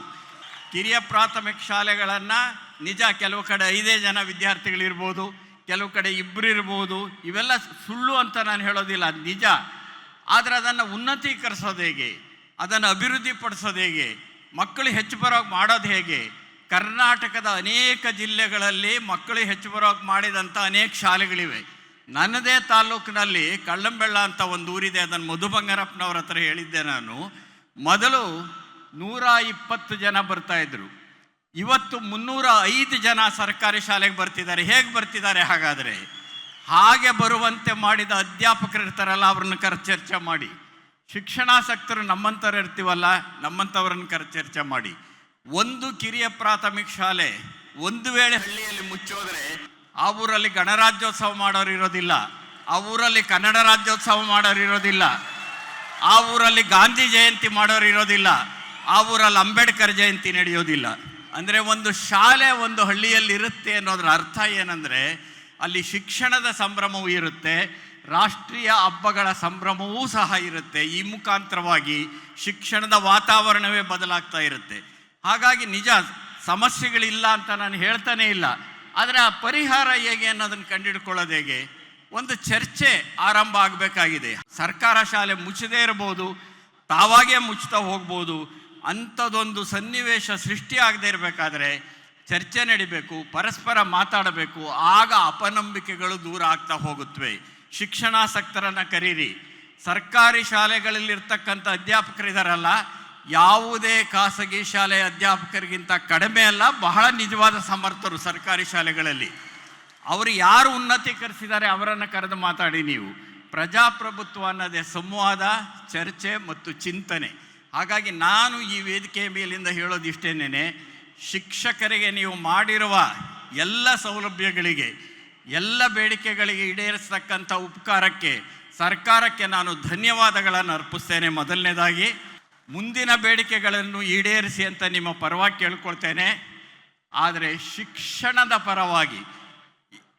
ಕಿರಿಯ ಪ್ರಾಥಮಿಕ ಶಾಲೆಗಳನ್ನು ನಿಜ ಕೆಲವು ಕಡೆ 5 ಜನ ವಿದ್ಯಾರ್ಥಿಗಳಿರ್ಬೋದು, ಕೆಲವು ಕಡೆ 2 ಇರ್ಬೋದು, ಇವೆಲ್ಲ ಸುಳ್ಳು ಅಂತ ನಾನು ಹೇಳೋದಿಲ್ಲ, ಅದು ನಿಜ. ಆದರೆ ಅದನ್ನು ಉನ್ನತೀಕರಿಸೋದು ಹೇಗೆ, ಅದನ್ನು ಅಭಿವೃದ್ಧಿಪಡಿಸೋದು ಹೇಗೆ, ಮಕ್ಕಳು ಹೆಚ್ಚು ಬರೋಗಿ ಮಾಡೋದು ಹೇಗೆ? ಕರ್ನಾಟಕದ ಅನೇಕ ಜಿಲ್ಲೆಗಳಲ್ಲಿ ಮಕ್ಕಳು ಹೆಚ್ಚು ಬರೋಗಿ ಮಾಡಿದಂಥ ಅನೇಕ ಶಾಲೆಗಳಿವೆ. ನನ್ನದೇ ತಾಲೂಕಿನಲ್ಲಿ ಕಳ್ಳಂಬೆಳ್ಳ ಅಂತ ಒಂದು ಊರಿದೆ, ಅದನ್ನು ಮಧು ಬಂಗಾರಪ್ಪನವ್ರ ಹತ್ರ ಹೇಳಿದ್ದೆ ನಾನು. ಮೊದಲು 120 ಜನ ಬರ್ತಾಯಿದ್ರು, ಇವತ್ತು 305 ಜನ ಸರ್ಕಾರಿ ಶಾಲೆಗೆ ಬರ್ತಿದ್ದಾರೆ. ಹೇಗೆ ಬರ್ತಿದ್ದಾರೆ? ಹಾಗಾದರೆ ಹಾಗೆ ಬರುವಂತೆ ಮಾಡಿದ ಅಧ್ಯಾಪಕರು ಇರ್ತಾರಲ್ಲ, ಅವ್ರನ್ನ ಚರ್ಚೆ ಮಾಡಿ. ಶಿಕ್ಷಣಾಸಕ್ತರು ನಮ್ಮಂಥವ್ರು ಇರ್ತೀವಲ್ಲ, ನಮ್ಮಂಥವ್ರನ್ನ ಚರ್ಚೆ ಮಾಡಿ. ಒಂದು ಕಿರಿಯ ಪ್ರಾಥಮಿಕ ಶಾಲೆ ಒಂದು ವೇಳೆ ಹಳ್ಳಿಯಲ್ಲಿ ಮುಚ್ಚೋದ್ರೆ ಆ ಊರಲ್ಲಿ ಗಣರಾಜ್ಯೋತ್ಸವ ಮಾಡೋರು ಇರೋದಿಲ್ಲ, ಆ ಊರಲ್ಲಿ ಕನ್ನಡ ರಾಜ್ಯೋತ್ಸವ ಮಾಡೋರು ಇರೋದಿಲ್ಲ, ಆ ಊರಲ್ಲಿ ಗಾಂಧಿ ಜಯಂತಿ ಮಾಡೋರು ಇರೋದಿಲ್ಲ, ಆ ಊರಲ್ಲಿ ಅಂಬೇಡ್ಕರ್ ಜಯಂತಿ ನಡೆಯೋದಿಲ್ಲ. ಅಂದರೆ ಒಂದು ಶಾಲೆ ಒಂದು ಹಳ್ಳಿಯಲ್ಲಿ ಇರುತ್ತೆ ಅನ್ನೋದ್ರ ಅರ್ಥ ಏನಂದರೆ, ಅಲ್ಲಿ ಶಿಕ್ಷಣದ ಸಂಭ್ರಮವೂ ಇರುತ್ತೆ, ರಾಷ್ಟ್ರೀಯ ಹಬ್ಬಗಳ ಸಂಭ್ರಮವೂ ಸಹ ಇರುತ್ತೆ. ಈ ಮುಖಾಂತರವಾಗಿ ಶಿಕ್ಷಣದ ವಾತಾವರಣವೇ ಬದಲಾಗ್ತಾ ಇರುತ್ತೆ. ಹಾಗಾಗಿ ನಿಜ ಸಮಸ್ಯೆಗಳಿಲ್ಲ ಅಂತ ನಾನು ಹೇಳ್ತಾನೇ ಇಲ್ಲ, ಆದರೆ ಆ ಪರಿಹಾರ ಹೇಗೆ ಅನ್ನೋದನ್ನು ಕಂಡುಹಿಡ್ಕೊಳ್ಳೋದು ಹೇಗೆ? ಒಂದು ಚರ್ಚೆ ಆರಂಭ ಆಗಬೇಕಾಗಿದೆ. ಸರ್ಕಾರ ಶಾಲೆ ಮುಚ್ಚದೇ ಇರ್ಬೋದು, ತಾವಾಗೇ ಮುಚ್ತಾ ಹೋಗ್ಬೋದು. ಅಂಥದ್ದೊಂದು ಸನ್ನಿವೇಶ ಸೃಷ್ಟಿ ಆಗದೇ ಇರಬೇಕಾದ್ರೆ ಚರ್ಚೆ ನಡಿಬೇಕು, ಪರಸ್ಪರ ಮಾತಾಡಬೇಕು. ಆಗ ಅಪನಂಬಿಕೆಗಳು ದೂರ ಆಗ್ತಾ ಹೋಗುತ್ತವೆ. ಶಿಕ್ಷಣಾಸಕ್ತರನ್ನು ಕರೀರಿ. ಸರ್ಕಾರಿ ಶಾಲೆಗಳಲ್ಲಿರ್ತಕ್ಕಂಥ ಅಧ್ಯಾಪಕರಿದಾರಲ್ಲ, ಯಾವುದೇ ಖಾಸಗಿ ಶಾಲೆಯ ಅಧ್ಯಾಪಕರಿಗಿಂತ ಕಡಿಮೆ ಅಲ್ಲ, ಬಹಳ ನಿಜವಾದ ಸಮರ್ಥರು ಸರ್ಕಾರಿ ಶಾಲೆಗಳಲ್ಲಿ. ಅವರು ಯಾರು ಉನ್ನತೀಕರಿಸಿದ್ದಾರೆ ಅವರನ್ನು ಕರೆದು ಮಾತಾಡಿ. ನೀವು ಪ್ರಜಾಪ್ರಭುತ್ವ ಅನ್ನೋದೇ ಸಂವಾದ, ಚರ್ಚೆ ಮತ್ತು ಚಿಂತನೆ. ಹಾಗಾಗಿ ನಾನು ಈ ವೇದಿಕೆಯ ಮೇಲಿಂದ ಹೇಳೋದಿಷ್ಟೇನೆ, ಶಿಕ್ಷಕರಿಗೆ ನೀವು ಮಾಡಿರುವ ಎಲ್ಲ ಸೌಲಭ್ಯಗಳಿಗೆ, ಎಲ್ಲ ಬೇಡಿಕೆಗಳಿಗೆ ಈಡೇರಿಸ್ತಕ್ಕಂಥ ಉಪಕಾರಕ್ಕೆ ಸರ್ಕಾರಕ್ಕೆ ನಾನು ಧನ್ಯವಾದಗಳನ್ನು ಅರ್ಪಿಸ್ತೇನೆ. ಮೊದಲನೇದಾಗಿ ಮುಂದಿನ ಬೇಡಿಕೆಗಳನ್ನು ಈಡೇರಿಸಿ ಅಂತ ನಿಮ್ಮ ಪರವಾಗಿ ಕೇಳ್ಕೊಳ್ತೇನೆ. ಆದರೆ ಶಿಕ್ಷಣದ ಪರವಾಗಿ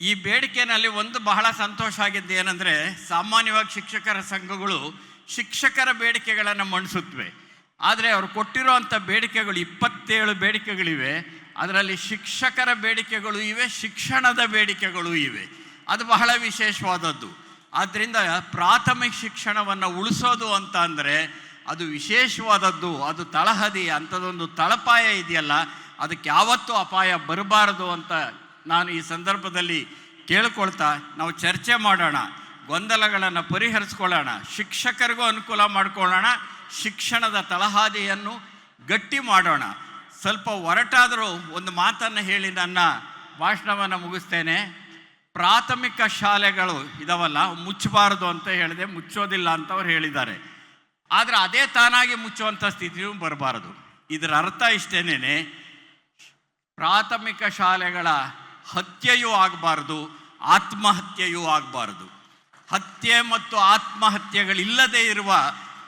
ಈ ಬೇಡಿಕೆಯಲ್ಲಿ ಒಂದು ಬಹಳ ಸಂತೋಷ ಆಗಿದ್ದು ಏನಂದರೆ, ಸಾಮಾನ್ಯವಾಗಿ ಶಿಕ್ಷಕರ ಸಂಘಗಳು ಶಿಕ್ಷಕರ ಬೇಡಿಕೆಗಳನ್ನು ಮಂಡಿಸುತ್ತವೆ. ಆದರೆ ಅವರು ಕೊಟ್ಟಿರೋವಂಥ ಬೇಡಿಕೆಗಳು 27 ಬೇಡಿಕೆಗಳಿವೆ. ಅದರಲ್ಲಿ ಶಿಕ್ಷಕರ ಬೇಡಿಕೆಗಳು ಇವೆ, ಶಿಕ್ಷಣದ ಬೇಡಿಕೆಗಳು ಇವೆ. ಅದು ಬಹಳ ವಿಶೇಷವಾದದ್ದು. ಆದ್ದರಿಂದ ಪ್ರಾಥಮಿಕ ಶಿಕ್ಷಣವನ್ನು ಉಳಿಸೋದು ಅಂತ ಅಂದರೆ ಅದು ವಿಶೇಷವಾದದ್ದು. ಅದು ತಳಹದಿ, ಅಂಥದ್ದೊಂದು ತಳಪಾಯ ಇದೆಯಲ್ಲ, ಅದಕ್ಕೆ ಯಾವತ್ತೂ ಅಪಾಯ ಬರಬಾರದು ಅಂತ ನಾನು ಈ ಸಂದರ್ಭದಲ್ಲಿ ಕೇಳ್ಕೊಳ್ತಾ, ನಾವು ಚರ್ಚೆ ಮಾಡೋಣ, ಗೊಂದಲಗಳನ್ನು ಪರಿಹರಿಸ್ಕೊಳ್ಳೋಣ, ಶಿಕ್ಷಕರಿಗೂ ಅನುಕೂಲ ಮಾಡಿಕೊಳ್ಳೋಣ, ಶಿಕ್ಷಣದ ತಳಹಾದಿಯನ್ನು ಗಟ್ಟಿ ಮಾಡೋಣ. ಸ್ವಲ್ಪ ಹೊರಟಾದರೂ ಒಂದು ಮಾತನ್ನು ಹೇಳಿ ನನ್ನ ಭಾಷಣವನ್ನು ಮುಗಿಸ್ತೇನೆ. ಪ್ರಾಥಮಿಕ ಶಾಲೆಗಳು ಇದಾವಲ್ಲ, ಮುಚ್ಚಬಾರದು ಅಂತ ಹೇಳಿದೆ, ಮುಚ್ಚೋದಿಲ್ಲ ಅಂತವ್ರು ಹೇಳಿದ್ದಾರೆ. ಆದರೆ ಅದೇ ತಾನಾಗಿ ಮುಚ್ಚುವಂಥ ಸ್ಥಿತಿಯೂ ಬರಬಾರದು. ಇದರ ಅರ್ಥ ಇಷ್ಟೇನೆ, ಪ್ರಾಥಮಿಕ ಶಾಲೆಗಳ ಹತ್ಯೆಯೂ ಆಗಬಾರ್ದು, ಆತ್ಮಹತ್ಯೆಯೂ ಆಗಬಾರ್ದು. ಹತ್ಯೆ ಮತ್ತು ಆತ್ಮಹತ್ಯೆಗಳಿಲ್ಲದೆ ಇರುವ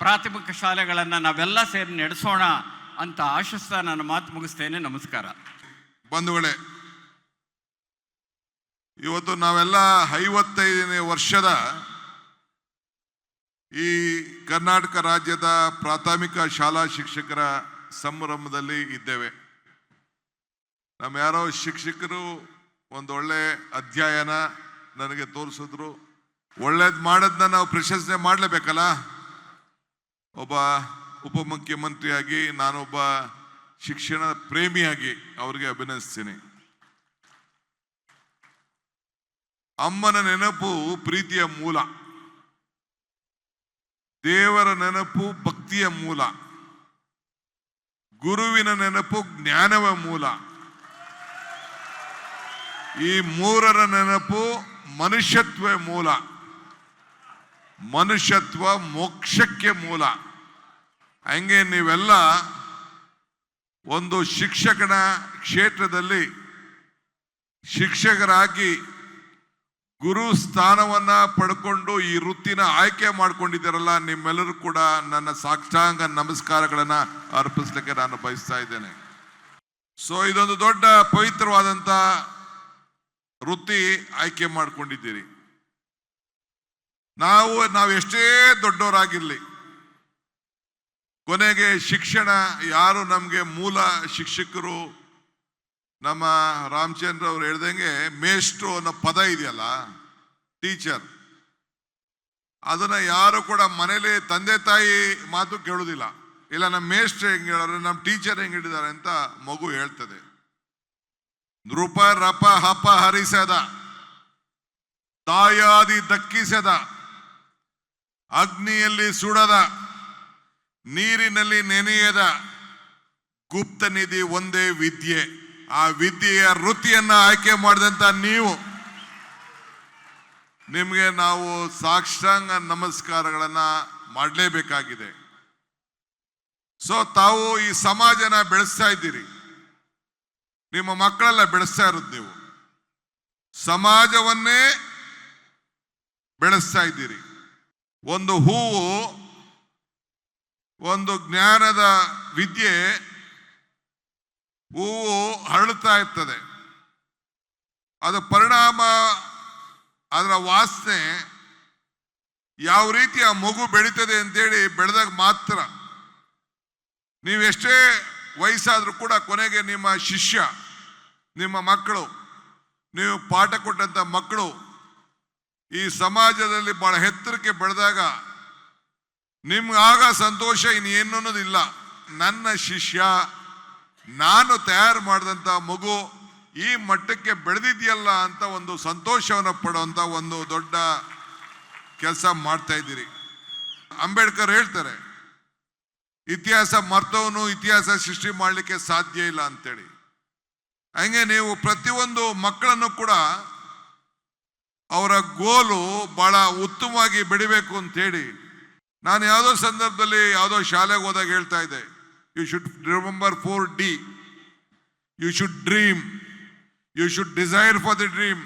ಪ್ರಾಥಮಿಕ ಶಾಲೆಗಳನ್ನು ನಾವೆಲ್ಲ ಸೇರಿ ನಡೆಸೋಣ ಅಂತ ಆಶಿಸ್ತಾ ನನ್ನ ಮಾತು ಮುಗಿಸ್ತೇನೆ. ನಮಸ್ಕಾರ. ಬಂಧುಗಳೇ, ಇವತ್ತು ನಾವೆಲ್ಲ 55ನೇ ವರ್ಷದ ಈ ಕರ್ನಾಟಕ ರಾಜ್ಯದ ಪ್ರಾಥಮಿಕ ಶಾಲಾ ಶಿಕ್ಷಕರ ಸಂಭ್ರಮದಲ್ಲಿ ಇದ್ದೇವೆ. ನಮ್ಮ ಯಾರೋ ಶಿಕ್ಷಕರು ಒಂದೊಳ್ಳೆ ಅಧ್ಯಯನ ನನಗೆ ತೋರಿಸಿದ್ರು. ಒಳ್ಳೇದು ಮಾಡೋದನ್ನ ನಾವು ಪ್ರಶಂಸೆ ಮಾಡಲೇಬೇಕಲ್ಲ. ಒಬ್ಬ ಉಪಮುಖ್ಯಮಂತ್ರಿಯಾಗಿ, ನಾನೊಬ್ಬ ಶಿಕ್ಷಣ ಪ್ರೇಮಿಯಾಗಿ ಅವರಿಗೆ ಅಭಿನಂದಿಸ್ತೀನಿ. ಅಮ್ಮನ ನೆನಪು ಪ್ರೀತಿಯ ಮೂಲ, ದೇವರ ನೆನಪು ಭಕ್ತಿಯ ಮೂಲ. ಗುರುವಿನ ನೆನಪು ಜ್ಞಾನವೇ ಮೂಲ. ಈ ಮೂರರ ನೆನಪು ಮನುಷ್ಯತ್ವೇ ಮೂಲ. ಮನುಷ್ಯತ್ವ ಮೋಕ್ಷಕ್ಕೆ ಮೂಲ. ಹಂಗೆ ನೀವೆಲ್ಲ ಒಂದು ಶಿಕ್ಷಕನ ಕ್ಷೇತ್ರದಲ್ಲಿ ಶಿಕ್ಷಕರಾಗಿ ಗುರು ಸ್ಥಾನವನ್ನ ಪಡ್ಕೊಂಡು ಈ ವೃತ್ತಿನ ಆಯ್ಕೆ ಮಾಡ್ಕೊಂಡಿದ್ದೀರಲ್ಲ, ನಿಮ್ಮೆಲ್ಲರೂ ಕೂಡ ನನ್ನ ಸಾಷ್ಟಾಂಗ ನಮಸ್ಕಾರಗಳನ್ನ ಅರ್ಪಿಸ್ಲಿಕ್ಕೆ ನಾನು ಬಯಸ್ತಾ ಇದ್ದೇನೆ. ಸೊ ಇದೊಂದು ದೊಡ್ಡ ಪವಿತ್ರವಾದಂತ ವೃತ್ತಿ ಆಯ್ಕೆ ಮಾಡ್ಕೊಂಡಿದ್ದೀರಿ. ನಾವು ಎಷ್ಟೇ ದೊಡ್ಡವರಾಗಿರ್ಲಿ, ಕೊನೆಗೆ ಶಿಕ್ಷಣ ಯಾರು ನಮಗೆ ಮೂಲ ಶಿಕ್ಷಕರು, ನಮ್ಮ ರಾಮಚಂದ್ರ ಅವ್ರು ಹೇಳ್ದಂಗೆ ಮೇಷ್ಟ್ರು ಅನ್ನೋ ಪದ ಇದೆಯಲ್ಲ, ಟೀಚರ್, ಅದನ್ನ ಯಾರು ಕೂಡ ಮನೇಲಿ ತಂದೆ ತಾಯಿ ಮಾತು ಕೇಳುವುದಿಲ್ಲ. ಇಲ್ಲ ನಮ್ಮ ಮೇಷ್ಟ್ರು ಹೆಂಗೆ ಹೇಳೋರು, ನಮ್ಮ ಟೀಚರ್ ಹೆಂಗೆ ಹಿಡಿದಾರೆ ಅಂತ ಮಗು ಹೇಳ್ತದೆ. ನೃಪ ರಪ ಹಪ ಹರಿಸದ, ತಾಯಾದಿ ದಕ್ಕಿಸದ, ಅಗ್ನಿಯಲ್ಲಿ ಸುಡದ, ನೀರಿನಲ್ಲಿ ನೆನೆಯದ ಗುಪ್ತ ನಿಧಿ ಒಂದೇ ವಿದ್ಯೆ. ಆ ವಿದ್ಯೆಯ ವೃತ್ತಿಯನ್ನ ಆಯ್ಕೆ ಮಾಡಿದಂತ ನೀವು, ನಿಮಗೆ ನಾವು ಸಾಷ್ಟಾಂಗ ನಮಸ್ಕಾರಗಳನ್ನ ಮಾಡಲೇಬೇಕಾಗಿದೆ. ಸೊ ತಾವು ಈ ಸಮಾಜನ ಬೆಳೆಸ್ತಾ ಇದ್ದೀರಿ, ನಿಮ್ಮ ಮಕ್ಕಳೆಲ್ಲ ಬೆಳೆಸ್ತಾ ಇರೋದು, ನೀವು ಸಮಾಜವನ್ನೇ ಬೆಳೆಸ್ತಾ ಇದ್ದೀರಿ. ಒಂದು ಹೂವು, ಒಂದು ಜ್ಞಾನದ ವಿದ್ಯೆ, ಹೂವು ಹರಳುತ್ತಾ ಇರ್ತದೆ. ಅದು ಪರಿಣಾಮ, ಅದರ ವಾಸನೆ ಯಾವ ರೀತಿ ಆ ಮಗು ಬೆಳೀತದೆ ಅಂತೇಳಿ ಬೆಳೆದಾಗ ಮಾತ್ರ. ನೀವೆಷ್ಟೇ ವಯಸ್ಸಾದ್ರೂ ಕೂಡ ಕೊನೆಗೆ ನಿಮ್ಮ ಶಿಷ್ಯ, ನಿಮ್ಮ ಮಕ್ಕಳು, ನೀವು ಪಾಠ ಕೊಟ್ಟಂತ ಮಕ್ಕಳು ಈ ಸಮಾಜದಲ್ಲಿ ಬಹಳ ಎತ್ತರಕ್ಕೆ ಬೆಳೆದಾಗ ನಿಮ್ಗಾಗ ಸಂತೋಷ ಇನ್ನೇನು ಅನ್ನೋದಿಲ್ಲ. ನನ್ನ ಶಿಷ್ಯ, ನಾನು ತಯಾರು ಮಾಡಿದಂಥ ಮಗು ಈ ಮಟ್ಟಕ್ಕೆ ಬೆಳೆದಿದೆಯಲ್ಲ ಅಂತ ಒಂದು ಸಂತೋಷವನ್ನು ಪಡುವಂಥ ಒಂದು ದೊಡ್ಡ ಕೆಲಸ ಮಾಡ್ತಾ ಇದ್ದೀರಿ. ಅಂಬೇಡ್ಕರ್ ಹೇಳ್ತಾರೆ, ಇತಿಹಾಸ ಮರ್ತವನು ಇತಿಹಾಸ ಸೃಷ್ಟಿ ಮಾಡಲಿಕ್ಕೆ ಸಾಧ್ಯ ಇಲ್ಲ ಅಂತೇಳಿ. ಹಂಗೆ ನೀವು ಪ್ರತಿಯೊಂದು ಮಕ್ಕಳನ್ನು ಕೂಡ ಅವರ ಗೋಲು ಬಹಳ ಉತ್ತಮವಾಗಿ ಬೆಳಿಬೇಕು ಅಂತೇಳಿ, ನಾನು ಯಾವುದೋ ಸಂದರ್ಭದಲ್ಲಿ ಯಾವುದೋ ಶಾಲೆಗೆ ಹೋದಾಗ ಹೇಳ್ತಾ ಇದ್ದೆ, you should remember 4D. You should dream, you should desire for the dream,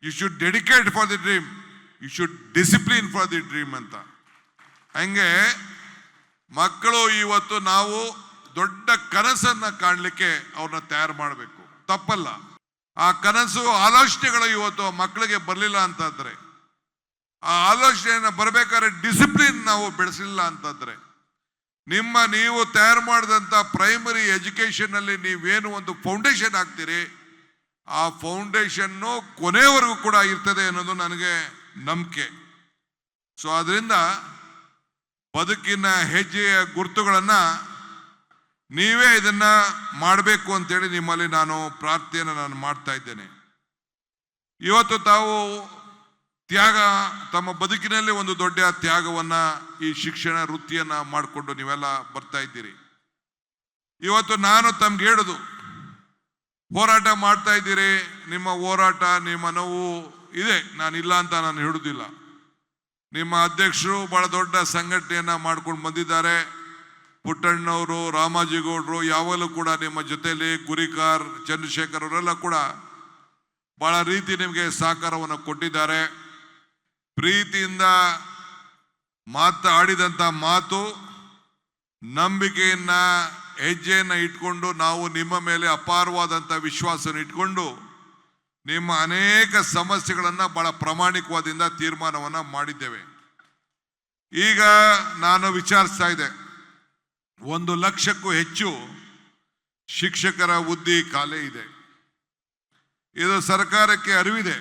you should dedicate for the dream, you should discipline for the dream ಅಂತ. ಹಂಗೆ ಮಕ್ಕಳು ಇವತ್ತು ನಾವು ದೊಡ್ಡ ಕನಸನ್ನ ಕಾಣಲಿಕ್ಕೆ ಅವ್ರನ್ನ ತಯಾರು ಮಾಡಬೇಕು, ತಪ್ಪಲ್ಲ. ಆ ಕನಸು ಆಲೋಚನೆಗಳು ಇವತ್ತು ಮಕ್ಕಳಿಗೆ ಬರಲಿಲ್ಲ ಅಂತಂದ್ರೆ, ಆ ಆಲೋಚನೆಯನ್ನು ಬರಬೇಕಾದ್ರೆ ಡಿಸಿಪ್ಲಿನ್ ನಾವು ಬೆಳೆಸಿಲ್ಲ ಅಂತಂದ್ರೆ, ನೀವು ತಯಾರು ಮಾಡಿದಂಥ ಪ್ರೈಮರಿ ಎಜುಕೇಶನ್ ಅಲ್ಲಿ ನೀವೇನು ಒಂದು ಫೌಂಡೇಶನ್ ಹಾಕ್ತೀರಿ, ಆ ಫೌಂಡೇಶನ್ನು ಕೊನೆಯವರೆಗೂ ಕೂಡ ಇರ್ತದೆ ಅನ್ನೋದು ನನಗೆ ನಂಬಿಕೆ. ಸೊ ಅದರಿಂದ ಬದುಕಿನ ಹೆಜ್ಜೆಯ ಗುರುತುಗಳನ್ನ ನೀವೇ ಇದನ್ನ ಮಾಡಬೇಕು ಅಂತೇಳಿ ನಿಮ್ಮಲ್ಲಿ ನಾನು ಪ್ರಾರ್ಥನೆಯನ್ನು ನಾನು ಮಾಡ್ತಾ ಇದ್ದೇನೆ. ಇವತ್ತು ತಾವು ತ್ಯಾಗ, ತಮ್ಮ ಬದುಕಿನಲ್ಲಿ ಒಂದು ದೊಡ್ಡ ತ್ಯಾಗವನ್ನ ಈ ಶಿಕ್ಷಣ ವೃತ್ತಿಯನ್ನ ಮಾಡಿಕೊಂಡು ನೀವೆಲ್ಲ ಬರ್ತಾ ಇದ್ದೀರಿ. ಇವತ್ತು ನಾನು ತಮ್ಗೆ ಹೇಳುದು, ಹೋರಾಟ ಮಾಡ್ತಾ ಇದ್ದೀರಿ, ನಿಮ್ಮ ಹೋರಾಟ, ನಿಮ್ಮ ನೋವು ಇದೆ, ನಾನಿಲ್ಲ ಅಂತ ನಾನು ಹೇಳುದಿಲ್ಲ. ನಿಮ್ಮ ಅಧ್ಯಕ್ಷರು ಬಹಳ ದೊಡ್ಡ ಸಂಘಟನೆಯನ್ನ ಮಾಡ್ಕೊಂಡು ಬಂದಿದ್ದಾರೆ. ಪುಟ್ಟಣ್ಣವರು, ರಾಮಾಜಿಗೌಡರು ಯಾವಾಗಲೂ ಕೂಡ ನಿಮ್ಮ ಜೊತೆಯಲ್ಲಿ, ಗುರಿಕಾರ್, ಚಂದ್ರಶೇಖರ್ ಅವರೆಲ್ಲ ಕೂಡ ಬಹಳ ರೀತಿ ನಿಮಗೆ ಸಹಕಾರವನ್ನು ಕೊಟ್ಟಿದ್ದಾರೆ. ಪ್ರೀತಿಯಿಂದ ಮಾತಾಡಿದಂಥ ಮಾತು, ನಂಬಿಕೆಯನ್ನ, ಹೆಜ್ಜೆಯನ್ನ ಇಟ್ಕೊಂಡು ನಾವು ನಿಮ್ಮ ಮೇಲೆ ಅಪಾರವಾದಂಥ ವಿಶ್ವಾಸವನ್ನು ಇಟ್ಕೊಂಡು ನಿಮ್ಮ ಅನೇಕ ಸಮಸ್ಯೆಗಳನ್ನು ಬಹಳ ಪ್ರಾಮಾಣಿಕವಾದಿಂದ ತೀರ್ಮಾನವನ್ನು ಮಾಡಿದ್ದೇವೆ. ಈಗ ನಾನು ವಿಚಾರಿಸ್ತಾ ಇದ್ದೆ, 1 ಲಕ್ಷಕ್ಕೂ ಹೆಚ್ಚು ಶಿಕ್ಷಕರ ಹುದ್ದೆ ಖಾಲಿ ಇದೆ. ಇದು ಸರ್ಕಾರಕ್ಕೆ ಅರಿವಿದೆ.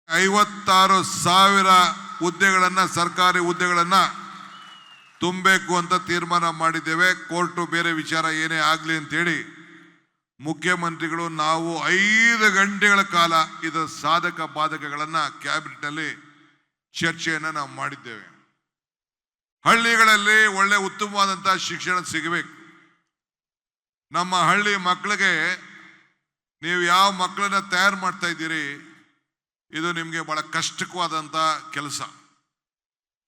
56,000 ಹುದ್ದೆಗಳನ್ನ, ಸರ್ಕಾರಿ ಹುದ್ದೆಗಳನ್ನ ತುಂಬಬೇಕು ಅಂತ ತೀರ್ಮಾನ ಮಾಡಿದ್ದೇವೆ. ಕೋರ್ಟು ಬೇರೆ ವಿಚಾರ ಏನೇ ಆಗಲಿ ಅಂತೇಳಿ ಮುಖ್ಯಮಂತ್ರಿಗಳು ನಾವು 5 ಗಂಟೆಗಳ ಕಾಲ ಇದರ ಸಾಧಕ ಬಾಧಕಗಳನ್ನು ಕ್ಯಾಬಿನೆಟ್ನಲ್ಲಿ ಚರ್ಚೆಯನ್ನು ನಾವು ಮಾಡಿದ್ದೇವೆ. ಹಳ್ಳಿಗಳಲ್ಲಿ ಒಳ್ಳೆ ಉತ್ತಮವಾದಂಥ ಶಿಕ್ಷಣ ಸಿಗಬೇಕು. ನಮ್ಮ ಹಳ್ಳಿ ಮಕ್ಕಳಿಗೆ ನೀವು ಯಾವ ಮಕ್ಕಳನ್ನ ತಯಾರು ಮಾಡ್ತಾ ಇದ್ದೀರಿ, ಇದು ನಿಮಗೆ ಬಹಳ ಕಷ್ಟಕವಾದಂಥ ಕೆಲಸ.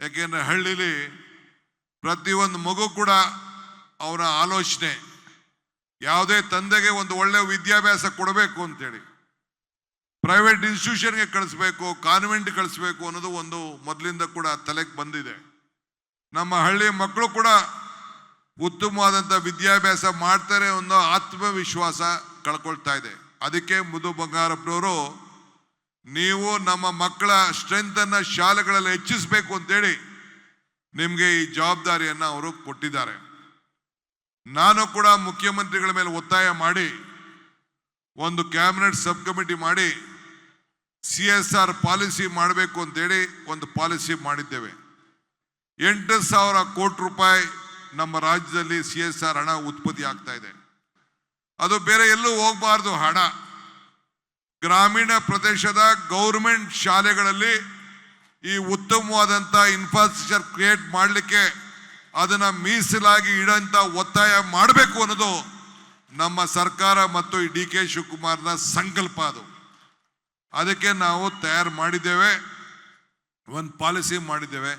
ಯಾಕೆಂದರೆ ಹಳ್ಳಿಲಿ ಪ್ರತಿಯೊಂದು ಮಗು ಕೂಡ ಅವರ ಆಲೋಚನೆ ಯಾವುದೇ ತಂದೆಗೆ ಒಂದು ಒಳ್ಳೆಯ ವಿದ್ಯಾಭ್ಯಾಸ ಕೊಡಬೇಕು ಅಂತೇಳಿ ಪ್ರೈವೇಟ್ ಇನ್ಸ್ಟಿಟ್ಯೂಷನ್ಗೆ ಕಳಿಸ್ಬೇಕು, ಕಾನ್ವೆಂಟ್ ಕಳಿಸ್ಬೇಕು ಅನ್ನೋದು ಒಂದು ಮೊದಲಿಂದ ಕೂಡ ತಲೆಗೆ ಬಂದಿದೆ. ನಮ್ಮ ಹಳ್ಳಿ ಮಕ್ಕಳು ಕೂಡ ಉತ್ತಮವಾದಂಥ ವಿದ್ಯಾಭ್ಯಾಸ ಮಾಡ್ತಾರೆ ಅನ್ನೋ ಆತ್ಮವಿಶ್ವಾಸ ಕಳ್ಕೊಳ್ತಾ ಇದೆ. ಅದಕ್ಕೆ ಮಧು ಬಂಗಾರಪ್ಪನವರು ನೀವು ನಮ್ಮ ಮಕ್ಕಳ ಸ್ಟ್ರೆಂತನ್ನು ಶಾಲೆಗಳಲ್ಲಿ ಹೆಚ್ಚಿಸಬೇಕು ಅಂತೇಳಿ ನಿಮಗೆ ಈ ಜವಾಬ್ದಾರಿಯನ್ನು ಅವರು ಕೊಟ್ಟಿದ್ದಾರೆ. ನಾನು ಕೂಡ ಮುಖ್ಯಮಂತ್ರಿಗಳ ಮೇಲೆ ಒತ್ತಾಯ ಮಾಡಿ ಒಂದು ಕ್ಯಾಬಿನೆಟ್ ಸಬ್ ಕಮಿಟಿ ಮಾಡಿ CSR ಪಾಲಿಸಿ ಮಾಡಬೇಕು ಅಂತೇಳಿ ಒಂದು ಪಾಲಿಸಿ ಮಾಡಿದ್ದೇವೆ. 8,000 ಕೋಟಿ ರೂಪಾಯಿ ನಮ್ಮ ರಾಜ್ಯದಲ್ಲಿ CSR ಹಣ ಉತ್ಪತ್ತಿ ಆಗ್ತಾ ಇದೆ. ಅದು ಬೇರೆ ಎಲ್ಲೂ ಹೋಗಬಾರ್ದು. ಹಣ ಗ್ರಾಮೀಣ ಪ್ರದೇಶದ ಗೌರ್ಮೆಂಟ್ ಶಾಲೆಗಳಲ್ಲಿ ಈ ಉತ್ತಮವಾದಂಥ ಇನ್ಫ್ರಾಸ್ಟ್ರಕ್ಚರ್ ಕ್ರಿಯೇಟ್ ಮಾಡಲಿಕ್ಕೆ ಅದನ್ನು ಮೀಸಲಾಗಿ ಇಡಂತ ಒತ್ತಾಯ ಮಾಡಬೇಕು ಅನ್ನೋದು ನಮ್ಮ ಸರ್ಕಾರ ಮತ್ತು ಈ DK ಶಿವಕುಮಾರ್ನ ಸಂಕಲ್ಪ. ಅದಕ್ಕೆ ನಾವು ತಯಾರು ಮಾಡಿದ್ದೇವೆ, ಒಂದು ಪಾಲಿಸಿ ಮಾಡಿದ್ದೇವೆ.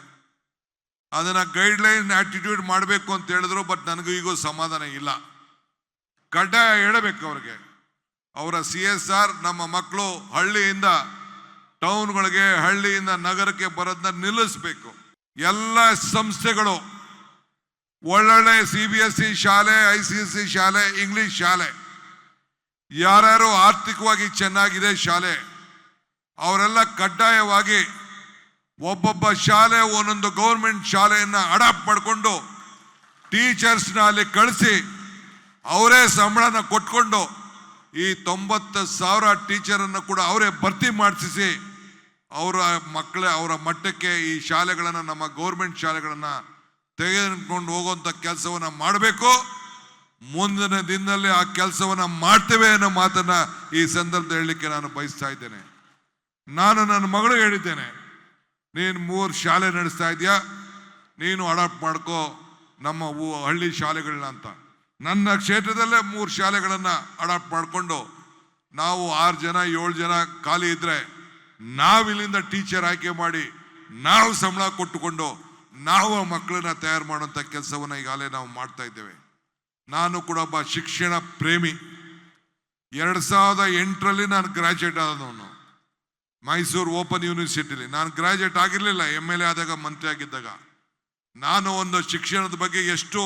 ಅದನ್ನು ಗೈಡ್ಲೈನ್ ಆಟಿಟ್ಯೂಡ್ ಮಾಡಬೇಕು ಅಂತ ಹೇಳಿದ್ರು. ಬಟ್ ನನಗೂ ಈಗ ಸಮಾಧಾನ ಇಲ್ಲ. ಕಡ್ಡಾಯ ಹೇಳಬೇಕು ಅವ್ರಿಗೆ, ಅವರ CSR ನಮ್ಮ ಮಕ್ಕಳು ಹಳ್ಳಿಯಿಂದ ಟೌನ್ಗಳಿಗೆ, ಹಳ್ಳಿಯಿಂದ ನಗರಕ್ಕೆ ಬರೋದನ್ನ ನಿಲ್ಲಿಸಬೇಕು. ಎಲ್ಲ ಸಂಸ್ಥೆಗಳು ಒಳ್ಳೊಳ್ಳೆ CBSE ಶಾಲೆ, ICSE ಶಾಲೆ, ಇಂಗ್ಲಿಷ್ ಶಾಲೆ, ಯಾರ್ಯಾರು ಆರ್ಥಿಕವಾಗಿ ಚೆನ್ನಾಗಿದೆ ಶಾಲೆ ಅವರೆಲ್ಲ ಕಡ್ಡಾಯವಾಗಿ ಒಬ್ಬೊಬ್ಬ ಶಾಲೆ ಒಂದೊಂದು ಗೌರ್ಮೆಂಟ್ ಶಾಲೆಯನ್ನು ಅಡಾಪ್ಟ್ ಮಾಡಿಕೊಂಡು ಟೀಚರ್ಸ್ನ ಅಲ್ಲಿ ಕಳಿಸಿ ಅವರೇ ಸಂಬಳನ ಕೊಟ್ಕೊಂಡು ಈ 90,000 ಟೀಚರನ್ನು ಕೂಡ ಅವರೇ ಭರ್ತಿ ಮಾಡಿಸಿ ಅವರ ಮಟ್ಟಕ್ಕೆ ಈ ಶಾಲೆಗಳನ್ನು, ನಮ್ಮ ಗೌರ್ಮೆಂಟ್ ಶಾಲೆಗಳನ್ನು ತೆಗೆದುಕೊಂಡು ಹೋಗುವಂಥ ಕೆಲಸವನ್ನು ಮಾಡಬೇಕು. ಮುಂದಿನ ದಿನದಲ್ಲಿ ಆ ಕೆಲಸವನ್ನು ಮಾಡ್ತೇವೆ ಅನ್ನೋ ಮಾತನ್ನ ಈ ಸಂದರ್ಭದಲ್ಲಿ ಹೇಳಲಿಕ್ಕೆ ನಾನು ಬಯಸ್ತಾ ಇದ್ದೇನೆ. ನಾನು ನನ್ನ ಮಗಳು ಹೇಳಿದ್ದೇನೆ, ನೀನು 3 ಶಾಲೆ ನಡೆಸ್ತಾ ಇದೆಯಾ, ನೀನು ಅಡಾಪ್ಟ್ ಮಾಡ್ಕೋ ನಮ್ಮ ಹಳ್ಳಿ ಶಾಲೆಗಳನ್ನ ಅಂತ. ನನ್ನ ಕ್ಷೇತ್ರದಲ್ಲೇ 3 ಶಾಲೆಗಳನ್ನು ಅಡಾಪ್ಟ್ ಮಾಡಿಕೊಂಡು ನಾವು 6 ಜನ 7 ಜನ ಖಾಲಿ ಇದ್ದರೆ ನಾವಿಲ್ಲಿಂದ ಟೀಚರ್ ಆಯ್ಕೆ ಮಾಡಿ ನಾವು ಸಂಬಳ ಕೊಟ್ಟುಕೊಂಡು ನಾವು ಮಕ್ಕಳನ್ನ ತಯಾರು ಮಾಡುವಂಥ ಕೆಲಸವನ್ನು ಈಗಾಗಲೇ ನಾವು ಮಾಡ್ತಾ ಇದ್ದೇವೆ. ನಾನು ಕೂಡ ಒಬ್ಬ ಶಿಕ್ಷಣ ಪ್ರೇಮಿ. 2008ರಲ್ಲಿ ನಾನು ಗ್ರಾಜ್ಯುಯೇಟ್ ಆದವನು ಮೈಸೂರು ಓಪನ್ ಯೂನಿವರ್ಸಿಟಿಲಿ. ನಾನು ಗ್ರಾಜ್ಯುಯೇಟ್ ಆಗಿರಲಿಲ್ಲ, MLA ಆದಾಗ, ಮಂತ್ರಿ ಆಗಿದ್ದಾಗ. ನಾನು ಒಂದು ಶಿಕ್ಷಣದ ಬಗ್ಗೆ ಎಷ್ಟು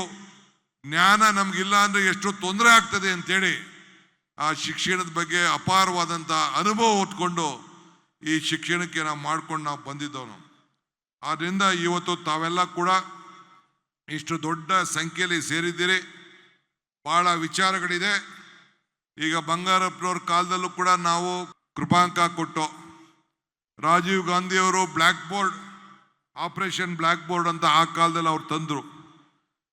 ಜ್ಞಾನ ನಮಗಿಲ್ಲ ಅಂದರೆ ಎಷ್ಟು ತೊಂದರೆ ಆಗ್ತದೆ ಅಂತೇಳಿ ಆ ಶಿಕ್ಷಣದ ಬಗ್ಗೆ ಅಪಾರವಾದಂಥ ಅನುಭವ ಹೊತ್ಕೊಂಡು ಈ ಶಿಕ್ಷಣಕ್ಕೆ ನಾವು ಬಂದಿದ್ದವನು. ಆದ್ದರಿಂದ ಇವತ್ತು ತಾವೆಲ್ಲ ಕೂಡ ಇಷ್ಟು ದೊಡ್ಡ ಸಂಖ್ಯೆಯಲ್ಲಿ ಸೇರಿದ್ದೀರಿ. ಭಾಳ ವಿಚಾರಗಳಿದೆ. ಈಗ ಬಂಗಾರಪ್ಪನವ್ರ ಕಾಲದಲ್ಲೂ ಕೂಡ ನಾವು ಕೃಪಾಂಕ ಕೊಟ್ಟು, ರಾಜೀವ್ ಗಾಂಧಿಯವರು black board, operation black board ಅಂತ ಆ ಕಾಲದಲ್ಲಿ ಅವ್ರು ತಂದರು.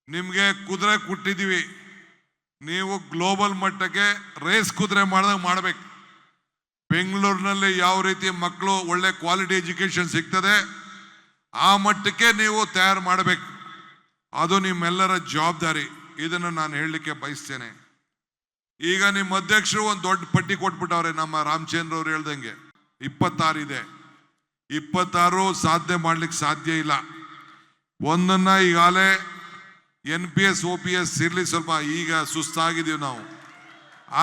ನಿಮಗೆ ಕುದುರೆ ಕೊಟ್ಟಿದ್ದೀವಿ, ನೀವು ಗ್ಲೋಬಲ್ ಮಟ್ಟಕ್ಕೆ ರೇಸ್ ಕುದುರೆ ಮಾಡಿದಾಗ ಮಾಡಬೇಕು. ಬೆಂಗಳೂರಿನಲ್ಲಿ ಯಾವ ರೀತಿ ಮಕ್ಕಳು ಒಳ್ಳೆ ಕ್ವಾಲಿಟಿ ಎಜುಕೇಷನ್ ಸಿಗ್ತದೆ ಆ ಮಟ್ಟಕ್ಕೆ ನೀವು ತಯಾರು ಮಾಡಬೇಕು. ಅದು ನಿಮ್ಮೆಲ್ಲರ ಜವಾಬ್ದಾರಿ. ಇದನ್ನು ನಾನು ಹೇಳಲಿಕ್ಕೆ ಬಯಸ್ತೇನೆ. ಈಗ ನಿಮ್ಮ ಅಧ್ಯಕ್ಷರು ಒಂದು ದೊಡ್ಡ ಪಟ್ಟಿ ಕೊಟ್ಬಿಟ್ಟವ್ರೆ. ನಮ್ಮ ರಾಮಚಂದ್ರ ಅವ್ರು ಹೇಳ್ದಂಗೆ 26 ಇದೆ. 26 ಸಾಧನೆ ಮಾಡ್ಲಿಕ್ಕೆ ಸಾಧ್ಯ ಇಲ್ಲ. ಒಂದನ್ನು ಈಗಾಗಲೇ NPS OPS ಇರಲಿ, ಸ್ವಲ್ಪ ಈಗ ಸುಸ್ತಾಗಿದ್ದೀವಿ ನಾವು,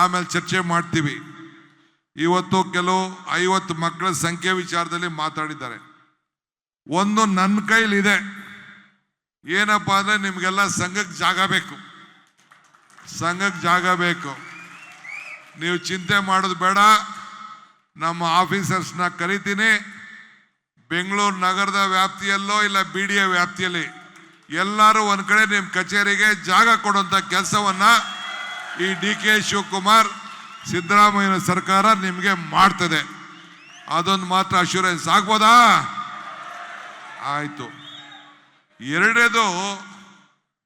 ಆಮೇಲೆ ಚರ್ಚೆ ಮಾಡ್ತೀವಿ. ಇವತ್ತು ಕೆಲವು 50 ಮಕ್ಕಳ ಸಂಖ್ಯೆ ವಿಚಾರದಲ್ಲಿ ಮಾತಾಡಿದ್ದಾರೆ. ಒಂದು ನನ್ನ ಕೈಲಿದೆ, ಏನಪ್ಪ ಅಂದರೆ ನಿಮಗೆಲ್ಲ ಸಂಘಕ್ಕೆ ಜಾಗ ಬೇಕು, ಸಂಘಕ್ಕೆ ಜಾಗ ಬೇಕು. ನೀವು ಚಿಂತೆ ಮಾಡೋದು ಬೇಡ. ನಮ್ಮ ಆಫೀಸರ್ಸ್ನ ಕರಿತೀನಿ. ಬೆಂಗಳೂರು ನಗರದ ವ್ಯಾಪ್ತಿಯಲ್ಲೋ ಇಲ್ಲ BDA ವ್ಯಾಪ್ತಿಯಲ್ಲಿ ಎಲ್ಲರೂ ಒಂದು ಕಡೆ ನಿಮ್ಮ ಕಚೇರಿಗೆ ಜಾಗ ಕೊಡುವಂಥ ಕೆಲಸವನ್ನು ಈ DK ಶಿವಕುಮಾರ್ ಸಿದ್ದರಾಮಯ್ಯನ ಸರ್ಕಾರ ನಿಮಗೆ ಮಾಡ್ತದೆ. ಅದೊಂದು ಮಾತ್ರ ಅಶ್ಯೂರೆನ್ಸ್ ಆಗ್ಬೋದಾ? ಆಯಿತು. ಎರಡನೇದು,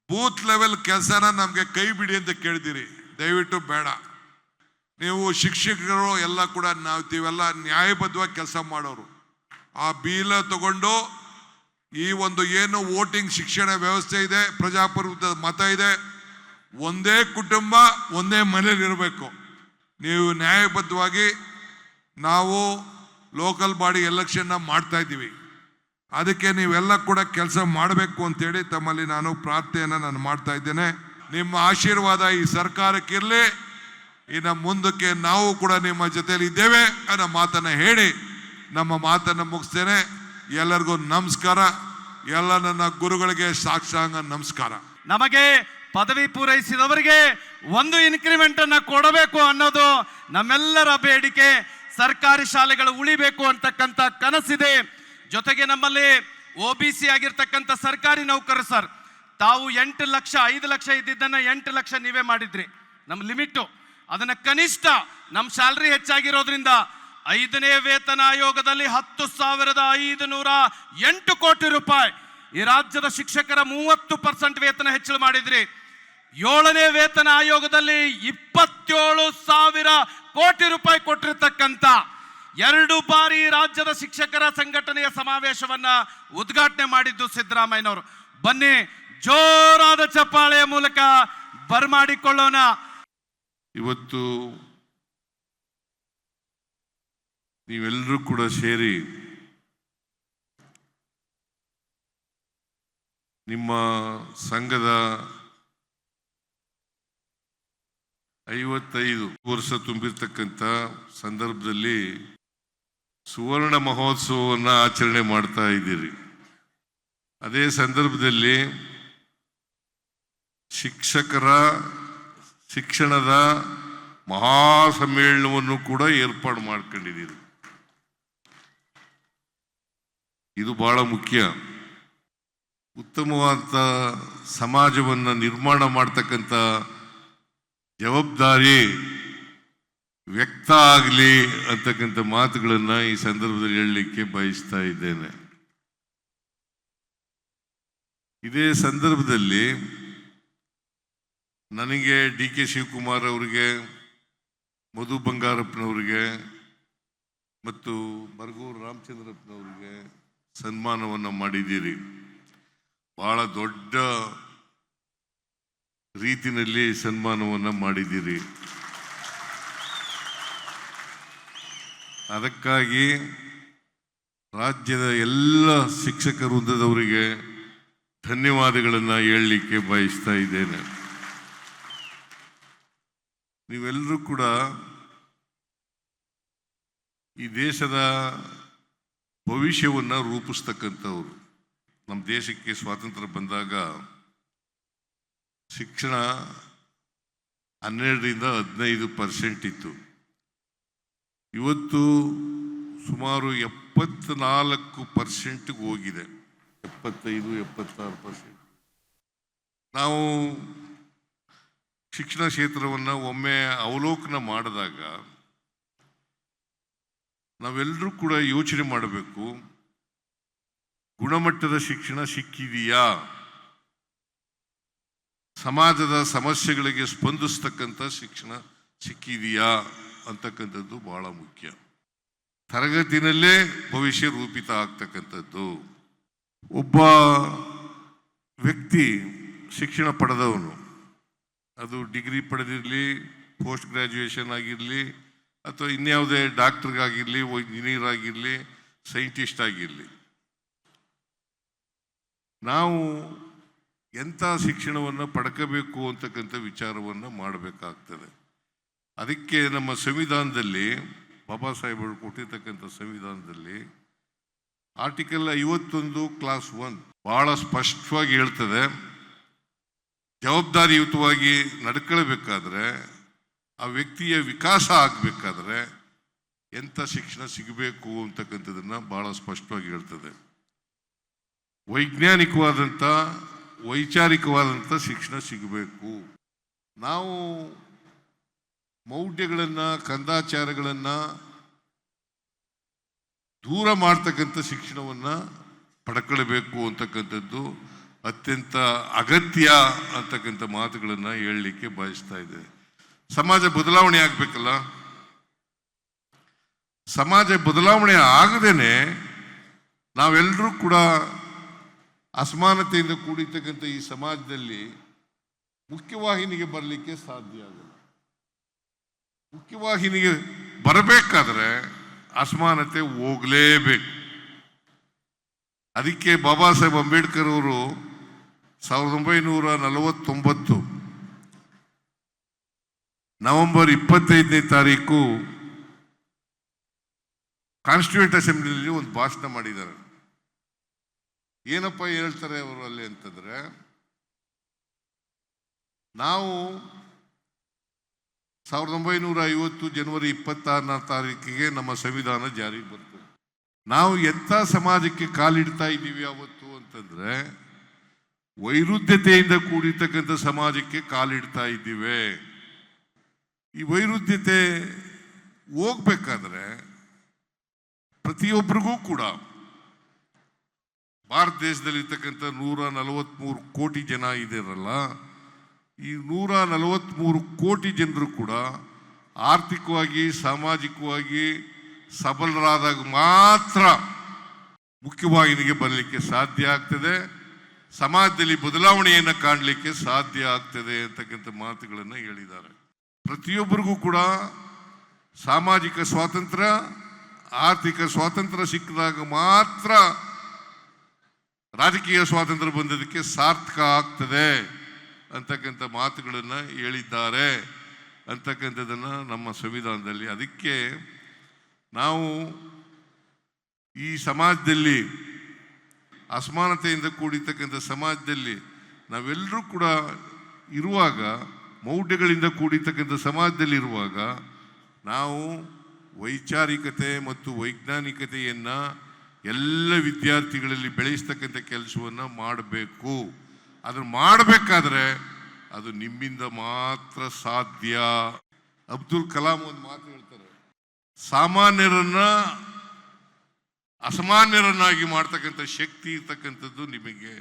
ಬೂತ್ ಲೆವೆಲ್ ಕೆಲಸನ ನಮಗೆ ಕೈ ಬಿಡಿ ಅಂತ ಕೇಳಿದಿರಿ. ದಯವಿಟ್ಟು ಬೇಡ. ನೀವು ಶಿಕ್ಷಕರು ಎಲ್ಲ ಕೂಡ ನಾವಿವೆಲ್ಲ ನ್ಯಾಯಬದ್ಧವಾಗಿ ಕೆಲಸ ಮಾಡೋರು. ಆ ಬೀಲ ತಗೊಂಡು ಈ ಒಂದು ಏನು ವೋಟಿಂಗ್ ಶಿಕ್ಷಣ ವ್ಯವಸ್ಥೆ ಇದೆ, ಪ್ರಜಾಪ್ರಭುತ್ವದ ಮತ ಇದೆ, ಒಂದೇ ಕುಟುಂಬ ಒಂದೇ ಮನೇಲಿರಬೇಕು. ನೀವು ನ್ಯಾಯಬದ್ಧವಾಗಿ ನಾವು ಲೋಕಲ್ ಬಾಡಿ ಎಲೆಕ್ಷನ್ನ ಮಾಡ್ತಾ ಇದ್ದೀವಿ, ಅದಕ್ಕೆ ನೀವೆಲ್ಲ ಕೂಡ ಕೆಲಸ ಮಾಡಬೇಕು ಅಂತೇಳಿ ತಮ್ಮಲ್ಲಿ ನಾನು ಪ್ರಾರ್ಥನೆಯನ್ನು ನಾನು ಮಾಡ್ತಾ ಇದ್ದೇನೆ. ನಿಮ್ಮ ಆಶೀರ್ವಾದ ಈ ಸರ್ಕಾರಕ್ಕಿರಲಿ. ಇನ್ನು ಮುಂದಕ್ಕೆ ನಾವು ಕೂಡ ನಿಮ್ಮ ಜೊತೆಯಲ್ಲಿ ಇದ್ದೇವೆ ಅನ್ನೋ ಮಾತನ್ನು ಹೇಳಿ ನಮ್ಮ ಮಾತನ್ನು ಮುಗಿಸ್ತೇನೆ. ಎಲ್ಲರಿಗೂ ನಮಸ್ಕಾರ. ಎಲ್ಲ ನನ್ನ ಗುರುಗಳಿಗೆ ಸಾಕ್ಷಾಂಗ ನಮಸ್ಕಾರ. ನಮಗೆ ಪದವಿ ಪೂರೈಸಿದವರಿಗೆ ಒಂದು ಇನ್ಕ್ರಿಮೆಂಟ್ ಅನ್ನ ಕೊಡಬೇಕು ಅನ್ನೋದು ನಮ್ಮೆಲ್ಲರ ಬೇಡಿಕೆ. ಸರ್ಕಾರಿ ಶಾಲೆಗಳು ಉಳಿಬೇಕು ಅಂತಕ್ಕಂಥ ಕನಸಿದೆ. ಜೊತೆಗೆ ನಮ್ಮಲ್ಲಿ OBC ಆಗಿರ್ತಕ್ಕಂಥ ಸರ್ಕಾರಿ ನೌಕರರು ಸರ್, ತಾವು 8 ಲಕ್ಷ 5 ಲಕ್ಷ ಇದ್ದಿದ್ದನ್ನ 8 ಲಕ್ಷ ನೀವೇ ಮಾಡಿದ್ರಿ. ನಮ್ಮ ಲಿಮಿಟ್ಟು ಅದನ್ನ ಕನಿಷ್ಠ ನಮ್ಮ ಸ್ಯಾಲರಿ ಹೆಚ್ಚಾಗಿರೋದ್ರಿಂದ 5ನೇ ವೇತನ ಆಯೋಗದಲ್ಲಿ 10,508 ಕೋಟಿ ರೂಪಾಯಿ ಈ ರಾಜ್ಯದ ಶಿಕ್ಷಕರ 30% ವೇತನ ಹೆಚ್ಚಳ ಮಾಡಿದ್ರಿ. 7ನೇ ವೇತನ ಆಯೋಗದಲ್ಲಿ 27,000 ಕೋಟಿ ರೂಪಾಯಿ ಕೊಟ್ಟಿರ್ತಕ್ಕಂಥ 2 ಬಾರಿ ರಾಜ್ಯದ ಶಿಕ್ಷಕರ ಸಂಘಟನೆಯ ಸಮಾವೇಶವನ್ನ ಉದ್ಘಾಟನೆ ಮಾಡಿದ್ದು ಸಿದ್ದರಾಮಯ್ಯನವರು. ಬನ್ನಿ ಜೋರಾದ ಚಪ್ಪಾಳೆಯ ಮೂಲಕ ಬರಮಾಡಿಕೊಳ್ಳೋಣ. ಇವತ್ತು ನೀವೆಲ್ಲರೂ ಕೂಡ ಸೇರಿ ನಿಮ್ಮ ಸಂಘದ 55 ವರ್ಷ ತುಂಬಿರ್ತಕ್ಕಂಥ ಸಂದರ್ಭದಲ್ಲಿ ಸುವರ್ಣ ಮಹೋತ್ಸವವನ್ನು ಆಚರಣೆ ಮಾಡ್ತಾ ಇದ್ದೀರಿ. ಅದೇ ಸಂದರ್ಭದಲ್ಲಿ ಶಿಕ್ಷಣದ ಮಹಾಸಮ್ಮೇಳನವನ್ನು ಕೂಡ ಏರ್ಪಾಡು ಮಾಡ್ಕೊಂಡಿದ್ದೀರಿ. ಇದು ಬಹಳ ಮುಖ್ಯ. ಉತ್ತಮವಾದ ಸಮಾಜವನ್ನು ನಿರ್ಮಾಣ ಮಾಡ್ತಕ್ಕಂಥ ಜವಾಬ್ದಾರಿ ವ್ಯಕ್ತ ಆಗಲಿ ಅಂತಕ್ಕಂಥ ಮಾತುಗಳನ್ನು ಈ ಸಂದರ್ಭದಲ್ಲಿ ಹೇಳಲಿಕ್ಕೆ ಬಯಸ್ತಾ ಇದ್ದೇನೆ. ಇದೇ ಸಂದರ್ಭದಲ್ಲಿ ನನಗೆ DK ಶಿವಕುಮಾರ್ ಅವರಿಗೆ, ಮಧು ಬಂಗಾರಪ್ಪನವರಿಗೆ ಮತ್ತು ಬರಗೂರು ರಾಮಚಂದ್ರಪ್ಪನವರಿಗೆ ಸನ್ಮಾನವನ್ನು ಮಾಡಿದ್ದೀರಿ. ಬಹಳ ದೊಡ್ಡ ರೀತಿಯಲ್ಲಿ ಸನ್ಮಾನವನ್ನು ಮಾಡಿದ್ದೀರಿ. ಅದಕ್ಕಾಗಿ ರಾಜ್ಯದ ಎಲ್ಲ ಶಿಕ್ಷಕ ವೃಂದದವರಿಗೆ ಧನ್ಯವಾದಗಳನ್ನು ಹೇಳಲಿಕ್ಕೆ ಬಯಸ್ತಾ ಇದ್ದೇನೆ. ನೀವೆಲ್ಲರೂ ಕೂಡ ಈ ದೇಶದ ಭವಿಷ್ಯವನ್ನು ರೂಪಿಸ್ತಕ್ಕಂಥವ್ರು. ನಮ್ಮ ದೇಶಕ್ಕೆ ಸ್ವಾತಂತ್ರ್ಯ ಬಂದಾಗ ಶಿಕ್ಷಣ 12ರಿಂದ 15% ಇತ್ತು. ಇವತ್ತು ಸುಮಾರು 74% ಹೋಗಿದೆ. 75-76%. ನಾವು ಶಿಕ್ಷಣ ಕ್ಷೇತ್ರವನ್ನು ಒಮ್ಮೆ ಅವಲೋಕನ ಮಾಡಿದಾಗ ನಾವೆಲ್ಲರೂ ಕೂಡ ಯೋಚನೆ ಮಾಡಬೇಕು, ಗುಣಮಟ್ಟದ ಶಿಕ್ಷಣ ಸಿಕ್ಕಿದೆಯಾ, ಸಮಾಜದ ಸಮಸ್ಯೆಗಳಿಗೆ ಸ್ಪಂದಿಸ್ತಕ್ಕಂಥ ಶಿಕ್ಷಣ ಸಿಕ್ಕಿದೆಯಾ ಅಂತಕ್ಕಂಥದ್ದು ಬಹಳ ಮುಖ್ಯ. ತರಗತಿನಲ್ಲೇ ಭವಿಷ್ಯ ರೂಪಿತ ಆಗ್ತಕ್ಕಂಥದ್ದು. ಒಬ್ಬ ವ್ಯಕ್ತಿ ಶಿಕ್ಷಣ ಪಡೆದವನು, ಅದು ಡಿಗ್ರಿ ಪಡೆದಿರಲಿ, ಪೋಸ್ಟ್ ಗ್ರ್ಯಾಜುಯೇಷನ್ ಆಗಿರಲಿ, ಅಥವಾ ಇನ್ಯಾವುದೇ ಡಾಕ್ಟ್ರಿಗಾಗಿರಲಿ, ಇಂಜಿನಿಯರ್ ಆಗಿರಲಿ, ಸೈಂಟಿಸ್ಟ್ ಆಗಿರಲಿ, ನಾವು ಎಂಥ ಶಿಕ್ಷಣವನ್ನು ಪಡ್ಕೋಬೇಕು ಅಂತಕ್ಕಂಥ ವಿಚಾರವನ್ನು ಮಾಡಬೇಕಾಗ್ತದೆ. ಅದಕ್ಕೆ ನಮ್ಮ ಸಂವಿಧಾನದಲ್ಲಿ, ಬಾಬಾ ಸಾಹೇಬರು ಕೊಟ್ಟಿರ್ತಕ್ಕಂಥ ಸಂವಿಧಾನದಲ್ಲಿ ಆರ್ಟಿಕಲ್ 51 ಕ್ಲಾಸ್ 1 ಬಹಳ ಸ್ಪಷ್ಟವಾಗಿ ಹೇಳ್ತದೆ, ಜವಾಬ್ದಾರಿಯುತವಾಗಿ ನಡ್ಕೊಳ್ಬೇಕಾದ್ರೆ, ಆ ವ್ಯಕ್ತಿಯ ವಿಕಾಸ ಆಗಬೇಕಾದ್ರೆ ಎಂಥ ಶಿಕ್ಷಣ ಸಿಗಬೇಕು ಅಂತಕ್ಕಂಥದ್ದನ್ನು ಬಹಳ ಸ್ಪಷ್ಟವಾಗಿ ಹೇಳ್ತದೆ. ವೈಜ್ಞಾನಿಕವಾದಂಥ, ವೈಚಾರಿಕವಾದಂಥ ಶಿಕ್ಷಣ ಸಿಗಬೇಕು. ನಾವು ಮೌಢ್ಯಗಳನ್ನು, ಕಂದಾಚಾರಗಳನ್ನು ದೂರ ಮಾಡ್ತಕ್ಕಂಥ ಶಿಕ್ಷಣವನ್ನು ಪಡ್ಕೊಳ್ಬೇಕು ಅಂತಕ್ಕಂಥದ್ದು ಅತ್ಯಂತ ಅಗತ್ಯ ಅಂತಕ್ಕಂಥ ಮಾತುಗಳನ್ನು ಹೇಳಲಿಕ್ಕೆ ಬಯಸ್ತಾ ಇದೆ. ಸಮಾಜ ಬದಲಾವಣೆ ಆಗಬೇಕಲ್ಲ. ಸಮಾಜ ಬದಲಾವಣೆ ಆಗದೇನೆ ನಾವೆಲ್ಲರೂ ಕೂಡ ಅಸಮಾನತೆಯಿಂದ ಕೂಡಿರ್ತಕ್ಕಂಥ ಈ ಸಮಾಜದಲ್ಲಿ ಮುಖ್ಯವಾಹಿನಿಗೆ ಬರಲಿಕ್ಕೆ ಸಾಧ್ಯ ಆಗಲ್ಲ. ಮುಖ್ಯವಾಹಿನಿಗೆ ಬರಬೇಕಾದ್ರೆ ಅಸಮಾನತೆ ಹೋಗಲೇಬೇಕು. ಅದಕ್ಕೆ ಬಾಬಾ ಸಾಹೇಬ್ ಅಂಬೇಡ್ಕರ್ ಅವರು 1949 ನವೆಂಬರ್ 25ನೇ ತಾರೀಕು ಕಾನ್ಸ್ಟಿಟ್ಯೂಂಟ್ ಅಸೆಂಬ್ಲಿಯಲ್ಲಿ ಒಂದು ಭಾಷಣ ಮಾಡಿದ್ದಾರೆ. ಏನಪ್ಪ ಹೇಳ್ತಾರೆ ಅವರು ಅಲ್ಲಿ ಅಂತಂದ್ರೆ, ನಾವು 1950 ಜನವರಿ 26ನೇ ತಾರೀಕಿಗೆ ನಮ್ಮ ಸಂವಿಧಾನ ಜಾರಿಗೆ ಬರ್ತದೆ. ನಾವು ಎಂಥ ಸಮಾಜಕ್ಕೆ ಕಾಲಿಡ್ತಾ ಇದ್ದೀವಿ ಅವತ್ತು ಅಂತಂದ್ರೆ, ವೈರುಧ್ಯತೆಯಿಂದ ಕೂಡಿರ್ತಕ್ಕಂಥ ಸಮಾಜಕ್ಕೆ ಕಾಲಿಡ್ತಾ ಇದ್ದೀವಿ. ಈ ವೈರುಧ್ಯತೆ ಹೋಗ್ಬೇಕಾದ್ರೆ ಪ್ರತಿಯೊಬ್ಬರಿಗೂ ಕೂಡ ಭಾರತ ದೇಶದಲ್ಲಿರ್ತಕ್ಕಂಥ 143 ಕೋಟಿ ಜನ ಇದಾರಲ್ಲ, ಈ 143 ಕೋಟಿ ಜನರು ಕೂಡ ಆರ್ಥಿಕವಾಗಿ ಸಾಮಾಜಿಕವಾಗಿ ಸಬಲರಾದಾಗ ಮಾತ್ರ ಮುಖ್ಯವಾಹಿನಿಗೆ ಬರಲಿಕ್ಕೆ ಸಾಧ್ಯ ಆಗ್ತದೆ, ಸಮಾಜದಲ್ಲಿ ಬದಲಾವಣೆಯನ್ನು ಕಾಣಲಿಕ್ಕೆ ಸಾಧ್ಯ ಆಗ್ತದೆ ಅಂತಕ್ಕಂಥ ಮಾತುಗಳನ್ನು ಹೇಳಿದ್ದಾರೆ. ಪ್ರತಿಯೊಬ್ಬರಿಗೂ ಕೂಡ ಸಾಮಾಜಿಕ ಸ್ವಾತಂತ್ರ್ಯ, ಆರ್ಥಿಕ ಸ್ವಾತಂತ್ರ್ಯ ಸಿಕ್ಕಿದಾಗ ಮಾತ್ರ ರಾಜಕೀಯ ಸ್ವಾತಂತ್ರ್ಯ ಬಂದದಕ್ಕೆ ಸಾರ್ಥಕ ಆಗ್ತದೆ ಅಂತಕ್ಕಂಥ ಮಾತುಗಳನ್ನು ಹೇಳಿದ್ದಾರೆ ಅಂತಕ್ಕಂಥದ್ದನ್ನು ನಮ್ಮ ಸಂವಿಧಾನದಲ್ಲಿ. ಅದಕ್ಕೆ ನಾವು ಈ ಸಮಾಜದಲ್ಲಿ ಅಸಮಾನತೆಯಿಂದ ಕೂಡಿರ್ತಕ್ಕಂಥ ಸಮಾಜದಲ್ಲಿ ನಾವೆಲ್ಲರೂ ಕೂಡ ಇರುವಾಗ, ಮೌಢ್ಯಗಳಿಂದ ಕೂಡಿರ್ತಕ್ಕಂಥ ಸಮಾಜದಲ್ಲಿ ಇರುವಾಗ, ನಾವು ವೈಚಾರಿಕತೆ ಮತ್ತು ವೈಜ್ಞಾನಿಕತೆಯನ್ನು ಎಲ್ಲ ವಿದ್ಯಾರ್ಥಿಗಳಲ್ಲಿ ಬೆಳೆಸ್ತಕ್ಕಂಥ ಕೆಲಸವನ್ನು ಮಾಡಬೇಕು. ಅದನ್ನು ಮಾಡಬೇಕಾದ್ರೆ ಅದು ನಿಮ್ಮಿಂದ ಮಾತ್ರ ಸಾಧ್ಯ. ಅಬ್ದುಲ್ ಕಲಾಂ ಒಂದು ಮಾತು ಹೇಳ್ತಾರೆ, ಸಾಮಾನ್ಯರನ್ನ ಅಸಾಮಾನ್ಯರನ್ನಾಗಿ ಮಾಡ್ತಕ್ಕಂಥ ಶಕ್ತಿ ಇರ್ತಕ್ಕಂಥದ್ದು ನಿಮಗೆ,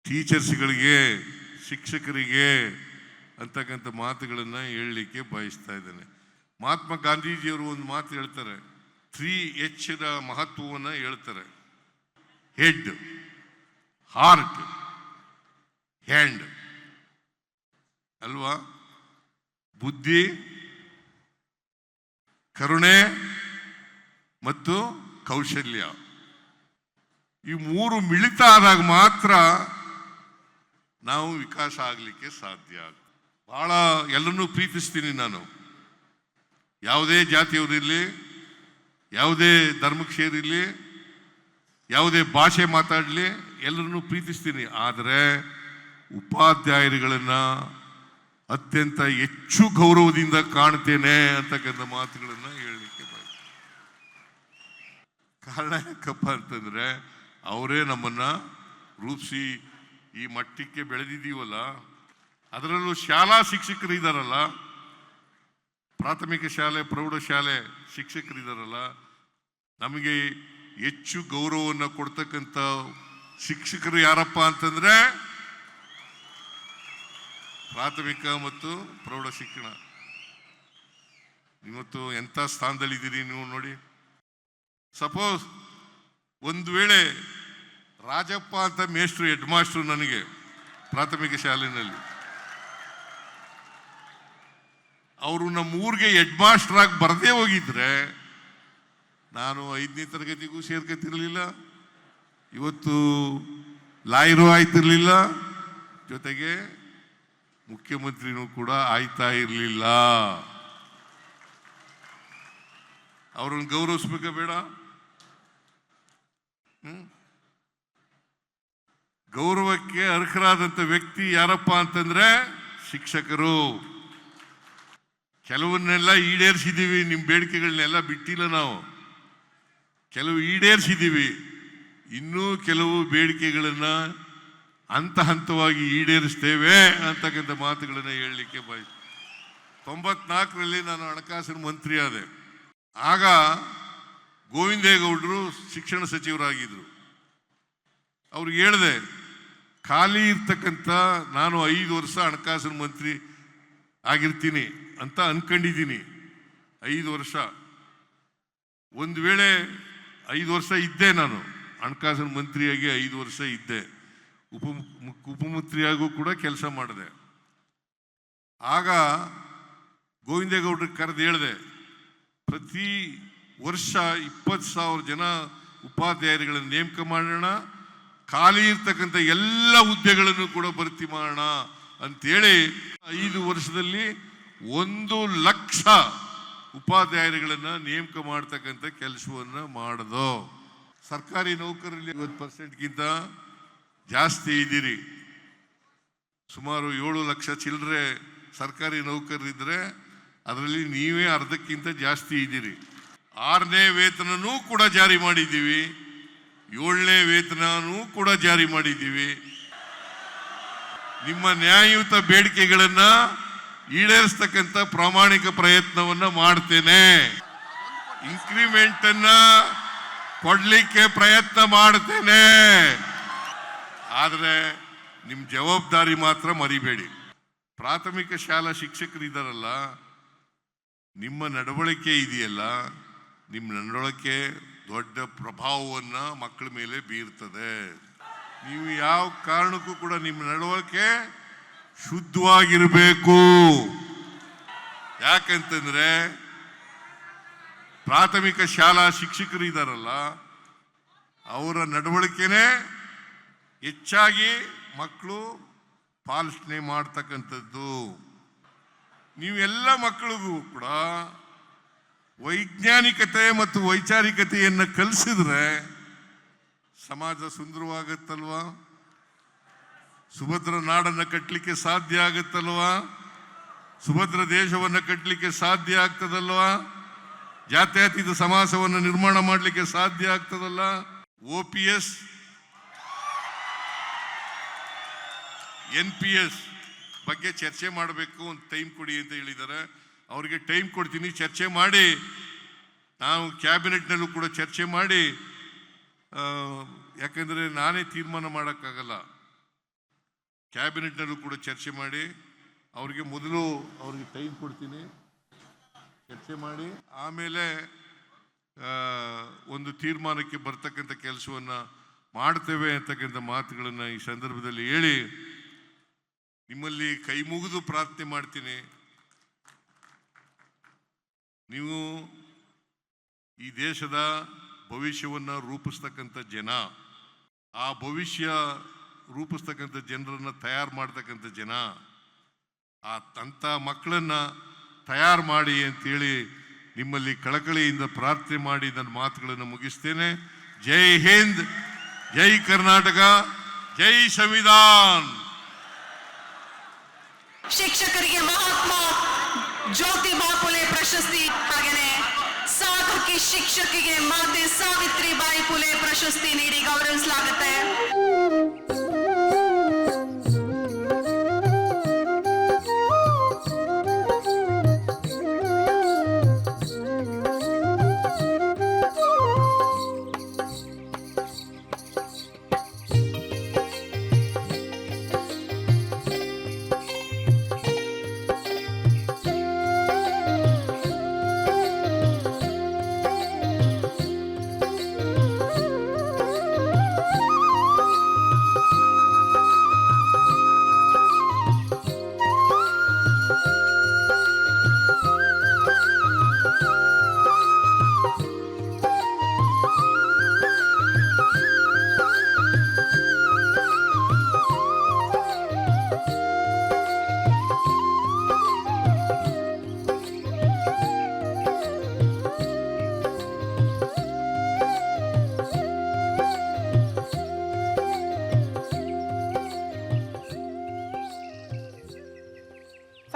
ಟೀಚರ್ಸ್ಗಳಿಗೆ, ಶಿಕ್ಷಕರಿಗೆ ಅಂತಕ್ಕಂಥ ಮಾತುಗಳನ್ನು ಹೇಳಲಿಕ್ಕೆ ಬಯಸ್ತಾ ಇದ್ದೇನೆ. ಮಹಾತ್ಮ ಗಾಂಧೀಜಿಯವರು ಒಂದು ಮಾತು ಹೇಳ್ತಾರೆ, 3H ಮಹತ್ವವನ್ನು ಹೇಳ್ತಾರೆ. ಹೆಡ್, ಹಾರ್ಟ್, ಹ್ಯಾಂಡ್ ಅಲ್ವಾ? ಬುದ್ಧಿ, ಕರುಣೆ ಮತ್ತು ಕೌಶಲ್ಯ, ಈ 3 ಮಿಳಿತ ಆದಾಗ ಮಾತ್ರ ನಾವು ವಿಕಾಸ ಆಗಲಿಕ್ಕೆ ಸಾಧ್ಯ. ಬಹಳ ಎಲ್ಲರನ್ನೂ ಪ್ರೀತಿಸ್ತೀನಿ ನಾನು. ಯಾವುದೇ ಜಾತಿಯವರಿರಲಿ, ಯಾವುದೇ ಧರ್ಮಕ್ಕೆ ಸೇರಿರಲಿ, ಯಾವುದೇ ಭಾಷೆ ಮಾತಾಡಲಿ, ಎಲ್ಲರನ್ನೂ ಪ್ರೀತಿಸ್ತೀನಿ. ಆದರೆ ಉಪಾಧ್ಯಾಯರುಗಳನ್ನು ಅತ್ಯಂತ ಹೆಚ್ಚು ಗೌರವದಿಂದ ಕಾಣ್ತೇನೆ ಅಂತಕ್ಕಂಥ ಮಾತುಗಳನ್ನು ಹೇಳಲಿಕ್ಕೆ ಬಯಸ್ತೀನಿ. ಕಾರಣ ಯಾಕಪ್ಪ ಅಂತಂದರೆ, ಅವರೇ ನಮ್ಮನ್ನು ರೂಪಿಸಿ ಈ ಮಟ್ಟಕ್ಕೆ ಬೆಳೆದಿದ್ದೀವಲ್ಲ. ಅದರಲ್ಲೂ ಶಾಲಾ ಶಿಕ್ಷಕರು ಇದ್ದಾರಲ್ಲ, ಪ್ರಾಥಮಿಕ ಶಾಲೆ ಪ್ರೌಢಶಾಲೆ ಶಿಕ್ಷಕರಿದ್ದಾರಲ್ಲ, ನಮಗೆ ಹೆಚ್ಚು ಗೌರವವನ್ನು ಕೊಡ್ತಕ್ಕಂಥ ಶಿಕ್ಷಕರು ಯಾರಪ್ಪ ಅಂತಂದರೆ ಪ್ರಾಥಮಿಕ ಮತ್ತು ಪ್ರೌಢ ಶಿಕ್ಷಣ. ಇವತ್ತು ಎಂಥ ಸ್ಥಾನದಲ್ಲಿದ್ದೀರಿ ನೀವು ನೋಡಿ. ಸಪೋಸ್ ಒಂದು ವೇಳೆ ರಾಜಪ್ಪ ಅಂತ ಮೇಷ್ಟ್ರು, ಹೆಡ್ ಮಾಸ್ಟ್ರು ನನಗೆ ಪ್ರಾಥಮಿಕ ಶಾಲೆಯಲ್ಲಿ, ಅವರು ನಮ್ಮ ಊರಿಗೆ ಹೆಡ್ ಮಾಸ್ಟರ್ ಆಗಿ ಬರದೇ ಹೋಗಿದ್ರೆ ನಾನು 5ನೇ ತರಗತಿಗೂ ಸೇರ್ಕೊತಿರ್ಲಿಲ್ಲ, ಇವತ್ತು ಲಾಯರು ಆಯ್ತಿರ್ಲಿಲ್ಲ, ಜೊತೆಗೆ ಮುಖ್ಯಮಂತ್ರಿನೂ ಕೂಡ ಆಯ್ತಾ ಇರಲಿಲ್ಲ. ಅವ್ರನ್ನ ಗೌರವಿಸ್ಬೇಕ ಬೇಡ? ಗೌರವಕ್ಕೆ ಅರ್ಹರಾದಂಥ ವ್ಯಕ್ತಿ ಯಾರಪ್ಪ ಅಂತಂದ್ರೆ ಶಿಕ್ಷಕರು. ಕೆಲವನ್ನೆಲ್ಲ ಈಡೇರಿಸಿದ್ದೀವಿ, ನಿಮ್ಮ ಬೇಡಿಕೆಗಳನ್ನೆಲ್ಲ ಬಿಟ್ಟಿಲ್ಲ ನಾವು. ಕೆಲವು ಈಡೇರಿಸಿದ್ದೀವಿ, ಇನ್ನೂ ಕೆಲವು ಬೇಡಿಕೆಗಳನ್ನು ಹಂತ ಹಂತವಾಗಿ ಈಡೇರಿಸ್ತೇವೆ ಅಂತಕ್ಕಂಥ ಮಾತುಗಳನ್ನು ಹೇಳಲಿಕ್ಕೆ ಬಯಸ್ತೀನಿ. 94ರಲ್ಲಿ ನಾನು ಹಣಕಾಸಿನ ಮಂತ್ರಿ ಆದೆ. ಆಗ ಗೋವಿಂದೇಗೌಡರು ಶಿಕ್ಷಣ ಸಚಿವರಾಗಿದ್ದರು. ಅವ್ರಿಗೆ ಹೇಳಿದೆ, ಖಾಲಿ ಇರ್ತಕ್ಕಂಥ, ನಾನು 5 ವರ್ಷ ಹಣಕಾಸಿನ ಮಂತ್ರಿ ಆಗಿರ್ತೀನಿ ಅಂತ ಅನ್ಕೊಂಡಿದ್ದೀನಿ. 5 ವರ್ಷ, ಒಂದು ವೇಳೆ 5 ವರ್ಷ ಇದ್ದೆ, ನಾನು ಹಣಕಾಸಿನ ಮಂತ್ರಿಯಾಗಿ 5 ವರ್ಷ ಇದ್ದೆ. ಉಪಮಂತ್ರಿಯಾಗೂ ಕೂಡ ಕೆಲಸ ಮಾಡಿದೆ. ಆಗ ಗೋವಿಂದೇಗೌಡರಿಗೆ ಕರೆದು ಹೇಳಿದೆ, ಪ್ರತಿ ವರ್ಷ 20,000 ಜನ ಉಪಾಧ್ಯಾಯರುಗಳನ್ನು ನೇಮಕ ಮಾಡೋಣ, ಖಾಲಿ ಇರ್ತಕ್ಕಂಥ ಎಲ್ಲ ಹುದ್ದೆಗಳನ್ನು ಕೂಡ ಭರ್ತಿ ಮಾಡೋಣ ಅಂತೇಳಿ 5 ವರ್ಷದಲ್ಲಿ 1,00,000 ಉಪಾಧ್ಯಾಯರುಗಳನ್ನು ನೇಮಕ ಮಾಡ್ತಕ್ಕಂಥ ಕೆಲಸವನ್ನು ಮಾಡೋದು. ಸರ್ಕಾರಿ ನೌಕರರಲ್ಲಿ 50%ಗಿಂತ ಜಾಸ್ತಿ ಇದ್ದೀರಿ. ಸುಮಾರು 7 ಲಕ್ಷ ಚಿಲ್ಲರೆ ಸರ್ಕಾರಿ ನೌಕರರಿದ್ದರೆ ಅದರಲ್ಲಿ ನೀವೇ ಅರ್ಧಕ್ಕಿಂತ ಜಾಸ್ತಿ ಇದ್ದೀರಿ. 6ನೇ ವೇತನನೂ ಕೂಡ ಜಾರಿ ಮಾಡಿದ್ದೀವಿ, 7ನೇ ವೇತನನೂ ಕೂಡ ಜಾರಿ ಮಾಡಿದ್ದೀವಿ. ನಿಮ್ಮ ನ್ಯಾಯಯುತ ಬೇಡಿಕೆಗಳನ್ನು ಈಡೇರಿಸ್ತಕ್ಕಂಥ ಪ್ರಾಮಾಣಿಕ ಪ್ರಯತ್ನವನ್ನು ಮಾಡ್ತೇನೆ. ಇನ್ಕ್ರಿಮೆಂಟನ್ನು ಕೊಡಲಿಕ್ಕೆ ಪ್ರಯತ್ನ ಮಾಡ್ತೇನೆ. ಆದರೆ ನಿಮ್ಮ ಜವಾಬ್ದಾರಿ ಮಾತ್ರ ಮರಿಬೇಡಿ. ಪ್ರಾಥಮಿಕ ಶಾಲಾ ಶಿಕ್ಷಕರಿದ್ದಾರಲ್ಲ, ನಿಮ್ಮ ನಡವಳಿಕೆ ಇದೆಯಲ್ಲ, ನಿಮ್ಮ ನಡವಳಿಕೆ ದೊಡ್ಡ ಪ್ರಭಾವವನ್ನು ಮಕ್ಕಳ ಮೇಲೆ ಬೀರ್ತದೆ. ನೀವು ಯಾವ ಕಾರಣಕ್ಕೂ ಕೂಡ ನಿಮ್ಮ ನಡವಳಿಕೆ ಶುದ್ಧವಾಗಿರಬೇಕು. ಯಾಕಂತಂದ್ರೆ ಪ್ರಾಥಮಿಕ ಶಾಲಾ ಶಿಕ್ಷಕರು ಇದ್ದಾರಲ್ಲ, ಅವರ ನಡವಳಿಕೆನೇ ಹೆಚ್ಚಾಗಿ ಮಕ್ಕಳು ಪಾಲನೆ ಮಾಡ್ತಕ್ಕಂಥದ್ದು. ನೀವೆಲ್ಲ ಮಕ್ಕಳಿಗೂ ಕೂಡ ವೈಜ್ಞಾನಿಕತೆ ಮತ್ತು ವೈಚಾರಿಕತೆಯನ್ನು ಕಲಿಸಿದ್ರೆ ಸಮಾಜ ಸುಂದರವಾಗುತ್ತಲ್ವಾ? ಸುಭದ್ರ ನಾಡನ್ನು ಕಟ್ಟಲಿಕ್ಕೆ ಸಾಧ್ಯ ಆಗುತ್ತಲ್ವಾ? ಸುಭದ್ರ ದೇಶವನ್ನು ಕಟ್ಟಲಿಕ್ಕೆ ಸಾಧ್ಯ ಆಗ್ತದಲ್ವಾ? ಜಾತ್ಯತೀತ ಸಮಾಜವನ್ನು ನಿರ್ಮಾಣ ಮಾಡಲಿಕ್ಕೆ ಸಾಧ್ಯ ಆಗ್ತದಲ್ಲ? OPS NPS ಬಗ್ಗೆ ಚರ್ಚೆ ಮಾಡಬೇಕು, ಒಂದು ಟೈಮ್ ಕೊಡಿ ಅಂತ ಹೇಳಿದ್ದಾರೆ. ಅವರಿಗೆ ಟೈಮ್ ಕೊಡ್ತೀನಿ, ಚರ್ಚೆ ಮಾಡಿ. ನಾವು ಕ್ಯಾಬಿನೆಟ್ನಲ್ಲೂ ಕೂಡ ಚರ್ಚೆ ಮಾಡಿ, ಯಾಕಂದರೆ ನಾನೇ ತೀರ್ಮಾನ ಮಾಡೋಕ್ಕಾಗಲ್ಲ. ಕ್ಯಾಬಿನೆಟ್ನಲ್ಲೂ ಕೂಡ ಚರ್ಚೆ ಮಾಡಿ ಅವರಿಗೆ ಮೊದಲು ಅವ್ರಿಗೆ ಟೈಮ್ ಕೊಡ್ತೀನಿ, ಚರ್ಚೆ ಮಾಡಿ ಆಮೇಲೆ ಒಂದು ತೀರ್ಮಾನಕ್ಕೆ ಬರ್ತಕ್ಕಂಥ ಕೆಲಸವನ್ನು ಮಾಡ್ತೇವೆ ಅಂತಕ್ಕಂಥ ಮಾತುಗಳನ್ನು ಈ ಸಂದರ್ಭದಲ್ಲಿ ಹೇಳಿ ನಿಮ್ಮಲ್ಲಿ ಕೈ ಮುಗಿದು ಪ್ರಾರ್ಥನೆ ಮಾಡ್ತೀನಿ. ನೀವು ಈ ದೇಶದ ಭವಿಷ್ಯವನ್ನು ರೂಪಿಸ್ತಕ್ಕಂಥ ಜನ, ಆ ಭವಿಷ್ಯ ರೂಪಿಸ್ತಕ್ಕಂಥ ಜನರನ್ನು ತಯಾರು ಮಾಡ್ತಕ್ಕಂಥ ಜನ, ಅಂಥ ಮಕ್ಕಳನ್ನು ತಯಾರು ಮಾಡಿ ಅಂತೇಳಿ ನಿಮ್ಮಲ್ಲಿ ಕಳಕಳಿಯಿಂದ ಪ್ರಾರ್ಥನೆ ಮಾಡಿ ನನ್ನ ಮಾತುಗಳನ್ನು ಮುಗಿಸ್ತೇನೆ. ಜೈ ಹಿಂದ್, ಜೈ ಕರ್ನಾಟಕ, ಜೈ ಸಂವಿಧಾನ್. ಶಿಕ್ಷಕರಿಗೆ ಮಹಾತ್ಮ ಜ್ಯೋತಿಬಾ ಫುಲೆ ಪ್ರಶಸ್ತಿ, ಹಾಗೆಯೇ ಸಾಧಕಿ ಶಿಕ್ಷಕಿಗೆ ಮಾತೆ ಸಾವಿತ್ರಿಬಾಯಿ ಫುಲೆ ಪ್ರಶಸ್ತಿ ನೀಡಿ ಗೌರವಿಸಲಾಗುತ್ತೆ.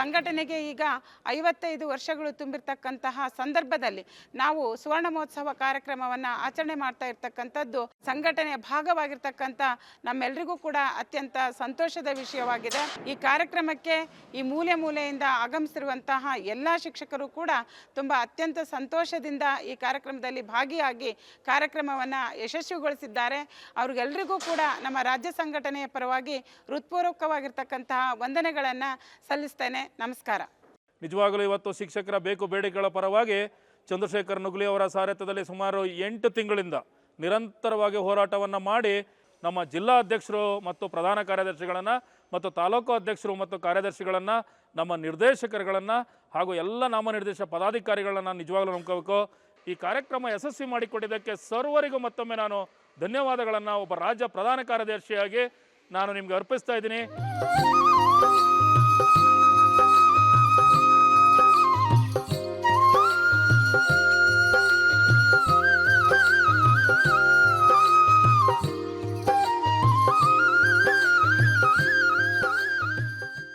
ಸಂಘಟನೆಗೆ ಈಗ 55 ವರ್ಷಗಳು ತುಂಬಿರ್ತಕ್ಕಂತಹ ಸಂದರ್ಭದಲ್ಲಿ ನಾವು ಸುವರ್ಣ ಮಹೋತ್ಸವ ಕಾರ್ಯಕ್ರಮವನ್ನು ಆಚರಣೆ ಮಾಡ್ತಾ ಇರ್ತಕ್ಕಂಥದ್ದು ಸಂಘಟನೆಯ ಭಾಗವಾಗಿರ್ತಕ್ಕಂಥ ನಮ್ಮೆಲ್ಲರಿಗೂ ಕೂಡ ಅತ್ಯಂತ ಸಂತೋಷದ ವಿಷಯವಾಗಿದೆ. ಈ ಕಾರ್ಯಕ್ರಮಕ್ಕೆ ಈ ಮೂಲೆ ಮೂಲೆಯಿಂದ ಆಗಮಿಸಿರುವಂತಹ ಎಲ್ಲ ಶಿಕ್ಷಕರು ಕೂಡ ತುಂಬ ಅತ್ಯಂತ ಸಂತೋಷದಿಂದ ಈ ಕಾರ್ಯಕ್ರಮದಲ್ಲಿ ಭಾಗಿಯಾಗಿ ಕಾರ್ಯಕ್ರಮವನ್ನು ಯಶಸ್ವಿಗೊಳಿಸಿದ್ದಾರೆ. ಅವ್ರಿಗೆಲ್ಲರಿಗೂ ಕೂಡ ನಮ್ಮ ರಾಜ್ಯ ಸಂಘಟನೆಯ ಪರವಾಗಿ ಹೃತ್ಪೂರ್ವಕವಾಗಿರ್ತಕ್ಕಂತಹ ವಂದನೆಗಳನ್ನು ಸಲ್ಲಿಸ್ತೇನೆ. ನಮಸ್ಕಾರ. ನಿಜವಾಗಲೂ ಇವತ್ತು ಶಿಕ್ಷಕರ ಬೇಕು ಬೇಡಿಕೆಗಳ ಪರವಾಗಿ ಚಂದ್ರಶೇಖರ್ ನುಗ್ಲಿ ಅವರ ಸಾರಥ್ಯದಲ್ಲಿ ಸುಮಾರು 8 ತಿಂಗಳಿಂದ ನಿರಂತರವಾಗಿ ಹೋರಾಟವನ್ನು ಮಾಡಿ ನಮ್ಮ ಜಿಲ್ಲಾ ಅಧ್ಯಕ್ಷರು ಮತ್ತು ಪ್ರಧಾನ ಕಾರ್ಯದರ್ಶಿಗಳನ್ನು ಮತ್ತು ತಾಲೂಕು ಅಧ್ಯಕ್ಷರು ಮತ್ತು ಕಾರ್ಯದರ್ಶಿಗಳನ್ನು, ನಮ್ಮ ನಿರ್ದೇಶಕರುಗಳನ್ನು ಹಾಗೂ ಎಲ್ಲ ನಾಮನಿರ್ದೇಶ ಪದಾಧಿಕಾರಿಗಳನ್ನು ನಿಜವಾಗ್ಲೂ ನಂಬ್ಕೋಬೇಕು. ಈ ಕಾರ್ಯಕ್ರಮ ಯಶಸ್ವಿ ಮಾಡಿಕೊಟ್ಟಿದ್ದಕ್ಕೆ ಸರ್ವರಿಗೂ ಮತ್ತೊಮ್ಮೆ ನಾನು ಧನ್ಯವಾದಗಳನ್ನು ಒಬ್ಬ ರಾಜ್ಯ ಪ್ರಧಾನ ಕಾರ್ಯದರ್ಶಿಯಾಗಿ ನಾನು ನಿಮಗೆ ಅರ್ಪಿಸ್ತಾ ಇದ್ದೀನಿ.